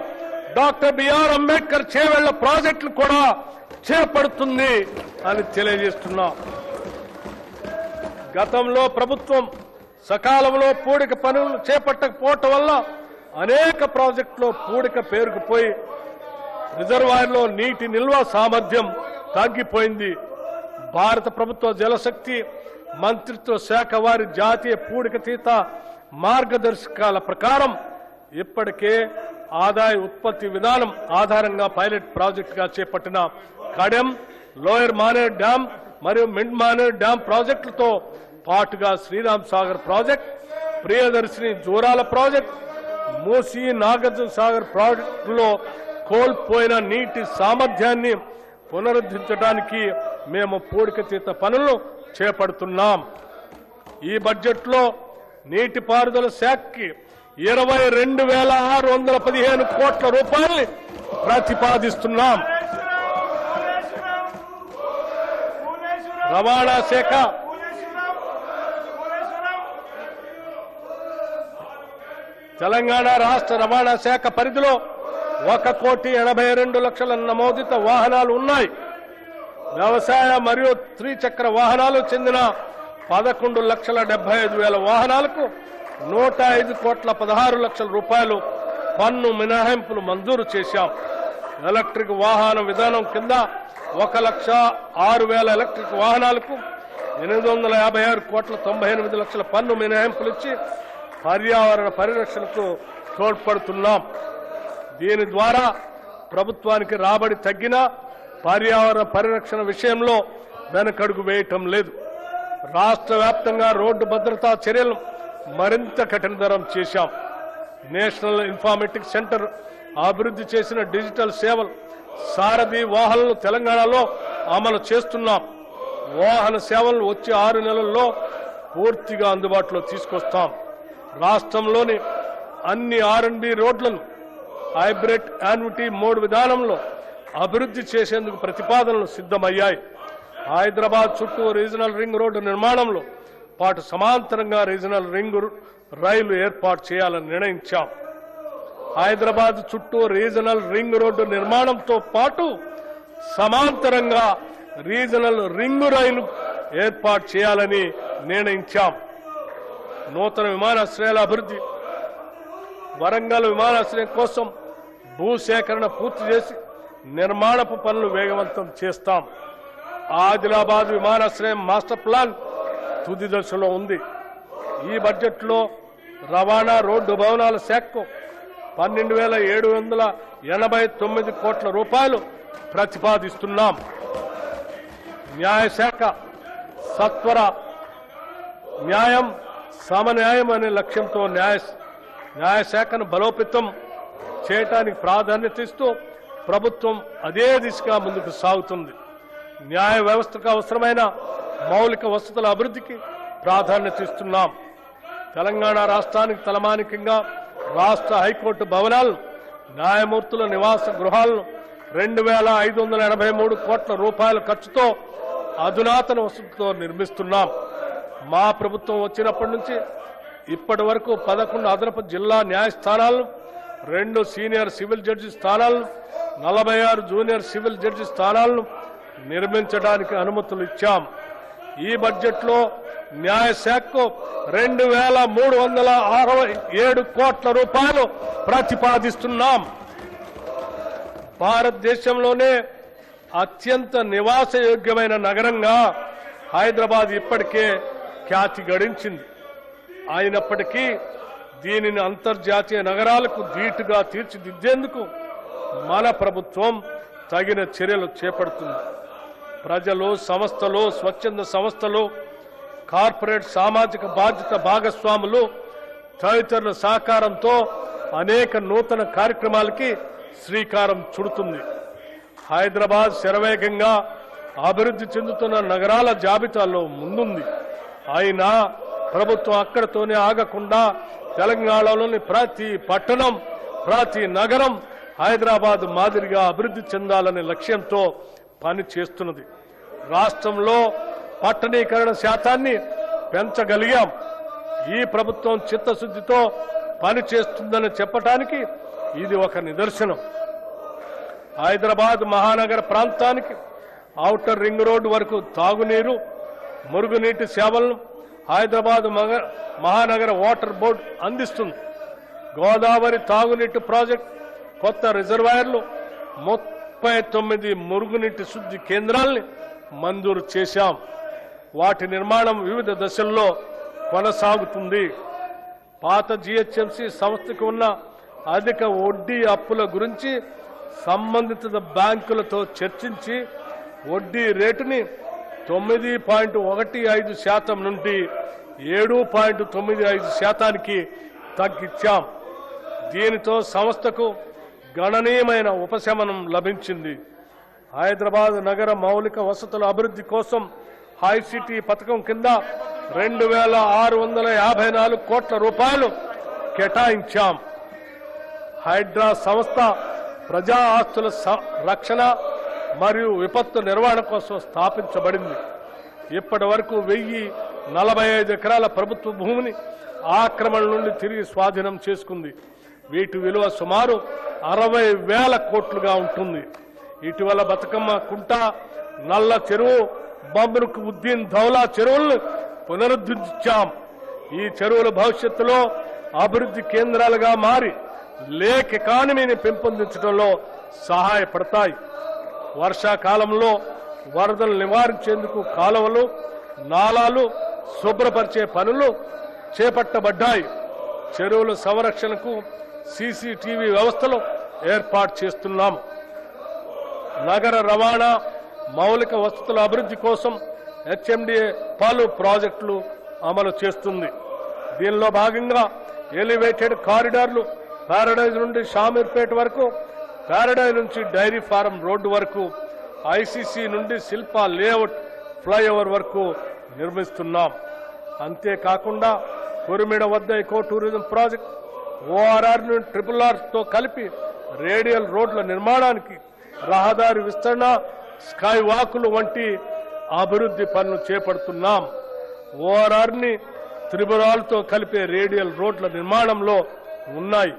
A: డాక్టర్ బిఆర్ అంబేద్కర్ చేవెళ్ల ప్రాజెక్టులు కూడా చేపడుతుంది అని తెలియజేస్తున్నా. గతంలో ప్రభుత్వం సకాలంలో పూడిక పనులు చేపట్టకపోవటం వల్ల అనేక ప్రాజెక్టులో పూడిక పేరుకుపోయి రిజర్వాయర్లో నీటి నిల్వ సామర్థ్యం తగ్గిపోయింది. భారత ప్రభుత్వ జలశక్తి మంత్రిత్వ శాఖ వారి జాతీయ పూడికతీత మార్గదర్శకాల ప్రకారం ఇప్పటికే ఆదాయ ఉత్పత్తి విధానం ఆధారంగా పైలట్ ప్రాజెక్టుగా చేపట్టిన కడెం, లోయర్ మానేర్ డ్యాం మరియు మిడ్ మానేర్ డ్యాం ప్రాజెక్టులతో పాటుగా శ్రీరామ్ సాగర్ ప్రాజెక్ట్, ప్రియదర్శిని జూరాల ప్రాజెక్ట్, మూసీ నాగార్జున సాగర్ ప్రాజెక్టులో కోల్పోయిన నీటి సామర్థ్యాన్ని పునరుద్ధరించడానికి మేము పూడికతీత పనులు చేపడుతున్నాం. ఈ బడ్జెట్లో నీటిపారుదల శాఖకి 22,615 కోట్ల రూపాయల్ని ప్రతిపాదిస్తున్నాం. రవాణా శాఖ తెలంగాణ రాష్ట్ర రవాణా శాఖ పరిధిలో 1,82,00,000 నమోదిత వాహనాలు ఉన్నాయి. వ్యవసాయ మరియు త్రిచక్ర వాహనాలు చెందిన 11,75,000 వాహనాలకు 105,16,00,000 రూపాయలు పన్ను మినహాయింపులు మంజూరు చేశాం. ఎలక్ట్రిక్ వాహన విధానం కింద 1,06,000 ఎలక్ట్రిక్ వాహనాలకు 856,98,00,000 పన్ను మినహాయింపులు ఇచ్చి పర్యావరణ పరిరక్షణకు తోడ్పడుతున్నాం. దీని ద్వారా ప్రభుత్వానికి రాబడి తగ్గినా పర్యావరణ పరిరక్షణ విషయంలో వెనకడుగు వేయటం లేదు. రాష్ట్ర వ్యాప్తంగా రోడ్డు భద్రతా చర్యలను మరింత కఠినతరం చేశాం. నేషనల్ ఇన్ఫర్మేటిక్స్ సెంటర్ అభివృద్ధి చేసిన డిజిటల్ సేవలు, సారథి వాహనాలను తెలంగాణలో అమలు చేస్తున్నాం. వాహన సేవలను వచ్చే 6 నెలల్లో పూర్తిగా అందుబాటులో తీసుకొస్తాం. రాష్ట్రంలోని అన్ని R&B రోడ్లను హైబ్రిడ్ యాన్యుటీ మోడ్ విధానంలో అభివృద్ధి చేసేందుకు ప్రతిపాదనలు సిద్ధమయ్యాయి. హైదరాబాద్ చుట్టూ రీజనల్ రింగ్ రోడ్డు నిర్మాణంలో పాటు సమాంతరంగా రీజనల్ రింగ్ రైలు ఏర్పాటు చేయాలని నిర్ణయించాం. హైదరాబాద్ చుట్టూ రీజనల్ రింగ్ రోడ్డు నిర్మాణంతో పాటు సమాంతరంగా రీజనల్ రింగ్ రైలు ఏర్పాటు చేయాలని నిర్ణయించాం. నూతన విమానాశ్రయాల అభివృద్ధి, వరంగల్ విమానాశ్రయం కోసం భూసేకరణ పూర్తి చేసి నిర్మాణపు పనులు వేగవంతం చేస్తాం. ఆదిలాబాద్ విమానాశ్రయం మాస్టర్ ప్లాన్ తుది దశలో ఉంది. ఈ బడ్జెట్లో రవాణా రోడ్డు భవనాల శాఖకు 12,789 కోట్ల రూపాయలు ప్రతిపాదిస్తున్నాం. న్యాయశాఖ సత్వర న్యాయం, సమన్యాయం అనే లక్ష్యంతో న్యాయశాఖను బలోపేతం చేయడానికి ప్రాధాన్యత ఇస్తూ ప్రభుత్వం అదే దిశగా ముందుకు సాగుతుంది. న్యాయ వ్యవస్థకు అవసరమైన మౌలిక వసతుల అభివృద్ధికి ప్రాధాన్యత ఇస్తున్నాం. తెలంగాణ రాష్ట్రానికి తలమానికంగా రాష్ట్ర హైకోర్టు భవనాలను, న్యాయమూర్తుల నివాస గృహాలను 2,583 కోట్ల రూపాయల ఖర్చుతో అధునాతన వసతులతో నిర్మిస్తున్నాం. మా ప్రభుత్వం వచ్చినప్పటి నుంచి ఇప్పటి వరకు 11 అదనపు జిల్లా న్యాయస్థానాలను, 2 సీనియర్ సివిల్ జడ్జి స్థానాలను, 46 జూనియర్ సివిల్ జడ్జి స్థానాలను నిర్మించడానికి అనుమతులు ఇచ్చాం. ఈ బడ్జెట్లో న్యాయశాఖకు 2,367 కోట్ల రూపాయలు ప్రతిపాదిస్తున్నాం. భారతదేశంలోనే అత్యంత నివాసయోగ్యమైన నగరంగా హైదరాబాద్ ఇప్పటికే ఖ్యాతి గడించింది. అయినప్పటికీ దీనిని అంతర్జాతీయ నగరాలకు ధీటుగా తీర్చిదిద్దేందుకు మన ప్రభుత్వం తగిన చర్యలు చేపడుతుంది. ప్రజలు, సంస్థలు, స్వచ్ఛంద సంస్థలు కార్పొరేట్ సామాజిక బాధ్యత భాగస్వాములు తదితరుల సహకారంతో అనేక నూతన కార్యక్రమాలకి శ్రీకారం చుడుతుంది. హైదరాబాద్ శరవేగంగా అభివృద్ధి చెందుతున్న నగరాల జాబితాలో ముందుంది. అయినా ప్రభుత్వం అక్కడితోనే ఆగకుండా తెలంగాణలోని ప్రతి పట్టణం, ప్రతి నగరం హైదరాబాద్ మాదిరిగా అభివృద్ధి చెందాలనే లక్ష్యంతో పని చేస్తున్నది. రాష్ట్రంలో పట్టణీకరణ శాతాన్ని పెంచగలిగాం. ఈ ప్రభుత్వం చిత్తశుద్ధితో పని చేస్తుందని చెప్పడానికి ఇది ఒక నిదర్శనం. హైదరాబాద్ మహానగర ప్రాంతానికి ఔటర్ రింగ్ రోడ్డు వరకు తాగునీరు, మురుగునీటి సేవలను హైదరాబాద్ మహానగర వాటర్ బోర్డు అందిస్తుంది. గోదావరి తాగునీటి ప్రాజెక్టు, కొత్త రిజర్వాయర్లు, 39 మురుగునీటి శుద్ధి కేంద్రాల్ని మంజూరు చేశాం. వాటి నిర్మాణం వివిధ దశల్లో కొనసాగుతుంది. పాత జీహెచ్ఎంసీ సంస్థకు ఉన్న అధిక వడ్డీ అప్పుల గురించి సంబంధిత బ్యాంకులతో చర్చించి వడ్డీ రేటుని 9.15% నుండి 7.95% తగ్గించాం. దీనితో సంస్థకు గణనీయమైన ఉపశమనం లభించింది. హైదరాబాద్ నగర మౌలిక వసతుల అభివృద్ధి కోసం హైసిటీ పథకం కింద 2,654 కోట్ల రూపాయలు కేటాయించాం. హైడ్రా సంస్థ ప్రజా ఆస్తుల రక్షణ మరియు విపత్తు నిర్వహణ కోసం స్థాపించబడింది. ఇప్పటి వరకు 1045 ఎకరాల ప్రభుత్వ భూమిని ఆక్రమణ నుండి తిరిగి స్వాధీనం చేసుకుంది. వీటి విలువ సుమారు 60,000 కోట్లుగా ఉంటుంది. ఇటీవల బతుకమ్మ కుంట, నల్ల చెరువు, బమ్రుక్ ఉద్దీన్ ధౌలా చెరువులను పునరుద్ధరించాం. ఈ చెరువుల భవిష్యత్తులో అభివృద్ధి కేంద్రాలుగా మారి లేక్ ఎకానమీని పెంపొందించడంలో సహాయపడతాయి. వర్షాకాలంలో వరదలు నివారించేందుకు కాలువలు, నాలాలు శుభ్రపరిచే పనులు చేపట్టబడ్డాయి. చెరువుల సంరక్షణకు సీసీటీవీ వ్యవస్థలు ఏర్పాటు చేస్తున్నాము. నగర రవాణా మౌలిక వసతుల అభివృద్ధి కోసం హెచ్ఎండిఏ పలు ప్రాజెక్టులు అమలు చేస్తుంది. దీనిలో భాగంగా ఎలివేటెడ్ కారిడార్లు పారడైజ్ నుండి షామీర్పేట వరకు, పారడైజ్ నుంచి డైరీ ఫారం రోడ్డు వరకు, ఐసీసీ నుండి శిల్పా లేఅవుట్ ఫ్లైఓవర్ వరకు నిర్మిస్తున్నాం. అంతేకాకుండా కురిమిడ వద్ద ఎకో టూరిజం ప్రాజెక్ట్, ఓఆర్ఆర్ నుండి RRRతో కలిపి రేడియల్ రోడ్ల నిర్మాణానికి, రహదారి విస్తరణ, స్కై వాకులు వంటి అభివృద్ధి పనులు చేపడుతున్నాం. ఓఆర్ఆర్ని త్రిపురాలతో కలిపే రేడియల్ రోడ్ల నిర్మాణంలో ఉన్నాయి.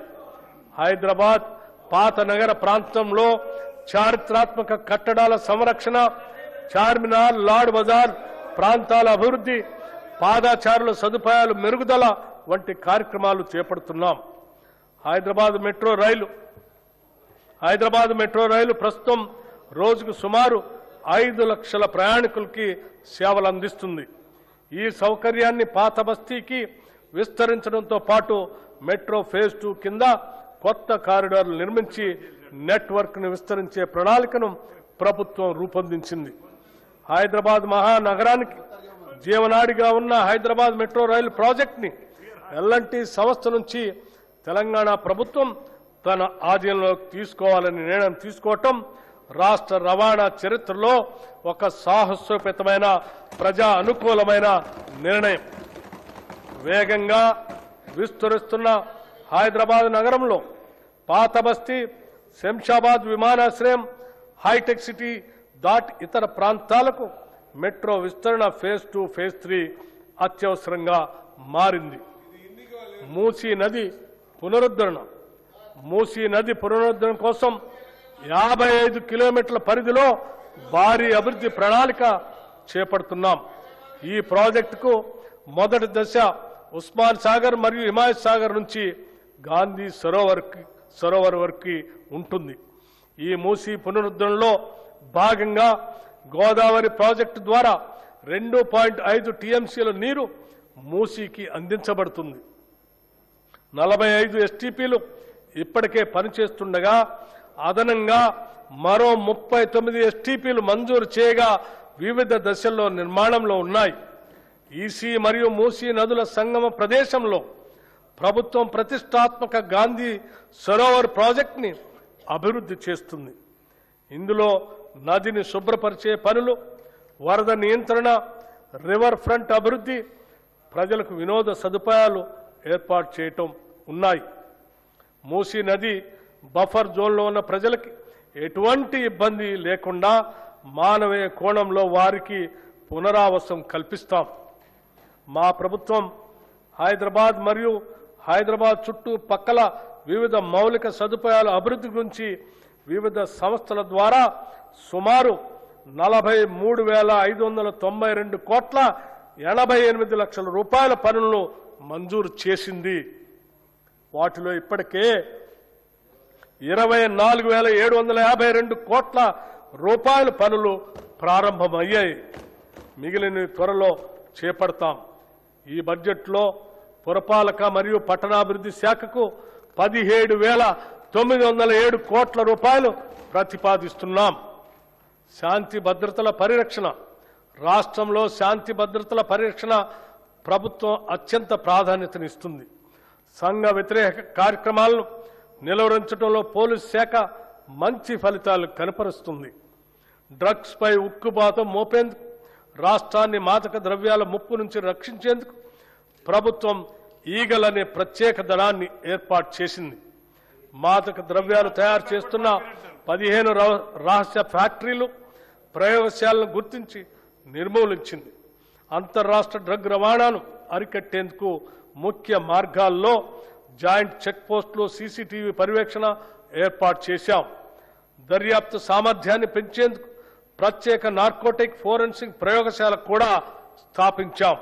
A: హైదరాబాద్ పాత నగర ప్రాంతంలో చారిత్రాత్మక కట్టడాల సంరక్షణ, చార్మినార్, లాడ్ బజార్ ప్రాంతాల అభివృద్ధి, పాదచారుల సదుపాయాలు మెరుగుదల వంటి కార్యక్రమాలు చేపడుతున్నాం. హైదరాబాద్ మెట్రో రైలు ప్రస్తుతం రోజుకు సుమారు 5 లక్షల ప్రయాణికులకి సేవలు అందిస్తుంది. ఈ సౌకర్యాన్ని పాత బస్తీకి విస్తరించడంతో పాటు మెట్రో ఫేజ్ 2 కింద కొత్త కారిడార్లు నిర్మించి నెట్వర్క్ను విస్తరించే ప్రణాళికను ప్రభుత్వం రూపొందించింది. హైదరాబాద్ మహానగరానికి జీవనాడిగా ఉన్న హైదరాబాద్ మెట్రో రైలు ప్రాజెక్టుని ఎల్ఎన్టీ సంస్థ నుంచి తెలంగాణ ప్రభుత్వం తన ఆధీనంలోకి తీసుకోవాలని నిర్ణయం తీసుకోవటం రాష్ట్ర రవాణా చరిత్రలో ఒక సాహసోపేతమైన ప్రజా అనుకూలమైన నిర్ణయం. వేగంగా విస్తరిస్తున్న హైదరాబాద్ నగరంలో పాత బస్తీ, శంషాబాద్ విమానాశ్రయం, హైటెక్ సిటీ దాటి ఇతర ప్రాంతాలకు మెట్రో విస్తరణ ఫేజ్ 2, ఫేజ్ 3 అత్యవసరంగా మారింది. మూసీ నది పునరుద్ధరణ కోసం 55 కిలోమీటర్ల పరిధిలో భారీ అభివృద్ధి ప్రణాళిక చేపడుతున్నాం. ఈ ప్రాజెక్టుకు మొదటి దశ ఉస్మాన్ సాగర్ మరియు హిమాయత్ సాగర్ నుంచి గాంధీ సరోవర్ వరకు ఉంటుంది. ఈ మూసీ పునరుద్ధరణలో భాగంగా గోదావరి ప్రాజెక్టు ద్వారా 2.5 టీఎంసీల నీరు మూసీకి అందించబడుతుంది. 45 ఎస్టీపీలు ఇప్పటికే పనిచేస్తుండగా అదనంగా మరో 39 ఎస్టీపీలు మంజూరు చేయగా వివిధ దశల్లో నిర్మాణంలో ఉన్నాయి. ఈసీ మరియు మూసీ నదుల సంగమ ప్రదేశంలో ప్రభుత్వం ప్రతిష్టాత్మక గాంధీ సరోవర్ ప్రాజెక్టుని అభివృద్ధి చేస్తుంది. ఇందులో నదిని శుభ్రపరిచే పనులు, వరద నియంత్రణ, రివర్ ఫ్రంట్ అభివృద్ధి, ప్రజలకు వినోద సదుపాయాలు ఏర్పాటు చేయటం ఉన్నాయి. మూసీ నది బఫర్ జోన్లో ఉన్న ప్రజలకి ఎటువంటి ఇబ్బంది లేకుండా మానవీయ కోణంలో వారికి పునరావాసం కల్పిస్తాం. మా ప్రభుత్వం హైదరాబాద్ మరియు హైదరాబాద్ చుట్టూ పక్కల వివిధ మౌలిక సదుపాయాల అభివృద్ధి గురించి వివిధ సంస్థల ద్వారా సుమారు 43,592 కోట్ల 88 లక్షల రూపాయల పనులను మంజూరు చేసింది. వాటిలో ఇప్పటికే 24,752 కోట్ల రూపాయల పనులు ప్రారంభమయ్యాయి. మిగిలిన త్వరలో చేపడతాం. ఈ బడ్జెట్లో పురపాలక మరియు పట్టణాభివృద్ధి శాఖకు 17,907 కోట్ల రూపాయలు ప్రతిపాదిస్తున్నాం. శాంతి భద్రతల పరిరక్షణ, రాష్ట్రంలో శాంతి భద్రతల పరిరక్షణ ప్రభుత్వం అత్యంత ప్రాధాన్యతనిస్తుంది. సంఘ వ్యతిరేక కార్యక్రమాలను నిలువరించడంలో పోలీసు శాఖ మంచి ఫలితాలు కనపరుస్తుంది. డ్రగ్స్ పై ఉక్కుపాతం మోపేందుకు, రాష్ట్రాన్ని మాదక ద్రవ్యాల ముప్పు నుంచి రక్షించేందుకు ప్రభుత్వం ఈగల్ అనే ప్రత్యేక దళాన్ని ఏర్పాటు చేసింది. మాదక ద్రవ్యాలు తయారు చేస్తున్న 15 రహస్య ఫ్యాక్టరీలు, ప్రయోగశాలను గుర్తించి నిర్మూలించింది. అంతర్రాష్ట్ర డ్రగ్ రవాణాను అరికట్టేందుకు ముఖ్య మార్గాల్లో జాయింట్ చెక్ పోస్టులు, సీసీటీవీ పర్యవేక్షణ ఏర్పాటు చేశాం. దర్యాప్తు సామర్థ్యాన్ని పెంచేందుకు ప్రత్యేక నార్కోటిక్ ఫోరెన్సిక్ ప్రయోగశాల కూడా స్థాపించాం.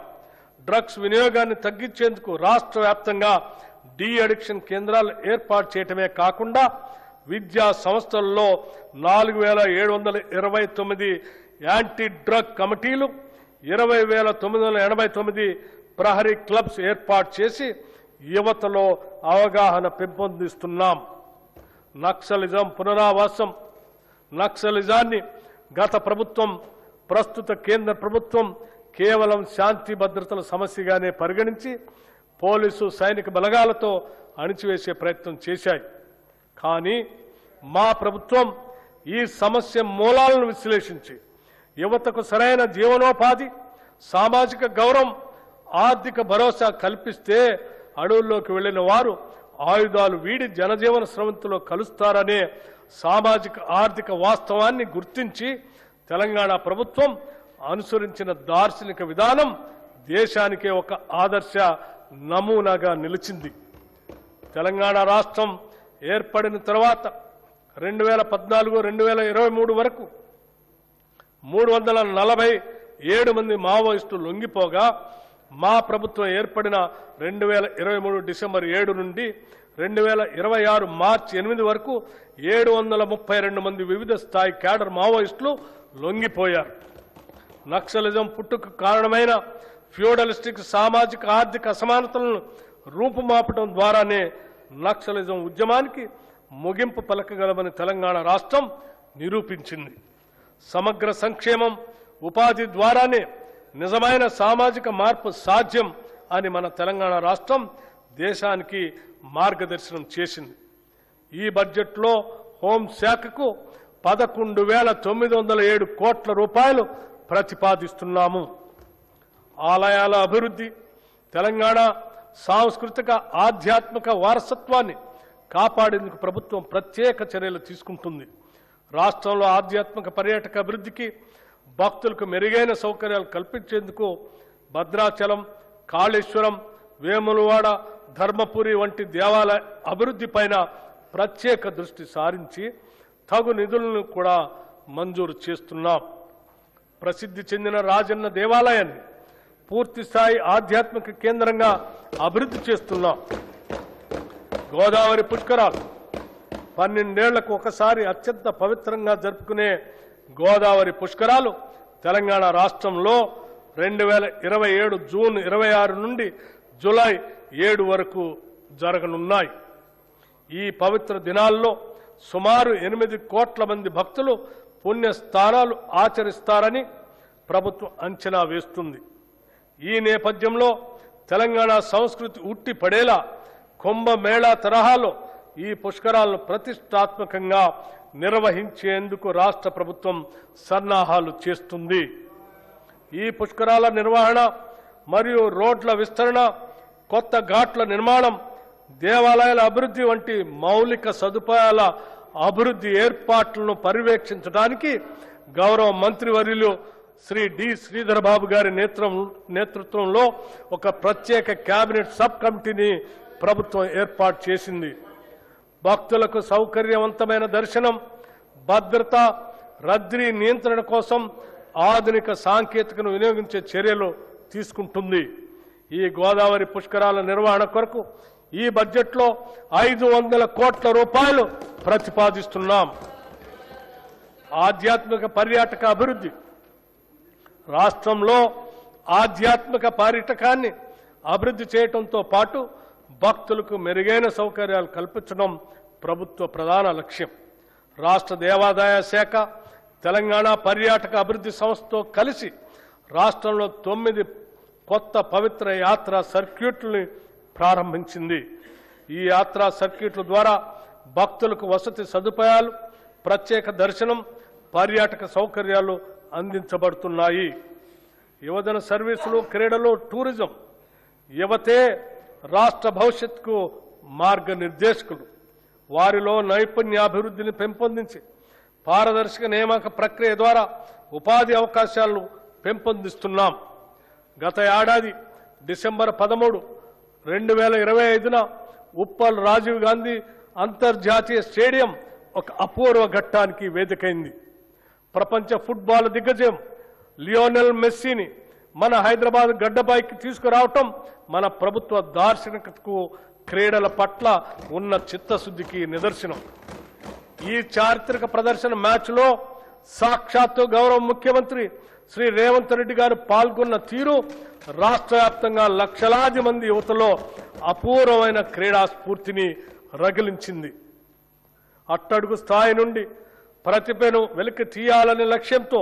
A: డ్రగ్స్ వినియోగాన్ని తగ్గించేందుకు రాష్ట్ర వ్యాప్తంగా డీ అడిక్షన్ కేంద్రాలు ఏర్పాటు చేయటమే కాకుండా విద్యా సంస్థల్లో 4,729 యాంటీ డ్రగ్ కమిటీలు, 20,989 ప్రహరీ క్లబ్స్ ఏర్పాటు చేసి యువతలో అవగాహన పెంపొందిస్తున్నాం. నక్సలిజం పునరావాసం, నక్సలిజాన్ని గత ప్రభుత్వం, ప్రస్తుత కేంద్ర ప్రభుత్వం కేవలం శాంతి భద్రతల సమస్యగానే పరిగణించి పోలీసు సైనిక బలగాలతో అణిచివేసే ప్రయత్నం చేశాయి. కానీ మా ప్రభుత్వం ఈ సమస్య మూలాలను విశ్లేషించి యువతకు సరైన జీవనోపాధి, సామాజిక గౌరవం, ఆర్థిక భరోసా కల్పిస్తే అడవుల్లోకి వెళ్లిన వారు ఆయుధాలు వీడి జనజీవన స్రవంతిలో కలుస్తారనే సామాజిక ఆర్థిక వాస్తవాన్ని గుర్తించి తెలంగాణ ప్రభుత్వం అనుసరించిన దార్శనిక విధానం దేశానికే ఒక ఆదర్శ నమూనాగా నిలిచింది. తెలంగాణ రాష్ట్రం ఏర్పడిన తర్వాత 2014-2023 వరకు 347 మంది మావోయిస్టులు లొంగిపోగా, మా ప్రభుత్వం ఏర్పడిన 2023 డిసెంబర్ 7 నుండి 2026 మార్చి 8 వరకు 732 మంది వివిధ స్థాయి క్యాడర్ మావోయిస్టులు లొంగిపోయారు. నక్సలిజం పుట్టుకు కారణమైన ఫ్యూడలిస్టిక్ సామాజిక ఆర్థిక అసమానతలను రూపుమాపటం ద్వారానే నక్సలిజం ఉద్యమానికి ముగింపు పలకగలమని తెలంగాణ రాష్ట్రం నిరూపించింది. సమగ్ర సంక్షేమం, ఉపాధి ద్వారానే నిజమైన సామాజిక మార్పు సాధ్యం అని మన తెలంగాణ రాష్ట్రం దేశానికి మార్గదర్శనం చేసింది. ఈ బడ్జెట్లో హోంశాఖకు 11,907 కోట్ల రూపాయలు ప్రతిపాదిస్తున్నాము. ఆలయాల అభివృద్ధి, తెలంగాణ సాంస్కృతిక ఆధ్యాత్మిక వారసత్వాన్ని కాపాడేందుకు ప్రభుత్వం ప్రత్యేక చర్యలు తీసుకుంటుంది. రాష్ట్రంలో ఆధ్యాత్మిక పర్యాటక అభివృద్ధికి, భక్తులకు మెరుగైన సౌకర్యాలు కల్పించేందుకు భద్రాచలం, కాళేశ్వరం, వేములవాడ, ధర్మపురి వంటి దేవాలయ అభివృద్ధిపైన ప్రత్యేక దృష్టి సారించి తగు నిధులను కూడా మంజూరు చేస్తున్నాం. ప్రసిద్ధి చెందిన రాజన్న దేవాలయాన్ని పూర్తిస్థాయి ఆధ్యాత్మిక కేంద్రంగా అభివృద్ధి చేస్తున్నాం. గోదావరి పుష్కరాలు 12 ఏళ్లకు ఒకసారి అత్యంత పవిత్రంగా జరుపుకునే గోదావరి పుష్కరాలు తెలంగాణ రాష్ట్రంలో 2027 జూన్ 26 నుండి జూలై 7 వరకు జరగనున్నాయి. ఈ పవిత్ర దినాల్లో సుమారు 8 కోట్ల మంది భక్తులు పుణ్యస్థానాలు ఆచరిస్తారని ప్రభుత్వం అంచనా వేస్తుంది. ఈ నేపథ్యంలో తెలంగాణ సంస్కృతి ఉట్టి పడేలా కుంభమేళా తరహాలో ఈ పుష్కరాలను ప్రతిష్టాత్మకంగా నిర్వహించేందుకు రాష్ట్ర ప్రభుత్వం సన్నాహాలు చేస్తుంది. ఈ పుష్కరాల నిర్వహణ మరియు రోడ్ల విస్తరణ, కొత్త ఘాట్ల నిర్మాణం, దేవాలయాల అభివృద్ధి వంటి మౌలిక సదుపాయాల అభివృద్ధి ఏర్పాట్లను పర్యవేక్షించడానికి గౌరవ మంత్రివర్యులు శ్రీ డి శ్రీధర్ బాబు గారి నేతృత్వంలో ఒక ప్రత్యేక కేబినెట్ సబ్ కమిటీని ప్రభుత్వం ఏర్పాటు చేసింది. భక్తులకు సౌకర్యవంతమైన దర్శనం, భద్రత, రద్దీ నియంత్రణ కోసం ఆధునిక సాంకేతికను వినియోగించే చర్యలు తీసుకుంటుంది. ఈ గోదావరి పుష్కరాల నిర్వహణ కొరకు ఈ బడ్జెట్లో 500 కోట్ల రూపాయలు ప్రతిపాదిస్తున్నాం. ఆధ్యాత్మిక పర్యాటక అభివృద్ధి. రాష్ట్రంలో ఆధ్యాత్మిక పర్యాటకాన్ని అభివృద్ధి చేయడంతో పాటు భక్తులకు మెరుగైన సౌకర్యాలు కల్పించడం ప్రభుత్వ ప్రధాన లక్ష్యం. రాష్ట్ర దేవాదాయ శాఖ తెలంగాణ పర్యాటక అభివృద్ధి సంస్థతో కలిసి రాష్ట్రంలో 9 కొత్త పవిత్ర యాత్రా సర్క్యూట్లని ప్రారంభించింది. ఈ యాత్రా సర్క్యూట్ల ద్వారా భక్తులకు వసతి సదుపాయాలు, ప్రత్యేక దర్శనం, పర్యాటక సౌకర్యాలు అందించబడుతున్నాయి. యువజన సర్వీసులు, క్రీడలు, టూరిజం. యువతే రాష్ట్ర భవిష్యత్తుకు మార్గనిర్దేశకులు. వారిలో నైపుణ్యాభివృద్ధిని పెంపొందించి పారదర్శక నియామక ప్రక్రియ ద్వారా ఉపాధి అవకాశాలను పెంపొందిస్తున్నాం. గత ఏడాది డిసెంబర్ 13, 2025న ఉప్పల్ రాజీవ్ గాంధీ అంతర్జాతీయ స్టేడియం ఒక అపూర్వ ఘట్టానికి వేదికైంది. ప్రపంచ ఫుట్బాల్ దిగ్గజం లియోనెల్ మెస్సీని మన హైదరాబాద్ గడ్డపైకి తీసుకురావటం మన ప్రభుత్వ దార్శనికతకు, క్రీడల పట్ల ఉన్న చిత్తశుద్ధికి నిదర్శనం. ఈ చారిత్రక ప్రదర్శన మ్యాచ్లో సాక్షాత్తు గౌరవ ముఖ్యమంత్రి శ్రీ రేవంత్ రెడ్డి గారు పాల్గొన్న తీరు రాష్ట్ర వ్యాప్తంగా లక్షలాది మంది యువతలో అపూర్వమైన క్రీడా స్ఫూర్తిని రగిలించింది. అట్టడుగు స్థాయి నుండి ప్రతిభను వెలికి తీయాలనే లక్ష్యంతో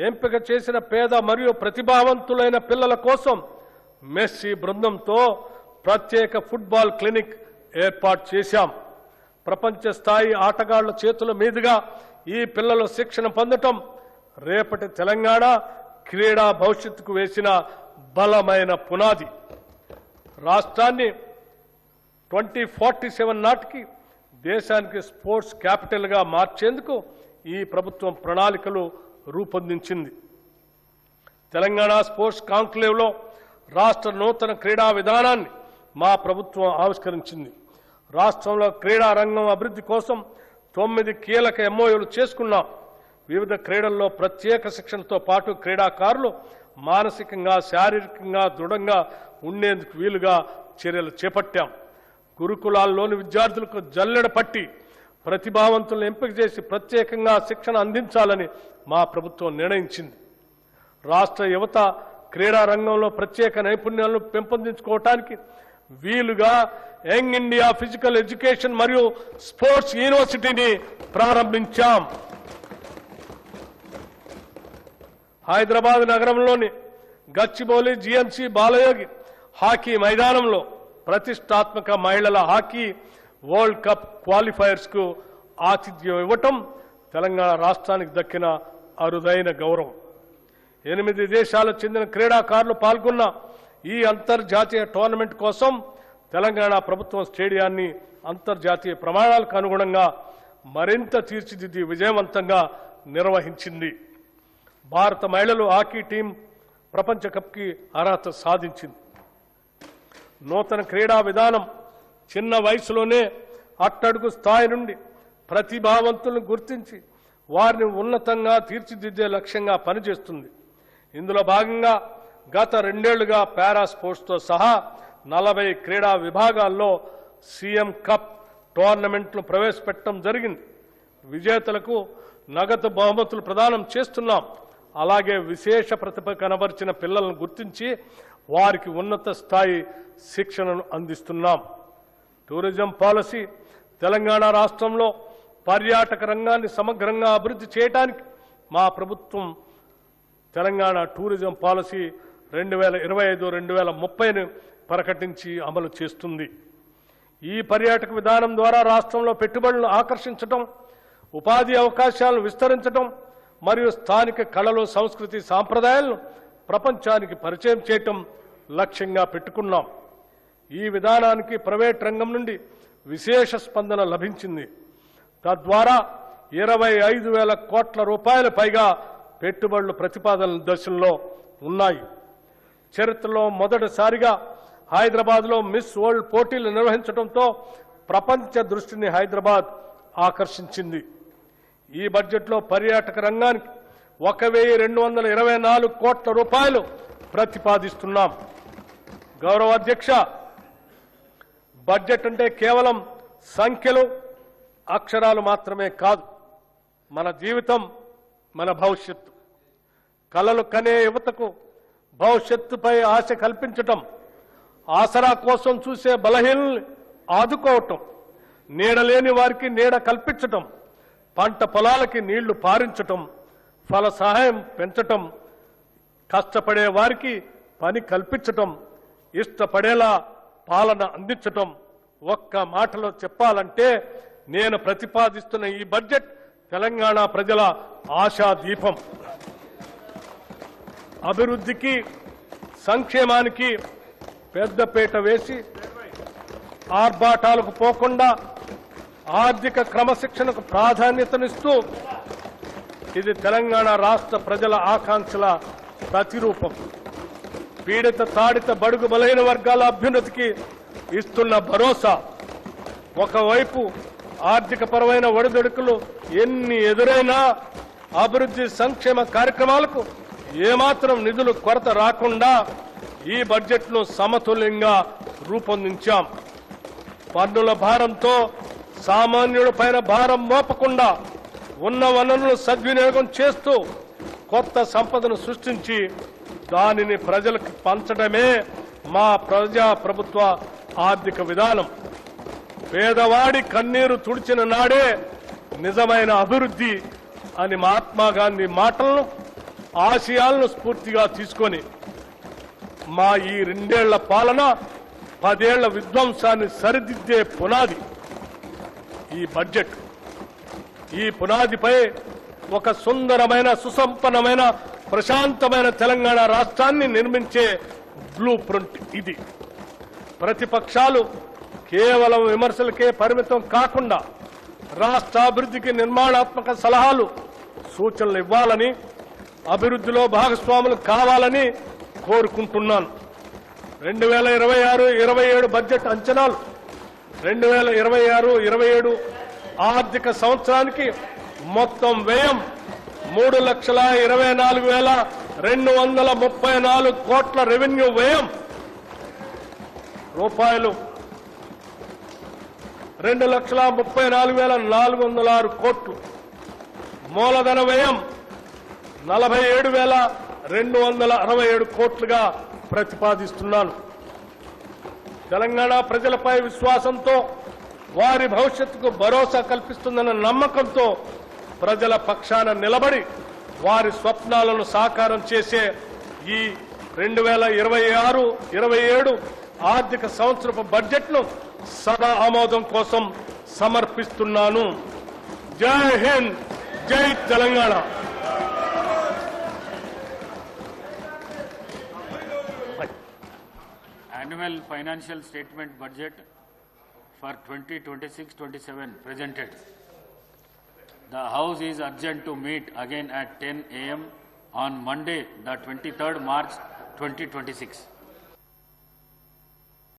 A: ఎంపిక చేసిన పేద మరియు ప్రతిభావంతులైన పిల్లల కోసం మెస్సీ బృందంతో ప్రత్యేక ఫుట్బాల్ క్లినిక్ ఏర్పాటు చేశాం. ప్రపంచ స్థాయి ఆటగాళ్ల చేతుల మీదుగా ఈ పిల్లలు శిక్షణ పొందటం రేపటి తెలంగాణ క్రీడా భవిష్యత్తుకు వేసిన బలమైన పునాది. రాష్ట్రాన్ని 2047 నాటికి దేశానికి స్పోర్ట్స్ క్యాపిటల్గా మార్చేందుకు ఈ ప్రభుత్వం ప్రణాళికలు రూపొందించింది. తెలంగాణ స్పోర్ట్స్ కాంక్లేవ్లో రాష్ట్ర నూతన క్రీడా విధానాన్ని మా ప్రభుత్వం ఆవిష్కరించింది. రాష్ట్రంలో క్రీడా రంగం అభివృద్ధి కోసం 9 కీలక ఎంఓయూలు చేసుకున్నాం. వివిధ క్రీడల్లో ప్రత్యేక శిక్షణతో పాటు క్రీడాకారులు మానసికంగా, శారీరకంగా దృఢంగా ఉండేందుకు వీలుగా చర్యలు చేపట్టాం. గురుకులాల్లోని విద్యార్థులకు జల్లెడ పట్టి ప్రతిభావంతులను ఎంపిక చేసి ప్రత్యేకంగా శిక్షణ అందించాలని మా ప్రభుత్వం నిర్ణయించింది. రాష్ట్ర యువత క్రీడా రంగంలో ప్రత్యేక నైపుణ్యాలను పెంపొందించుకోవటానికి వీలుగా యంగ్ ఇండియా ఫిజికల్ ఎడ్యుకేషన్ మరియు స్పోర్ట్స్ యూనివర్సిటీని ప్రారంభించాం. హైదరాబాద్ నగరంలోని గచ్చిబౌలి జిఎంసి బాలయోగి హాకీ మైదానంలో ప్రతిష్టాత్మక మహిళల హాకీ వరల్డ్ కప్ క్వాలిఫైయర్స్ కు ఆతిథ్యం ఇవ్వటం తెలంగాణ రాష్ట్రానికి దక్కిన అరుదైన గౌరవం. 8 దేశాలకు చెందిన క్రీడాకారులు పాల్గొన్న ఈ అంతర్జాతీయ టోర్నమెంట్ కోసం తెలంగాణ ప్రభుత్వం స్టేడియాన్ని అంతర్జాతీయ ప్రమాణాలకు అనుగుణంగా మరింత తీర్చిదిద్ది విజయవంతంగా నిర్వహించింది. భారత మహిళలు హాకీ టీం ప్రపంచ కప్కి అర్హత సాధించింది. నూతన క్రీడా విధానం చిన్న వయసులోనే అట్టడుగు స్థాయి నుండి ప్రతిభావంతులను గుర్తించి వారిని ఉన్నతంగా తీర్చిదిద్దే లక్ష్యంగా పనిచేస్తుంది. ఇందులో భాగంగా గత 2 ఏళ్లుగా పారా స్పోర్ట్స్తో సహా 40 క్రీడా విభాగాల్లో సీఎం కప్ టోర్నమెంట్లు ప్రవేశపెట్టడం జరిగింది. విజేతలకు నగదు బహుమతులు ప్రదానం చేస్తున్నాం. అలాగే విశేష ప్రతిభ కనబరిచిన పిల్లలను గుర్తించి వారికి ఉన్నత స్థాయి శిక్షణను అందిస్తున్నాం. Tourism policy. తెలంగాణ రాష్ట్రంలో పర్యాటక రంగాన్ని సమగ్రంగా అభివృద్ధి చేయడానికి మా ప్రభుత్వం తెలంగాణ టూరిజం పాలసీ 2025-2030 ప్రకటించి అమలు చేస్తుంది. ఈ పర్యాటక విధానం ద్వారా రాష్ట్రంలో పెట్టుబడులను ఆకర్షించడం, ఉపాధి అవకాశాలను విస్తరించడం మరియు స్థానిక కళలు, సంస్కృతి, సాంప్రదాయాలను ప్రపంచానికి పరిచయం చేయటం లక్ష్యంగా పెట్టుకున్నాం. ఈ విధానానికి ప్రైవేట్ రంగం నుండి విశేష స్పందన లభించింది. తద్వారా 25,000 కోట్ల రూపాయల పైగా పెట్టుబడులు ప్రతిపాదనల దశల్లో ఉన్నాయి. చరిత్రలో మొదటిసారిగా హైదరాబాద్లో మిస్ వరల్డ్ పోటీలు నిర్వహించడంతో ప్రపంచ దృష్టిని హైదరాబాద్ ఆకర్షించింది. ఈ బడ్జెట్లో పర్యాటక రంగానికి 1,224 కోట్ల రూపాయలు ప్రతిపాదిస్తున్నాం. గౌరవ అధ్యక్ష, బడ్జెట్ అంటే కేవలం సంఖ్యలు, అక్షరాలు మాత్రమే కాదు. మన జీవితం, మన భవిష్యత్తు. కలలు కనే యువతకు భవిష్యత్తుపై ఆశ కల్పించటం, ఆసరా కోసం చూసే బలహీనల్ని ఆదుకోవటం, నీడలేని వారికి నీడ కల్పించటం, పంట పొలాలకి నీళ్లు పారించటం, ఫల సహాయం పెంచటం, కష్టపడే వారికి పని కల్పించటం, ఇష్టపడేలా పాలన అందించటం. ఒక్క మాటలో చెప్పాలంటే నేను ప్రతిపాదిస్తున్న ఈ బడ్జెట్ తెలంగాణ ప్రజల ఆశాదీపం. అభివృద్ధికి, సంక్షేమానికి పెద్దపీట వేసి ఆర్భాటాలకు పోకుండా ఆర్థిక క్రమశిక్షణకు ప్రాధాన్యతనిస్తూ ఇది తెలంగాణ రాష్ట్ర ప్రజల ఆకాంక్షల ప్రతిరూపం. పీడిత, తాడిత, బడుగు బలైన వర్గాల అభ్యున్నతికి ఇస్తున్న భరోసా. ఒకవైపు ఆర్థిక పరమైన ఒడిదుడుకులు ఎన్ని ఎదురైనా అభివృద్ధి, సంక్షేమ కార్యక్రమాలకు ఏమాత్రం నిధులు కొరత రాకుండా ఈ బడ్జెట్ను సమతుల్యంగా రూపొందించాం. పన్నుల భారంతో సామాన్యుల పైన భారం మోపకుండా ఉన్న వనరులను సద్వినియోగం చేస్తూ కొత్త సంపదను సృష్టించి దానిని ప్రజలకు పంచడమే మా ప్రజాప్రభుత్వ ఆర్థిక విధానం. పేదవాడి కన్నీరు తుడిచిన నాడే నిజమైన అభివృద్ధి అని మహాత్మా గాంధీ మాటలను, ఆశయాలను స్ఫూర్తిగా తీసుకొని మా ఈ 2 ఏళ్ల పాలన 10 ఏళ్ల విధ్వంసాన్ని సరిదిద్దే పునాది ఈ బడ్జెట్. ఈ పునాదిపై ఒక సుందరమైన, సుసంపన్నమైన, ప్రశాంతమైన తెలంగాణ రాష్ట్రాన్ని నిర్మించే బ్లూ ప్రింట్ ఇది. ప్రతిపక్షాలు కేవలం విమర్శలకే పరిమితం కాకుండా రాష్ట్ర అభివృద్ధికి నిర్మాణాత్మక సలహాలు, సూచనలు ఇవ్వాలని, అభివృద్ధిలో భాగస్వాములు కావాలని కోరుకుంటున్నాను. 2026-27 బడ్జెట్ అంచనాలు 2026-27 ఆర్థిక సంవత్సరానికి మొత్తం వ్యయం 3,24,234 కోట్ల రెవెన్యూ వ్యయం రూపాయలు, 2,34,406 కోట్లు, మూలధన వ్యయం 47,267 కోట్లుగా ప్రతిపాదిస్తున్నాను. తెలంగాణ ప్రజలపై విశ్వాసంతో, వారి భవిష్యత్తుకు భరోసా కల్పిస్తుందన్న నమ్మకంతో ప్రజల పక్షాన నిలబడి వారి స్వప్నాలను సాకారం చేసే ఈ 2026-27 ఆర్థిక సంవత్సరపు బడ్జెట్ను సదా ఆమోదం కోసం సమర్పిస్తున్నాను. జై హింద్, జై Telangana.
B: Annual financial statement budget for 2026-27 presented. The House is urged to meet again at 10 a.m. on Monday, the 23rd March 2026.